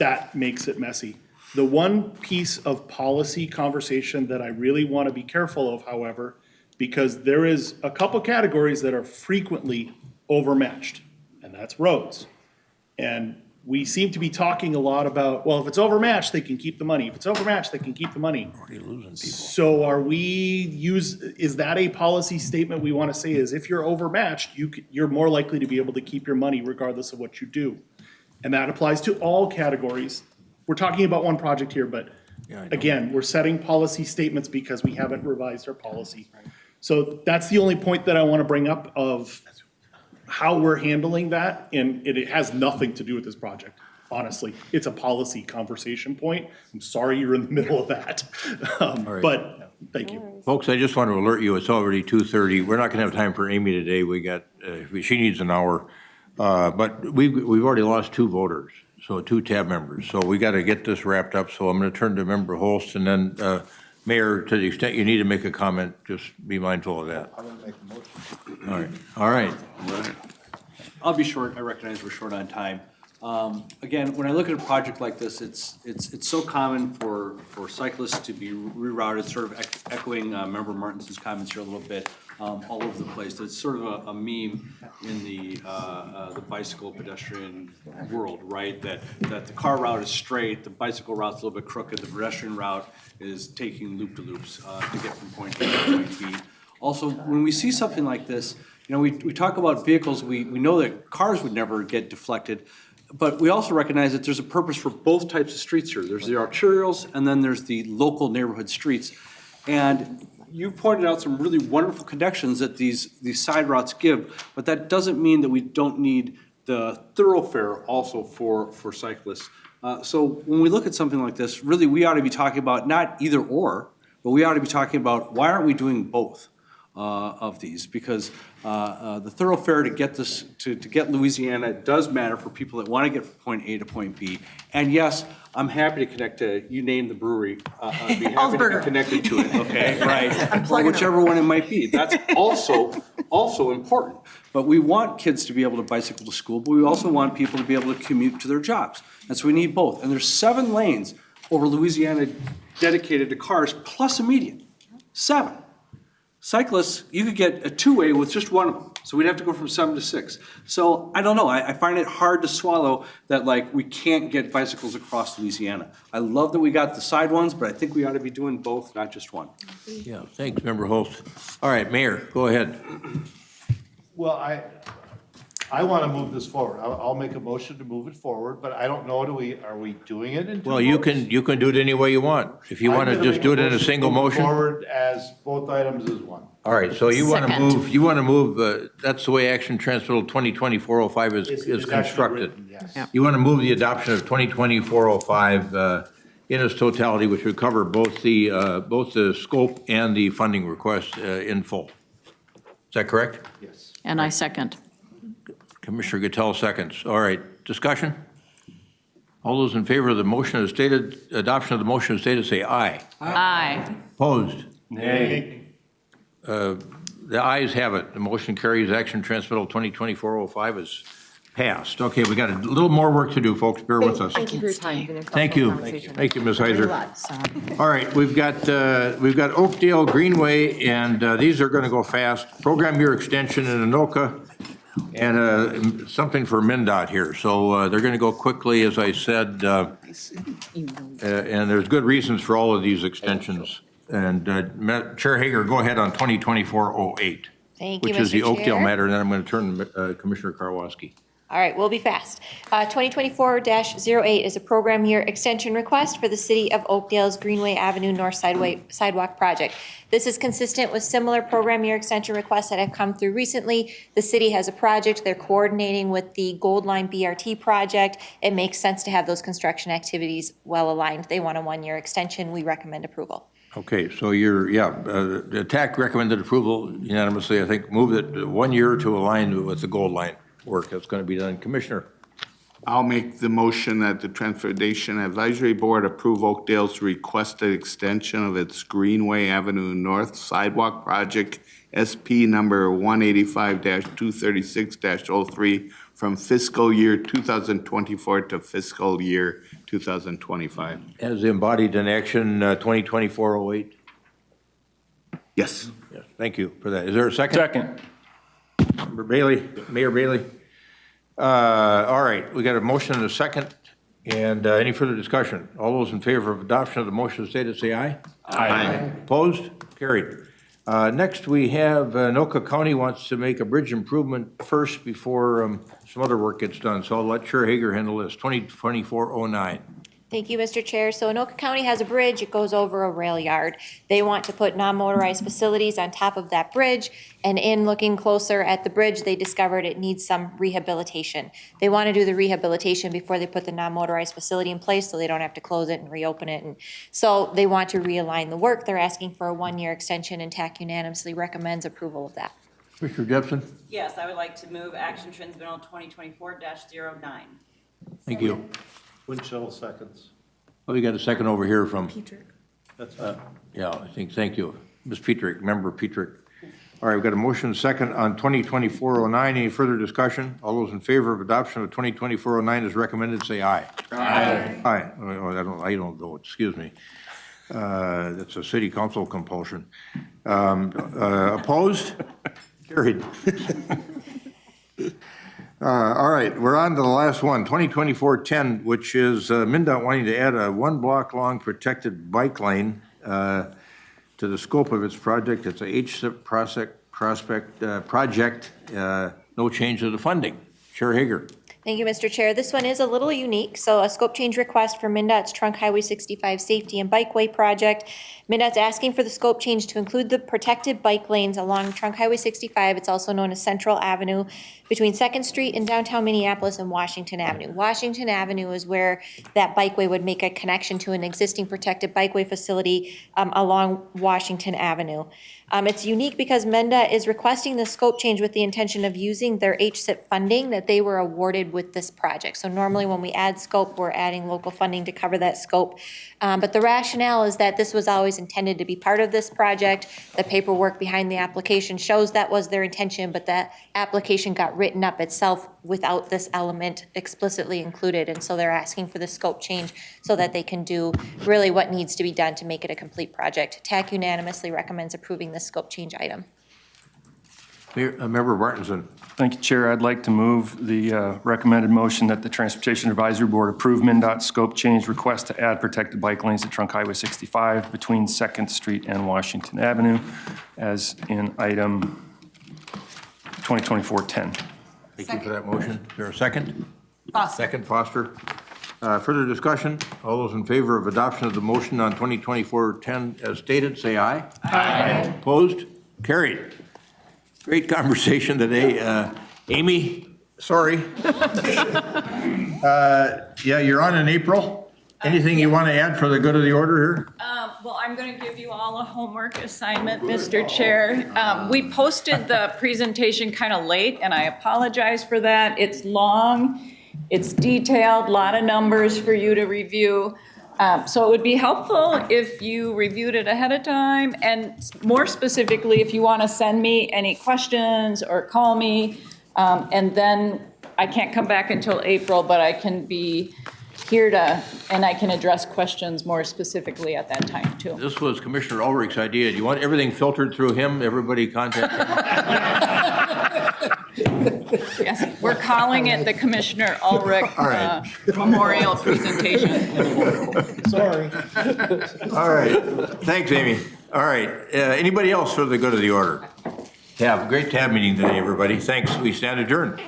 that makes it messy. The one piece of policy conversation that I really want to be careful of, however, because there is a couple categories that are frequently overmatched, and that's roads. And we seem to be talking a lot about, well, if it's overmatched, they can keep the money. If it's overmatched, they can keep the money. Already losing people. So is that a policy statement we want to say is if you're overmatched, you're more likely to be able to keep your money regardless of what you do. And that applies to all categories. We're talking about one project here, but again, we're setting policy statements because we haven't revised our policy. So that's the only point that I want to bring up of how we're handling that, and it has nothing to do with this project, honestly. It's a policy conversation point. I'm sorry you're in the middle of that. But thank you. Folks, I just want to alert you, it's already 2:30. We're not going to have time for Amy today. She needs an hour. But we've already lost 2 voters, so 2 TAB members. So we got to get this wrapped up. So I'm going to turn to Member Holst, and then Mayor, to the extent you need to make a comment, just be mindful of that. I'm going to make the motion. All right. I'll be short. I recognize we're short on time. Again, when I look at a project like this, it's so common for cyclists to be rerouted, sort of echoing Member Martinson's comments here a little bit, all over the place. It's sort of a meme in the bicycle pedestrian world, right? That the car route is straight, the bicycle route's a little bit crooked, the pedestrian route is taking loop-de-loops to get from point A to point B. Also, when we see something like this, we talk about vehicles, we know that cars would never get deflected, but we also recognize that there's a purpose for both types of streets here. There's the arterials, and then there's the local neighborhood streets. And you pointed out some really wonderful connections that these side routes give, but that doesn't mean that we don't need the thoroughfare also for cyclists. So when we look at something like this, really we ought to be talking about not either or, but we ought to be talking about why aren't we doing both of these? Because the thoroughfare to get this, to get Louisiana does matter for people that want to get from point A to point B. And yes, I'm happy to connect to, you name the brewery, I'd be happy to be connected to it, okay, right? Or whichever one it might be. That's also important. But we want kids to be able to bicycle to school, but we also want people to be able to commute to their jobs. And so we need both. And there's 7 lanes over Louisiana dedicated to cars plus a median. 7. Cyclists, you could get a two-way with just one of them. So we'd have to go from 7 to 6. So I don't know, I find it hard to swallow that like we can't get bicycles across Louisiana. I love that we got the side ones, but I think we ought to be doing both, not just one. Yeah, thanks, Member Holst. All right, Mayor, go ahead. Well, I want to move this forward. I'll make a motion to move it forward, but I don't know, are we doing it in two Well, you votes? can do it any way you want. If you want to just do it in a single Move motion. Forward as both items as one. All right, so you want to Second. move, that's the way Action Transmittal 2020-405 is actually constructed. written, yes. Yeah. You want to move the adoption of 2020-405 in its totality, which would cover both the scope and the funding request in full. Is that correct? Yes. And I second. Commissioner Gattel seconds. All right, discussion? All those in favor of the motion as stated, adoption of the motion as stated, say aye. Aye. Opposed? Nay. The ayes have it. The motion carries. Action Transmittal 2020-405 is passed. Okay, we got a little more work to do, folks. Bear with us. Thank you for your time. Thank you. Thank you, Ms. Heiser. All right, we've got Oakdale Greenway, and these are going to go fast. Program year extension in Anoka, and something for MnDOT here. So they're going to go quickly, as I said, and there's good reasons for all of these extensions. And Chair Hager, go ahead on 2024-08. Thank you, Which is the Mr. Oakdale Chair. matter, and then I'm going to turn to Commissioner Karwoski. All right, we'll be fast. 2024-08 is a program year extension request for the City of Oakdale's Greenway Avenue North Sidewalk Project. This is consistent with similar program year extension requests that have come through recently. The city has a project, they're coordinating with the Gold Line BRT project. It makes sense to have those construction activities well aligned. They want a one-year extension. We recommend approval. Okay, so the TAC recommended approval unanimously. I think move it 1 year to align with the Gold Line work that's going to be done. Commissioner? I'll make the motion that the Transportation Advisory Board approve Oakdale's requested extension of its Greenway Avenue North Sidewalk Project, SP number 185-236-03, from fiscal year 2024 to fiscal year 2025. As embodied in Action 2024-08? Yes. Yes. Thank you for that. Is there a second? Second. Member Bailey, Mayor Bailey? All right, we got a motion and a second. And any further discussion? All those in favor of adoption of the motion stated, say aye. Aye. Opposed? Carried. Next, we have Anoka County wants to make a bridge improvement first before some other work gets done. So I'll let Chair Hager handle this. 2024-09. Thank you, Mr. Chair. So Anoka County has a bridge, it goes over a rail yard. They want to put non-motorized facilities on top of that bridge, and in looking closer at the bridge, they discovered it needs some rehabilitation. They want to do the rehabilitation before they put the non-motorized facility in place, so they don't have to close it and reopen it. And so they want to realign the work. They're asking for a one-year extension, and TAC unanimously recommends approval of that. Commissioner Jepson? Yes, I would like to move Action Transmittal 2024-09. Thank you. Wind shuttle seconds. Oh, we got a second over here from, That's yeah, I think, thank you. Ms. Petrick, Member Petrick. All right, we've got a motion second on 2024-09. Any further discussion? All those in favor of adoption of 2024-09 as recommended, say aye. Aye. Aye. Oh, I don't know, excuse me. That's a city council compulsion. Opposed? Carried. All right, we're on to the last one, 2024-10, which is MnDOT wanting to add a 1 block long protected bike lane to the scope of its project. It's a HSIP project, no change to the funding. Chair Hager. Thank you, Mr. Chair. This one is a little unique. So a scope change request for MnDOT's Trunk Highway 65 Safety and Bikeway Project. MnDOT's asking for the scope change to include the protected bike lanes along Trunk Highway 65. It's also known as Central Avenue between 2nd Street in downtown Minneapolis and Washington Avenue. Washington Avenue is where that bikeway would make a connection to an existing protected bikeway facility along Washington Avenue. It's unique because MnDOT is requesting the scope change with the intention of using their HSIP funding that they were awarded with this project. So normally when we add scope, we're adding local funding to cover that scope. But the rationale is that this was always always intended to be part of this project. The paperwork behind the application shows that was their intention, but that application got written up itself without this element explicitly included. And so they're asking for the scope change so that they can do really what needs to be done to make it a complete project. TAC unanimously recommends approving this scope change item. Member Martinson. Thank you, Chair. I'd like to move the recommended motion that the Transportation Advisory Board approve MnDOT scope change request to add protected bike lanes at Trunk Highway 65 between 2nd Street and Washington Avenue as in item 2024-10. Thank you for that motion. Is there a second? Foster. Second, Foster. Further discussion? All those in favor of adoption of the motion on 2024-10 as stated, say aye. Aye. Opposed? Carried. Great conversation today. Amy, sorry. Yeah, you're on in April. Anything you want to add for the good of the order here? Well, I'm going to give you all a homework assignment, Mr. Chair. We posted the presentation kind of late, and I apologize for that. It's long, it's detailed, a lot of numbers for you to review. So it would be helpful if you reviewed it ahead of time, and more specifically, if you want to send me any questions or call me, and then I can't come back until April, but I can be here and I can address questions more specifically at that time too. This was Commissioner Ulrich's idea. Do you want everything filtered through him? Everybody contact him? Yes, we're calling it the Commissioner Ulrich Memorial Presentation. Sorry. All right. Thanks, Amy. All right. Anybody else for the good of the order? Great tab meeting today, everybody. Thanks. We stand adjourned.